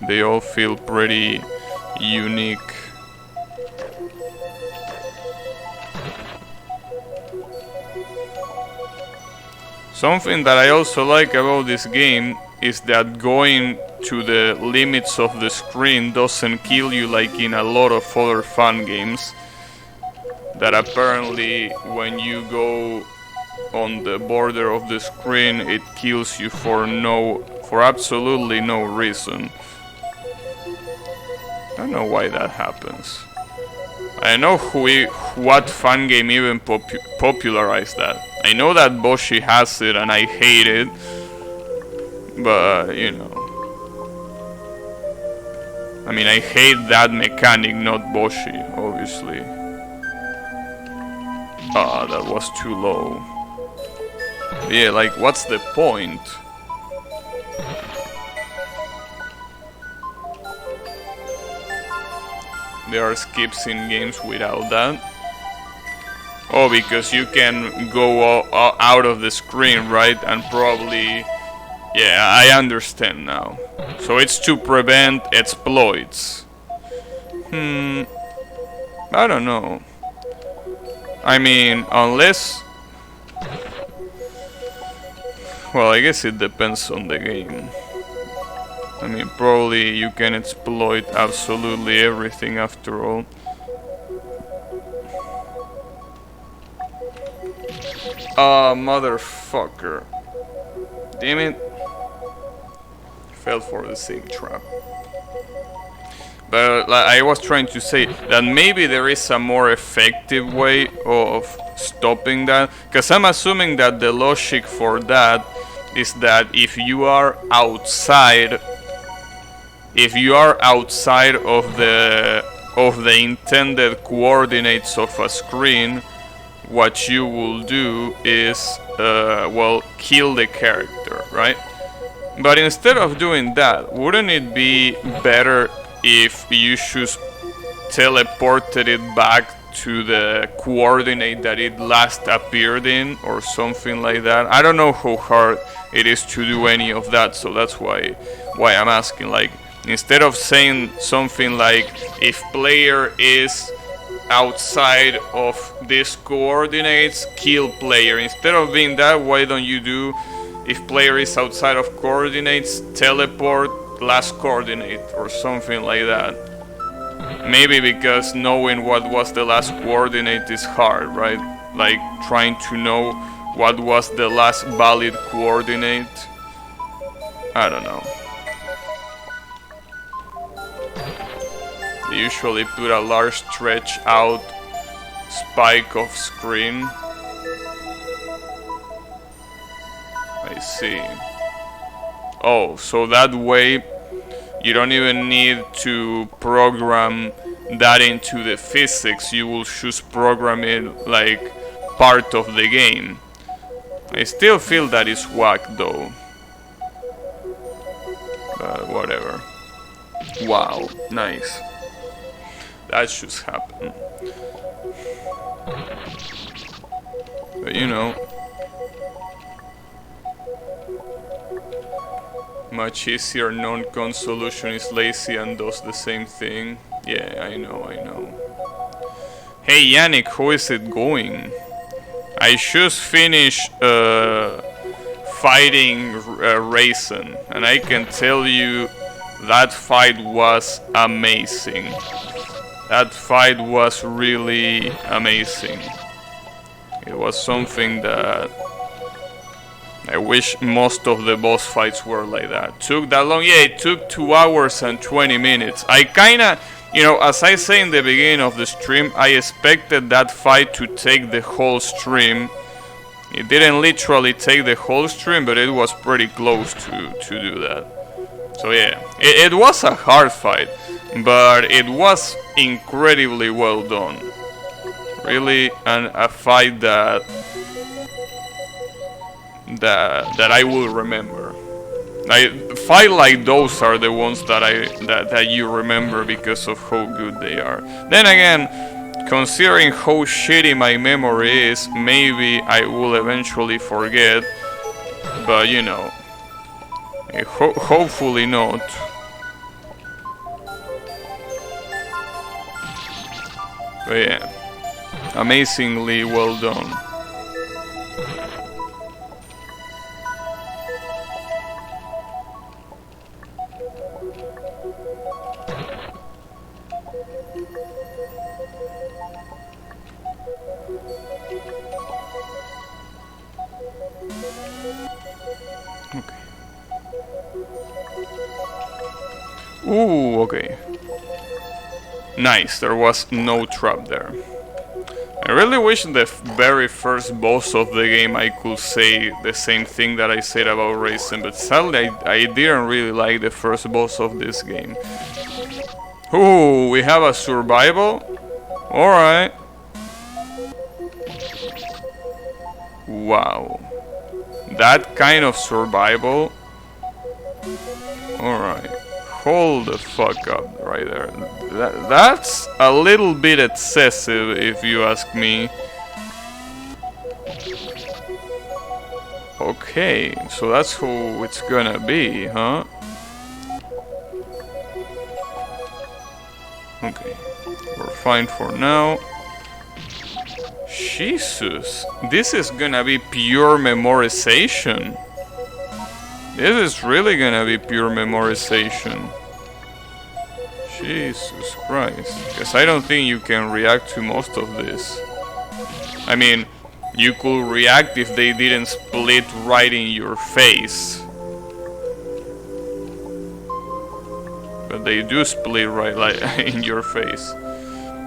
They all feel pretty unique. Something that I also like about this game is that going to the limits of the screen doesn't kill you like in a lot of other fun games. That apparently when you go on the border of the screen it kills you for absolutely no reason. I don't know why that happens. I don't know what fun game even popularized that. I know that Boshi has it and I hate it, but you know. I mean, I hate that mechanic, not Boshi, obviously. Ah, that was too low. Yeah, like, what's the point? There are skips in games without that. Oh, because you can go out of the screen, right? And probably... Yeah, I understand now. So it's to prevent exploits. I don't know. I mean, unless... Well, I guess it depends on the game. I mean, probably you can exploit absolutely everything after all. Ah, motherfucker. Damn it. Fell for the same trap. But like I was trying to say, that maybe there is a more effective way of stopping that. Because I'm assuming that the logic for that is that if you are outside of of the intended coordinates of a screen, what you will do is, well, kill the character, right? But instead of doing that, wouldn't it be better if you just teleported it back to the coordinate that it last appeared in, or something like that? I don't know how hard it is to do any of that, so that's why I'm asking. Like, instead of saying something like, if player is outside of these coordinates, kill player. Instead of being that, why don't you do, if player is outside of coordinates, teleport last coordinate, or something like that? Maybe because knowing what was the last coordinate is hard, right? Like trying to know what was the last valid coordinate. I don't know. They usually put a large stretch out spike of screen. I see. Oh, so that way you don't even need to program that into the physics. You will just program it like part of the game. I still feel that is whack though. But whatever. Wow, nice. That should happen. But you know, much easier. Non-con solution is lazy and does the same thing. Yeah, I know. Hey Yannick, how is it going? I just finished fighting Raisin, and I can tell you that fight was amazing. That fight was really amazing. It was something that I wish most of the boss fights were like that. Took that long? Yeah, it took 2 hours and 20 minutes. I kinda, you know, as I say in the beginning of the stream, I expected that fight to take the whole stream. It didn't literally take the whole stream, but it was pretty close to do that. So yeah, it was a hard fight, but it was incredibly well done. Really, and a fight that I will remember. Like, fight like those are the ones that you remember because of how good they are. Then again, considering how shitty my memory is, maybe I will eventually forget. But you know, hopefully not. But yeah, amazingly well done. Ooh, okay. Nice, there was no trap there. I really wish the very first boss of the game I could say the same thing that I said about Raisin, but sadly I didn't really like the first boss of this game. Ooh, we have a survival? Alright. Wow. That kind of survival? Alright. Hold the fuck up right there. That's a little bit excessive if you ask me. Okay, so that's who it's gonna be, huh? Okay, we're fine for now. Jesus, this is gonna be pure memorization. This is really gonna be pure memorization. Jesus Christ. Because I don't think you can react to most of this. I mean, you could react if they didn't split right in your face. But they do split right like in your face.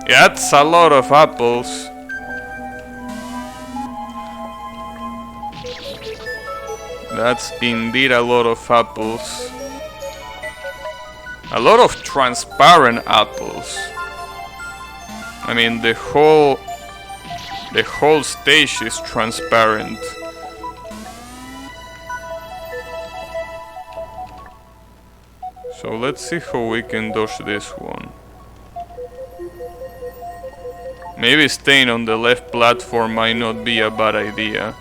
Yeah, that's a lot of apples. That's indeed a lot of apples. A lot of transparent apples. I mean, the whole stage is transparent. So let's see how we can dodge this one. Maybe staying on the left platform might not be a bad idea.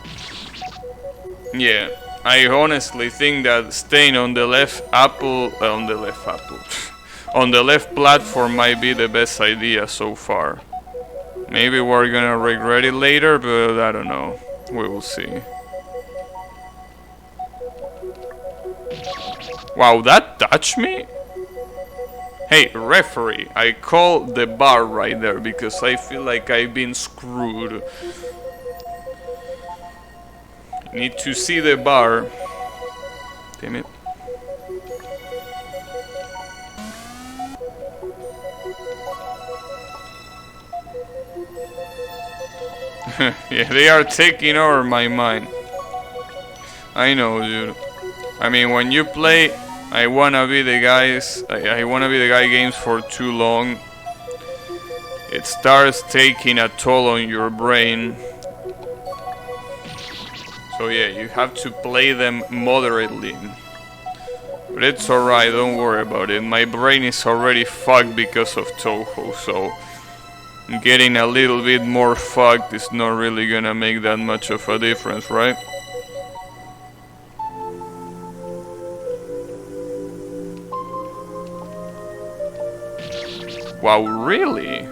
Yeah, I honestly think that staying on the left on the left platform might be the best idea so far. Maybe we're gonna regret it later, but I don't know. We will see. Wow, that touched me? Hey, referee, I call the bar right there because I feel like I've been screwed. Need to see the bar. Damn it. Yeah, they are taking over my mind. I know, dude. I mean, when you play I wanna be the guy games for too long, it starts taking a toll on your brain. So yeah, you have to play them moderately. But it's alright, don't worry about it. My brain is already fucked because of Toho, so getting a little bit more fucked is not really gonna make that much of a difference, right? Wow, really?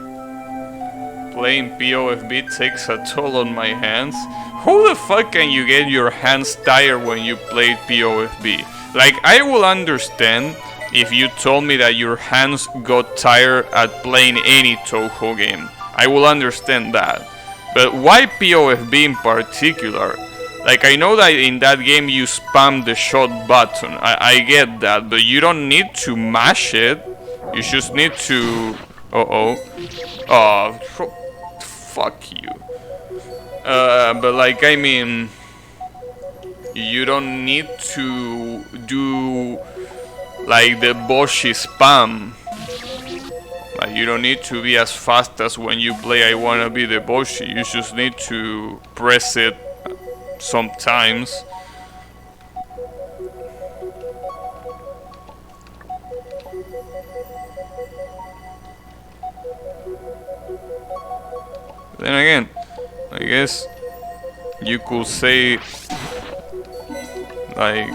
Playing POFB takes a toll on my hands? How the fuck can you get your hands tired when you play POFB? Like, I will understand if you told me that your hands got tired at playing any Toho game. I will understand that. But why POFB in particular? Like, I know that in that game you spam the shot button. I get that, but you don't need to mash it. You just need to... Oh, fuck you. But like, I mean, you don't need to do like the Boshi spam. Like, you don't need to be as fast as when you play I Wanna Be the Boshi. You just need to press it sometimes. Then again, I guess you could say, like,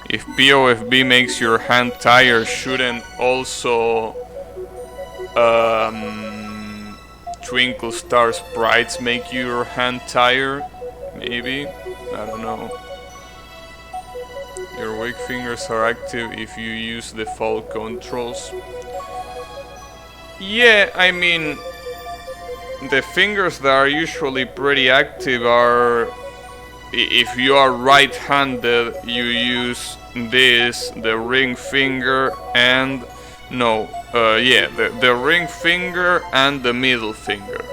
if POFB makes your hand tired, shouldn't also Twinkle Star Sprites make your hand tired? Maybe? I don't know. Your weak fingers are active if you use default controls. Yeah, I mean, the fingers that are usually pretty active are, if you are right-handed, you use this, the ring finger, and the ring finger and the middle finger.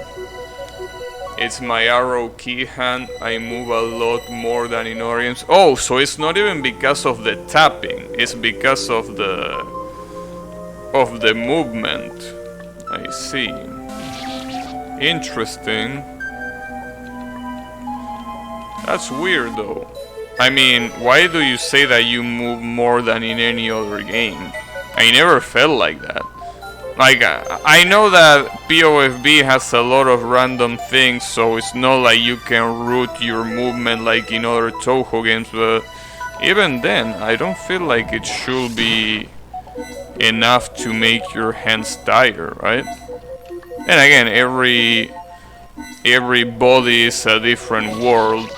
It's my arrow key hand. I move a lot more than in Orient's. Oh, so it's not even because of the tapping, it's because of the movement. I see. Interesting. That's weird though. I mean, why do you say that you move more than in any other game? I never felt like that. Like, I know that POFB has a lot of random things, so it's not like you can root your movement like in other Toho games, but even then, I don't feel like it should be enough to make your hands tired, right? And again, every body is a different world,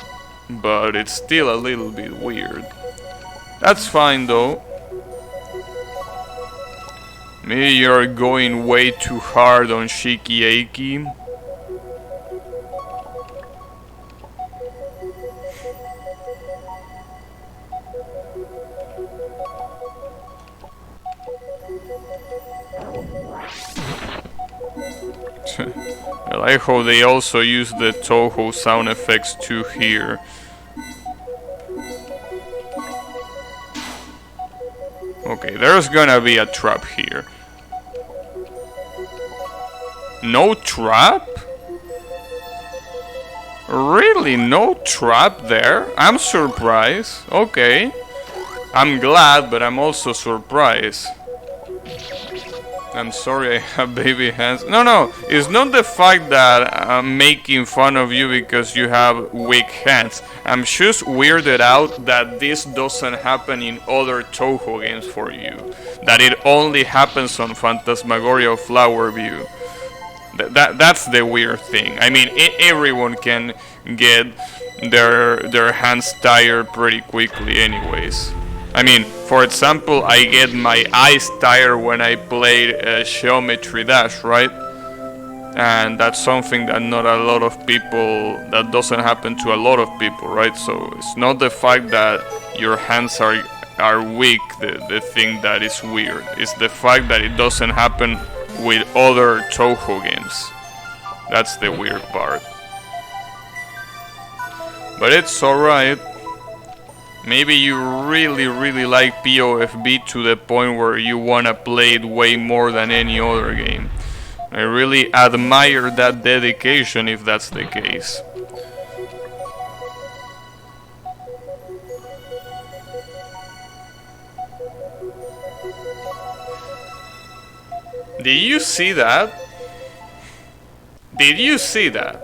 but it's still a little bit weird. That's fine though. Maybe you're going way too hard on Shikiaki. I like how they also use the Toho sound effects too here. Okay, there's gonna be a trap here. No trap? Really? No trap there? I'm surprised. Okay. I'm glad, but I'm also surprised. I'm sorry I have baby hands. No, it's not the fact that I'm making fun of you because you have weak hands. I'm just weirded out that this doesn't happen in other Touhou games for you. That it only happens on Phantasmagoria Flower View. That's the weird thing. I mean, everyone can get their hands tired pretty quickly anyways. I mean, for example, I get my eyes tired when I played Geometry Dash, right? And that's something that not a lot of people, that doesn't happen to a lot of people, right? So it's not the fact that your hands are weak, the thing that is weird. It's the fact that it doesn't happen with other Touhou games. That's the weird part. But it's alright. Maybe you really like POFB to the point where you wanna play it way more than any other game. I really admire that dedication if that's the case. Did you see that? Did you see that?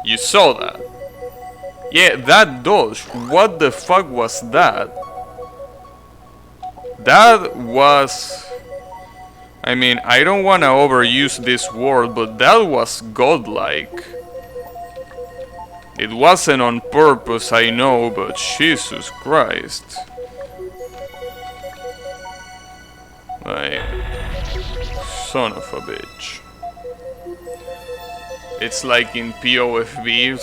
You saw that? Yeah, that dodge. What the fuck was that? That was... I mean, I don't want to overuse this word, but that was godlike. It wasn't on purpose, I know, but Jesus Christ. Like... son of a bitch. It's like in POFB.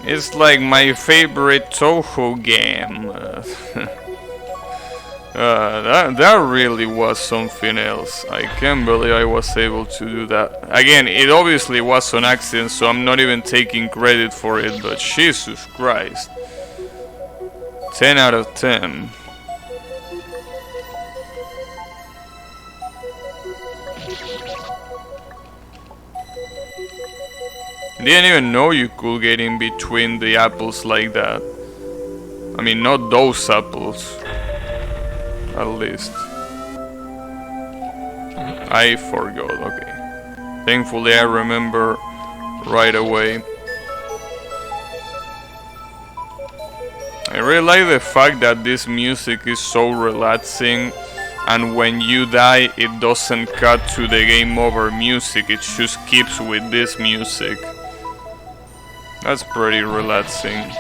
It's like my favorite Touhou game. That really was something else. I can't believe I was able to do that. Again, it obviously was an accident, so I'm not even taking credit for it, but Jesus Christ. 10 out of 10. Didn't even know you could get in between the apples like that. I mean, not those apples. At least. I forgot, okay. Thankfully I remember right away. I really like the fact that this music is so relaxing, and when you die it doesn't cut to the game over music, it just keeps with this music. That's pretty relaxing.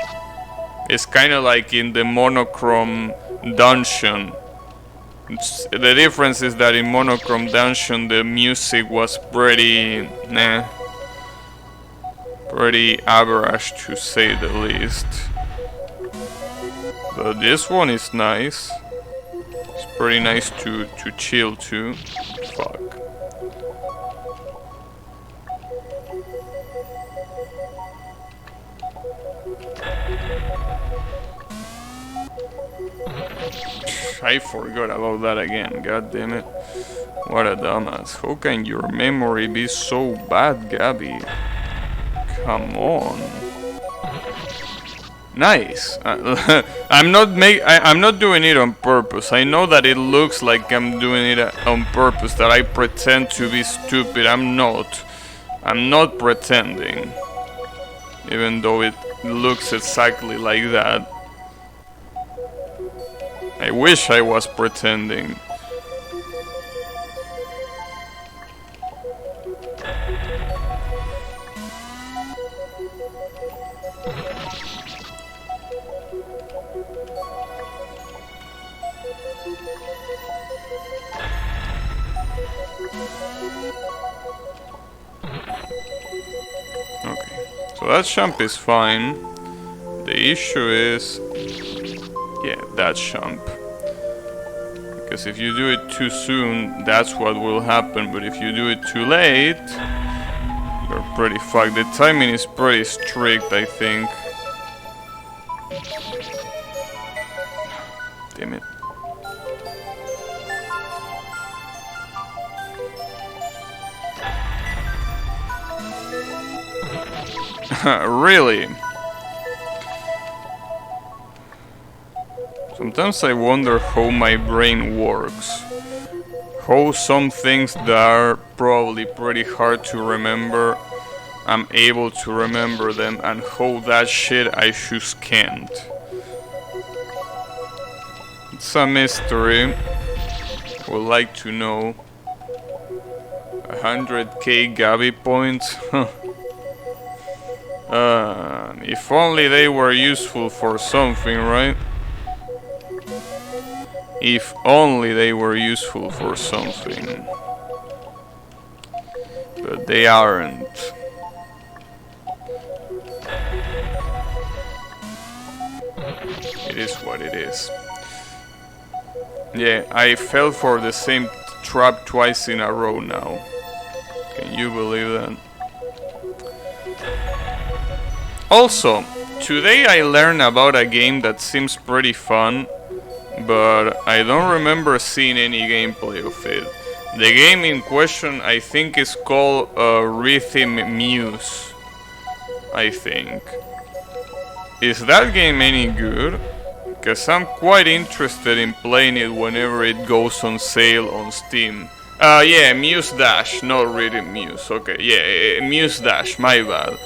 It's kind of like in the monochrome dungeon. The difference is that in monochrome dungeon the music was pretty pretty average to say the least. But this one is nice. It's pretty nice to chill to. Fuck. I forgot about that again, god damn it. What a dumbass. How can your memory be so bad, Gabby? Come on. Nice. I'm not doing it on purpose. I know that it looks like I'm doing it on purpose, that I pretend to be stupid. I'm not. I'm not pretending. Even though it looks exactly like that. I wish I was pretending. Okay, so that jump is fine. The issue is, yeah, that jump. Because if you do it too soon, that's what will happen. But if you do it too late, you're pretty fucked. The timing is pretty strict, I think. Damn it. Really? Sometimes I wonder how my brain works. How some things that are probably pretty hard to remember, I'm able to remember them, and how that shit I just can't. It's a mystery. Would like to know. 100k Gabi points? If only they were useful for something, right? If only they were useful for something. But they aren't. It is what it is. Yeah, I fell for the same trap twice in a row now. Can you believe that? Also, today I learned about a game that seems pretty fun, but I don't remember seeing any gameplay of it. The game in question I think is called Rhythm Muse, I think. Is that game any good? Because I'm quite interested in playing it whenever it goes on sale on Steam. Yeah, Muse Dash, not Rhythm Muse. Okay, yeah, Muse Dash, my bad.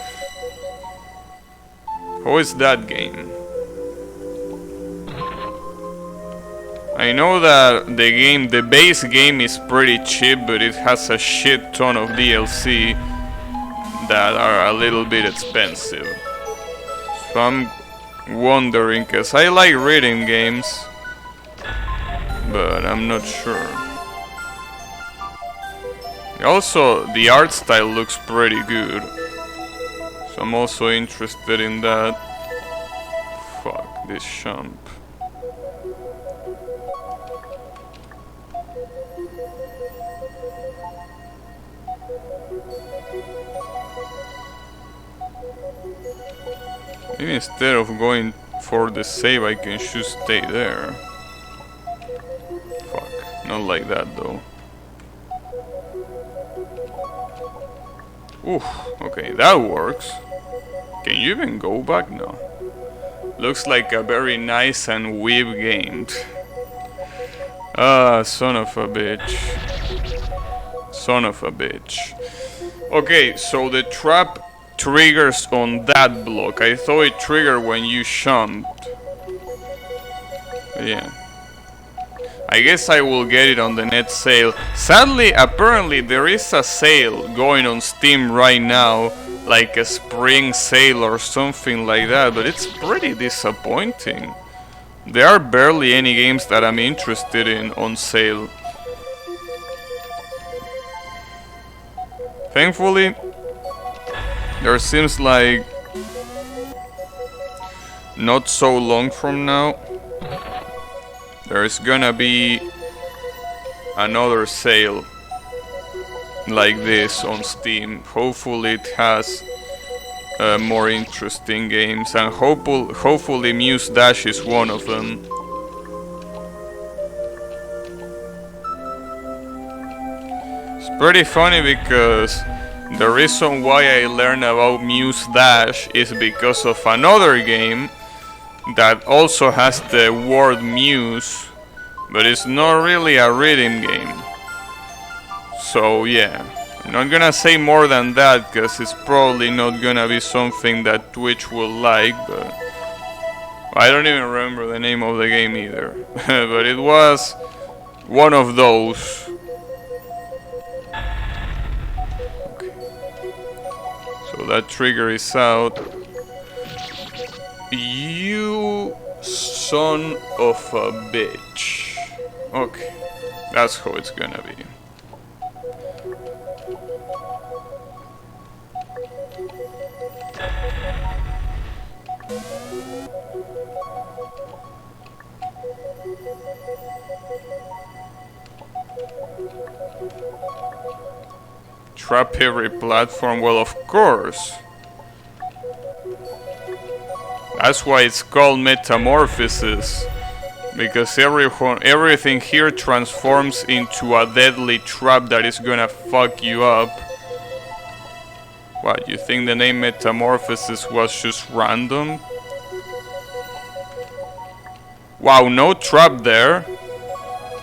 How is that game? I know that the base game is pretty cheap, but it has a shit ton of DLC that are a little bit expensive. So I'm wondering, cause I like reading games, but I'm not sure. Also, the art style looks pretty good, so I'm also interested in that. Fuck this shump. Maybe instead of going for the save, I can just stay there. Fuck, not like that though. Oof, okay, that works. Can you even go back now? Looks like a very nice and weeb game. Ah, son of a bitch. Son of a bitch. Okay, so the trap triggers on that block. I thought it triggered when you jumped. Yeah. I guess I will get it on the net sale. Sadly, apparently there is a sale going on Steam right now, like a spring sale or something like that, but it's pretty disappointing. There are barely any games that I'm interested in on sale. Thankfully, there seems like not so long from now there's gonna be another sale like this on Steam. Hopefully it has more interesting games, and hopefully Muse Dash is one of them. It's pretty funny because the reason why I learned about Muse Dash is because of another game that also has the word Muse, but it's not really a reading game. So yeah, I'm not gonna say more than that because it's probably not gonna be something that Twitch will like, but I don't even remember the name of the game either. But it was one of those. Okay. So that trigger is out. You son of a bitch. Okay, that's how it's gonna be. Trap every platform? Well, of course. That's why it's called Metamorphosis, because everything here transforms into a deadly trap that is gonna fuck you up. What, you think the name Metamorphosis was just random? Wow, no trap there.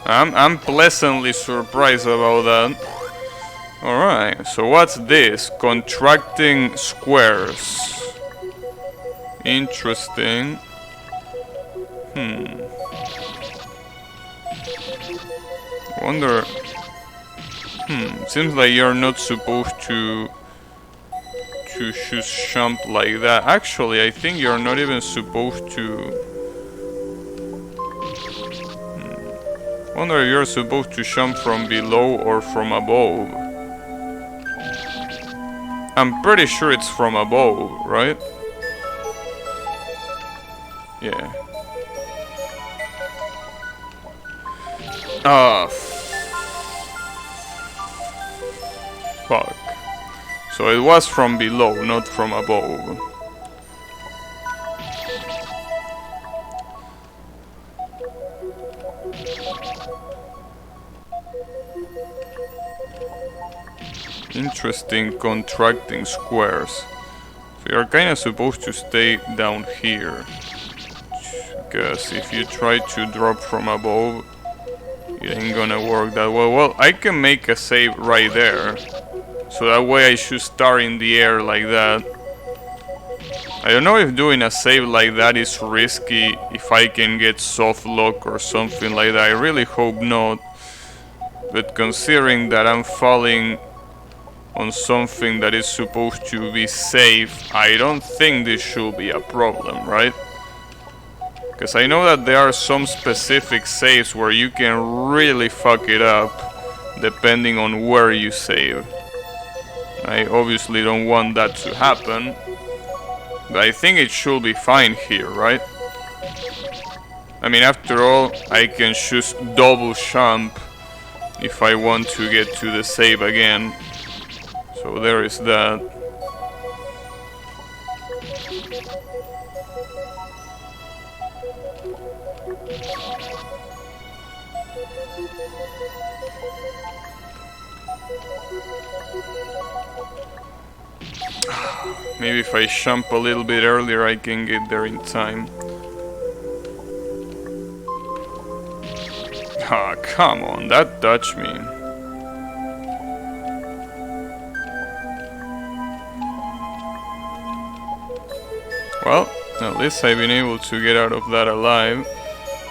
I'm pleasantly surprised about that. Alright, so what's this? Contracting squares. Interesting. Wonder... Seems like you're not supposed to just jump like that. Actually, I think you're not even supposed to... Wonder if you're supposed to jump from below or from above. I'm pretty sure it's from above, right? Yeah. Ah, fuck. So it was from below, not from above. Interesting contracting squares. So you're kinda supposed to stay down here. Because if you try to drop from above, it ain't gonna work that well. Well, I can make a save right there. So that way I should start in the air like that. I don't know if doing a save like that is risky, if I can get soft lock or something like that. I really hope not. But considering that I'm falling on something that is supposed to be safe, I don't think this should be a problem, right? Because I know that there are some specific saves where you can really fuck it up depending on where you save. I obviously don't want that to happen, but I think it should be fine here, right? I mean, after all, I can just double jump if I want to get to the save again. So there is that. Maybe if I jump a little bit earlier I can get there in time. Ah, come on, that touched me. Well, at least I've been able to get out of that alive.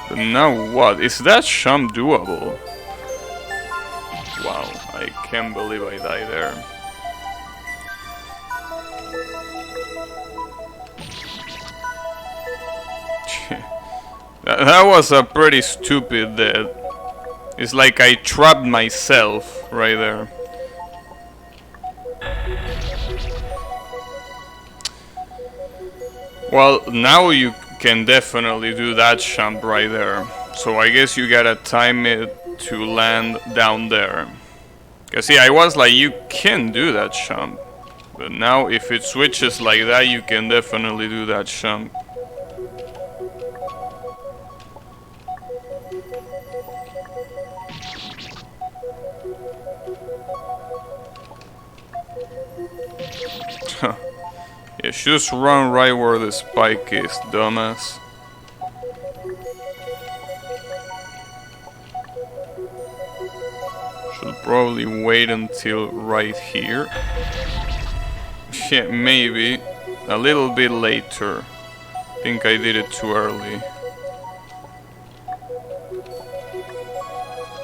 But now what? Is that jump doable? Wow, I can't believe I died there. That was a pretty stupid death. It's like I trapped myself right there. Well, now you can definitely do that jump right there. So I guess you gotta time it to land down there. Cause see, I was like, you can do that jump. But now if it switches like that, you can definitely do that jump. Yeah, just run right where the spike is, dumbass. Should probably wait until right here. Yeah, maybe. A little bit later. I think I did it too early.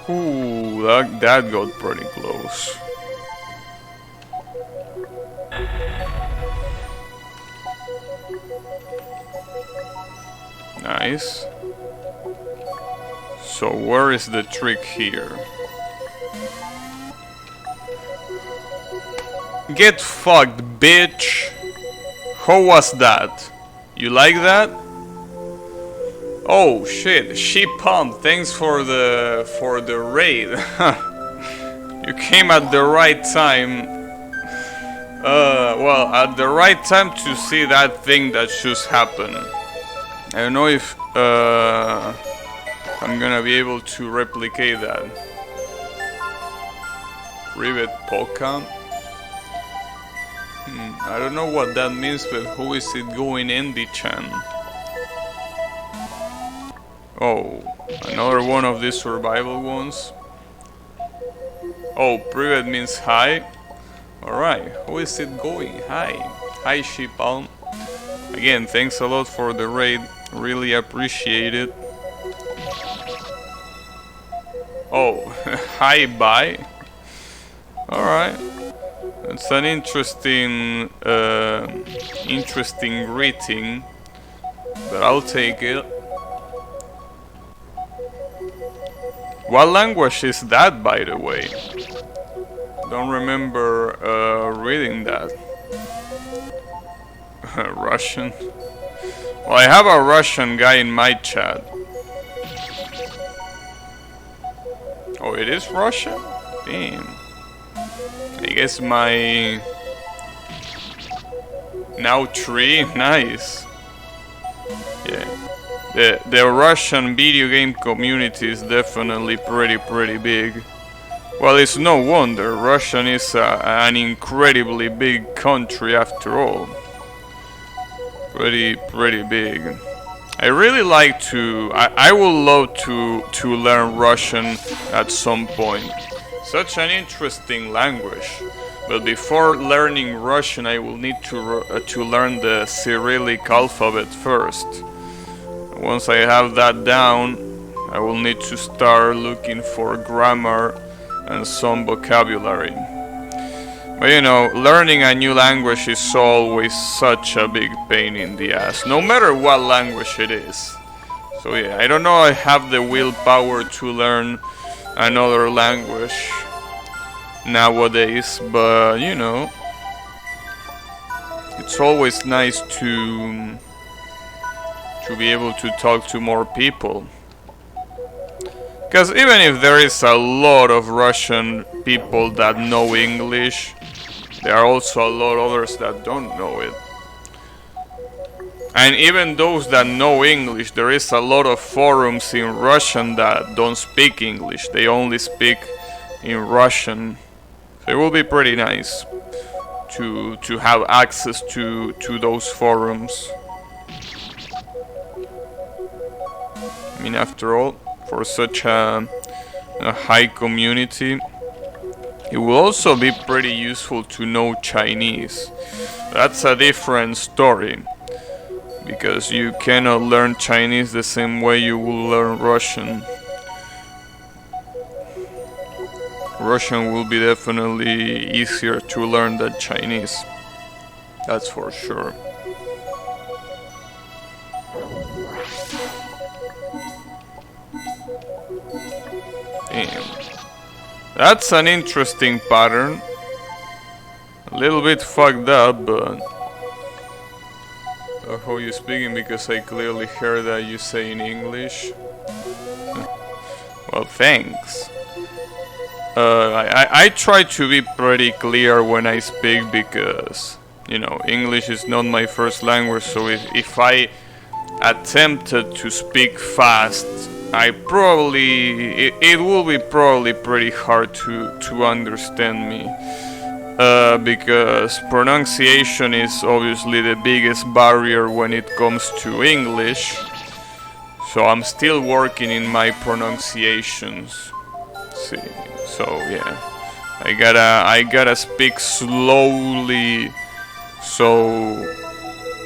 Ooh, that got pretty close. Nice. So where is the trick here? Get fucked, bitch! How was that? You like that? Oh shit, she pumped. Thanks for the raid. You came at the right time. Well, at the right time to see that thing that just happened. I don't know if I'm gonna be able to replicate that. Rivet Polka. I don't know what that means, but who is it going, Andy-chan? Oh, another one of these survival ones. Oh, privet means hi. Alright, who is it going? Hi. Hi, Sheepalm. Again, thanks a lot for the raid. Really appreciate it. Oh, hi, bye. Alright. It's an interesting greeting, but I'll take it. What language is that, by the way? Don't remember reading that. Russian. Well, I have a Russian guy in my chat. Oh, it is Russian? Damn. I guess my... Now 3? Nice. Yeah. The Russian video game community is definitely pretty big. Well, it's no wonder. Russia is an incredibly big country after all. Pretty big. I really like to... I would love to learn Russian at some point. Such an interesting language. But before learning Russian, I will need to learn the Cyrillic alphabet first. Once I have that down, I will need to start looking for grammar and some vocabulary. But you know, learning a new language is always such a big pain in the ass, no matter what language it is. So yeah, I don't know I have the willpower to learn another language nowadays, but you know, it's always nice to be able to talk to more people. Because even if there is a lot of Russian people that know English, there are also a lot of others that don't know it. And even those that know English, there is a lot of forums in Russian that don't speak English. They only speak in Russian. So it will be pretty nice to have access to those forums. I mean, after all, for such a high community, it will also be pretty useful to know Chinese. That's a different story, because you cannot learn Chinese the same way you will learn Russian. Russian will be definitely easier to learn than Chinese. That's for sure. Damn. That's an interesting pattern. A little bit fucked up, but... how you speaking, because I clearly heard that you say in English. Well, thanks. I try to be pretty clear when I speak, because, you know, English is not my first language, so if I attempted to speak fast, it will be probably pretty hard to understand me. Because pronunciation is obviously the biggest barrier when it comes to English. So I'm still working in my pronunciations. See, so yeah, I gotta speak slowly, so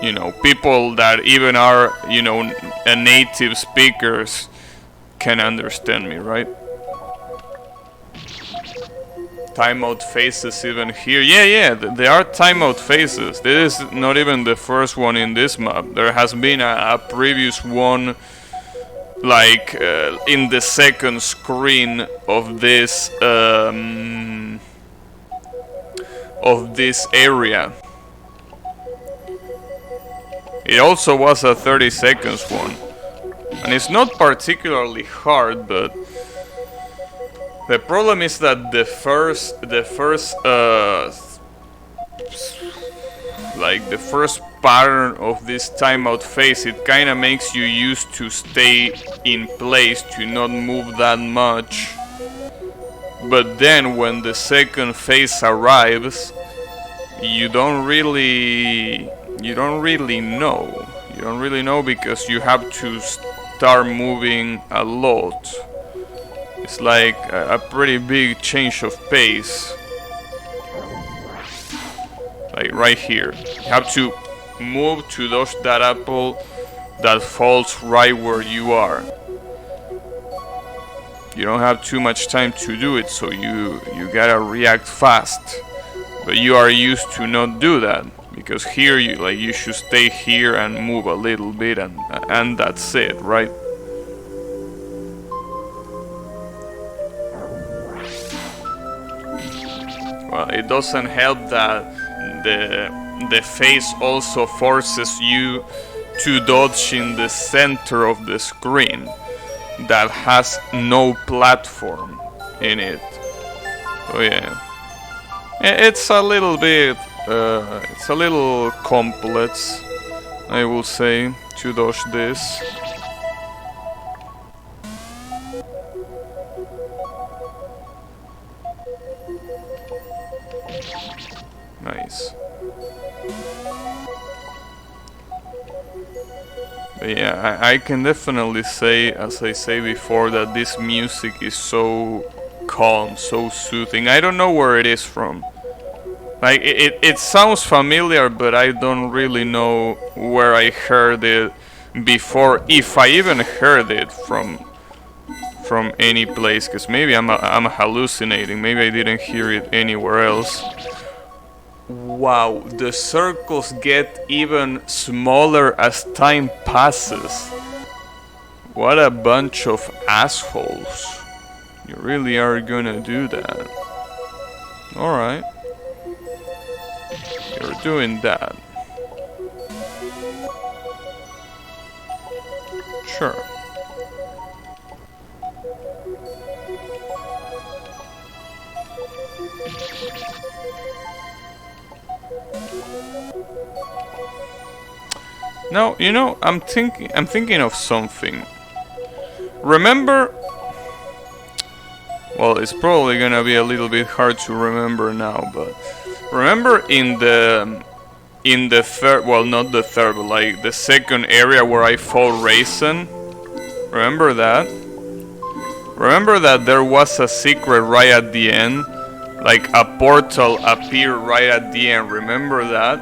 you know, people that even are, you know, native speakers can understand me, right? Timeout phases even here. Yeah, there are timeout phases. This is not even the first one in this map. There has been a previous one, like in the second screen of this area. It also was a 30 seconds one, and it's not particularly hard, but the problem is that the first pattern of this timeout phase, it kind of makes you used to stay in place, to not move that much. But then when the second phase arrives, you don't really know. You don't really know because you have to start moving a lot. It's like a pretty big change of pace. Like right here. You have to move to dodge that apple that falls right where you are. You don't have too much time to do it, so you gotta react fast. But you are used to not do that, because here you should stay here and move a little bit, and that's it, right? Well, it doesn't help that the face also forces you to dodge in the center of the screen that has no platform in it. Oh yeah, it's a little bit, it's a little complex, I will say, to dodge this. Nice. But yeah, I can definitely say, as I say before, that this music is so calm, so soothing. I don't know where it is from. Like, it sounds familiar, but I don't really know where I heard it before, if I even heard it from any place, because maybe I'm hallucinating, maybe I didn't hear it anywhere else. Wow, the circles get even smaller as time passes. What a bunch of assholes. You really are gonna do that. Alright. You're doing that. Sure. Now, you know, I'm thinking of something. Remember? Well, it's probably gonna be a little bit hard to remember now, but remember in the third, well, not the third, but like the second area where I fought Raisin? Remember that? Remember that there was a secret right at the end? Like a portal appeared right at the end, remember that?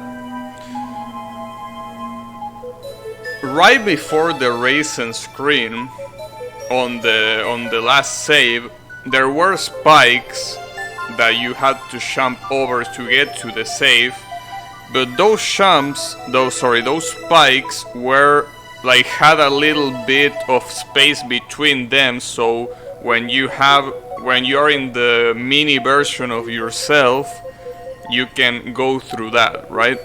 Right before the Raisin screen, on the last save, there were spikes that you had to jump over to get to the save, but those spikes were like had a little bit of space between them, so when you are in the mini version of yourself, you can go through that, right?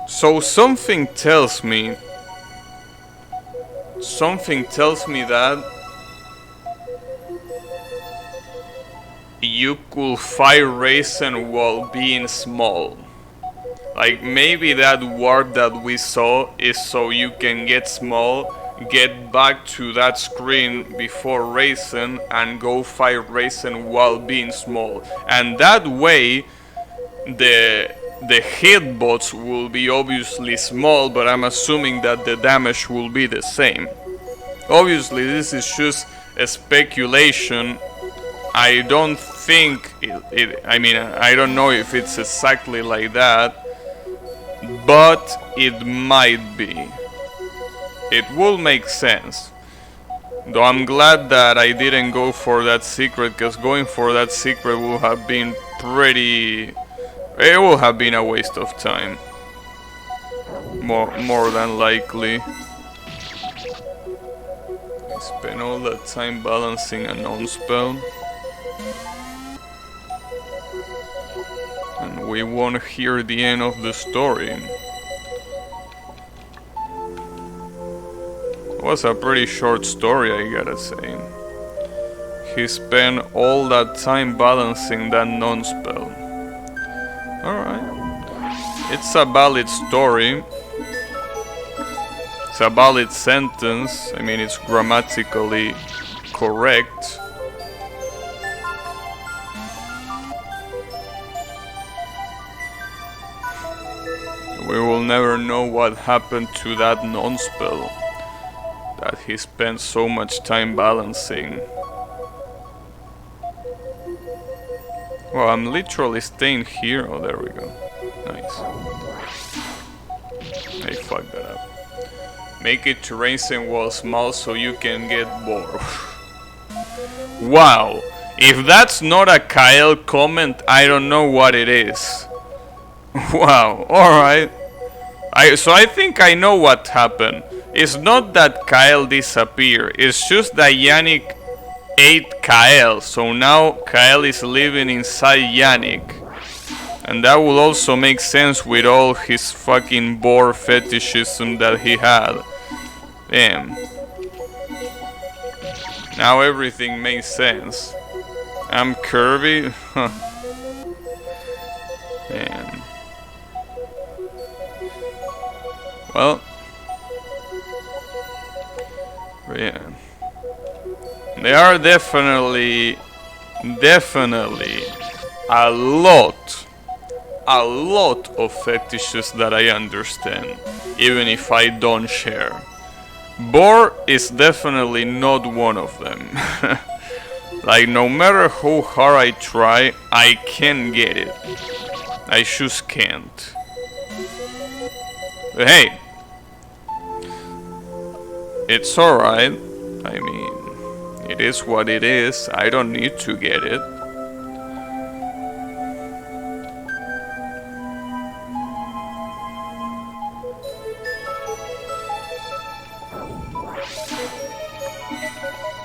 So something tells me that you could fight Raisin while being small. Like maybe that warp that we saw is so you can get small, get back to that screen before Raisin, and go fight Raisin while being small. And that way the hitbox will be obviously small, but I'm assuming that the damage will be the same. Obviously, this is just a speculation. I don't think I mean, I don't know if it's exactly like that, but it might be. It will make sense. Though I'm glad that I didn't go for that secret, because going for that secret would have been it will have been a waste of time. More than likely. I spent all that time balancing a non-spell. And we won't hear the end of the story. It was a pretty short story, I gotta say. He spent all that time balancing that non-spell. Alright. It's a valid story. It's a valid sentence. I mean, it's grammatically correct. We will never know what happened to that non-spell that he spent so much time balancing. Well, I'm literally staying here. Oh, there we go. Nice. I fucked that up. Make it terrain wall small so you can get bored. Wow. If that's not a Kyle comment, I don't know what it is. Wow. Alright. So I think I know what happened. It's not that Kyle disappeared. It's just that Yannick ate Kyle. So now Kyle is living inside Yannick. And that will also make sense with all his fucking boar fetishism that he had. Damn. Now everything makes sense. I'm Kirby? Huh. Damn. Well. Yeah. There are definitely a lot of fetishes that I understand, even if I don't share. Boar is definitely not one of them. Like, no matter how hard I try, I can't get it. I just can't. But hey, it's alright. I mean, it is what it is. I don't need to get it.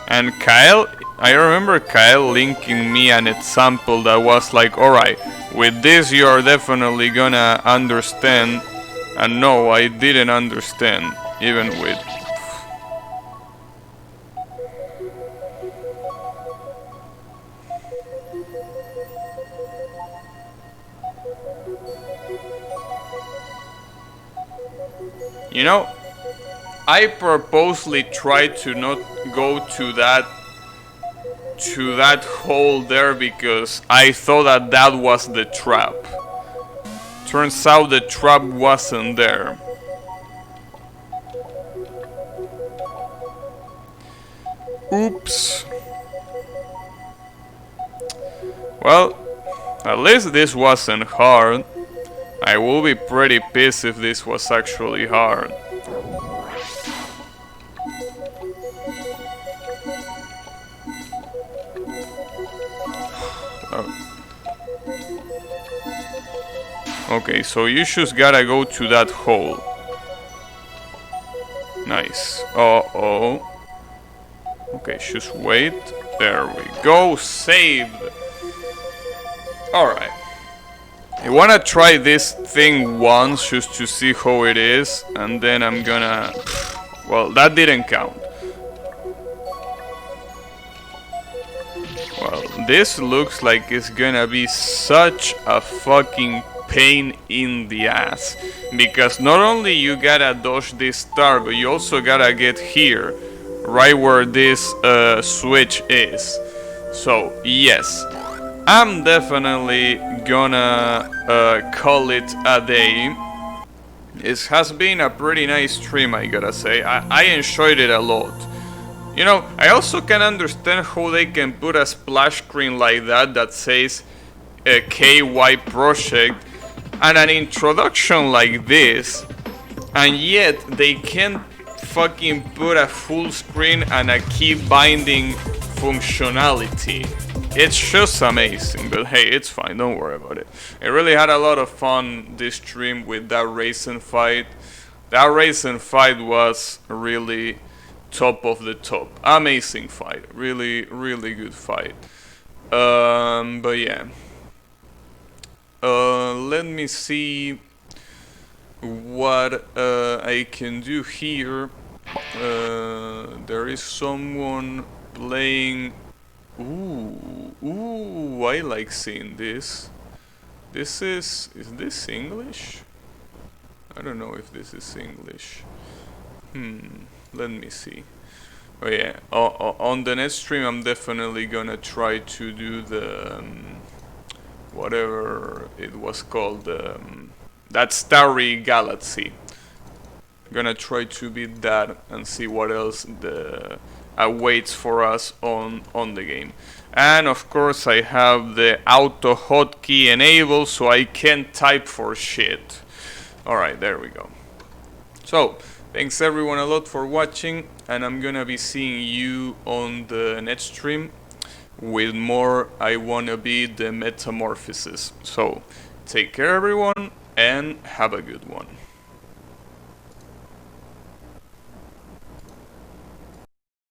And Kyle, I remember Kyle linking me an example that was like, alright, with this you are definitely gonna understand. And no, I didn't understand, even with... You know, I purposely tried to not go to that hole there because I thought that that was the trap. Turns out the trap wasn't there. Oops. Well, at least this wasn't hard. I will be pretty pissed if this was actually hard. Okay, so you just gotta go to that hole. Nice. Uh-oh. Okay, just wait. There we go. Saved. Alright. I wanna try this thing once just to see how it is, and then I'm gonna... Well, that didn't count. Well, this looks like it's gonna be such a fucking pain in the ass. Because not only you gotta dodge this star, but you also gotta get here, right where this switch is. So, yes. I'm definitely gonna call it a day. It has been a pretty nice stream, I gotta say. I enjoyed it a lot. You know, I also can understand how they can put a splash screen like that says KY Project and an introduction like this, and yet they can't fucking put a full screen and a key binding functionality. It's just amazing, but hey, it's fine, don't worry about it. I really had a lot of fun this stream with that racing fight. That racing fight was really top of the top. Amazing fight. Really, really good fight. But yeah. Let me see what I can do here. There is someone playing... Ooh, I like seeing this. This is this English? I don't know if this is English. Let me see. Oh yeah, on the next stream I'm definitely gonna try to do the... whatever it was called, that starry galaxy. Gonna try to beat that and see what else awaits for us on the game. And of course I have the auto hotkey enabled so I can't type for shit. Alright, there we go. So, thanks everyone a lot for watching, and I'm gonna be seeing you on the next stream with more I Wanna Be the Metamorphosis. So, take care everyone, and have a good one.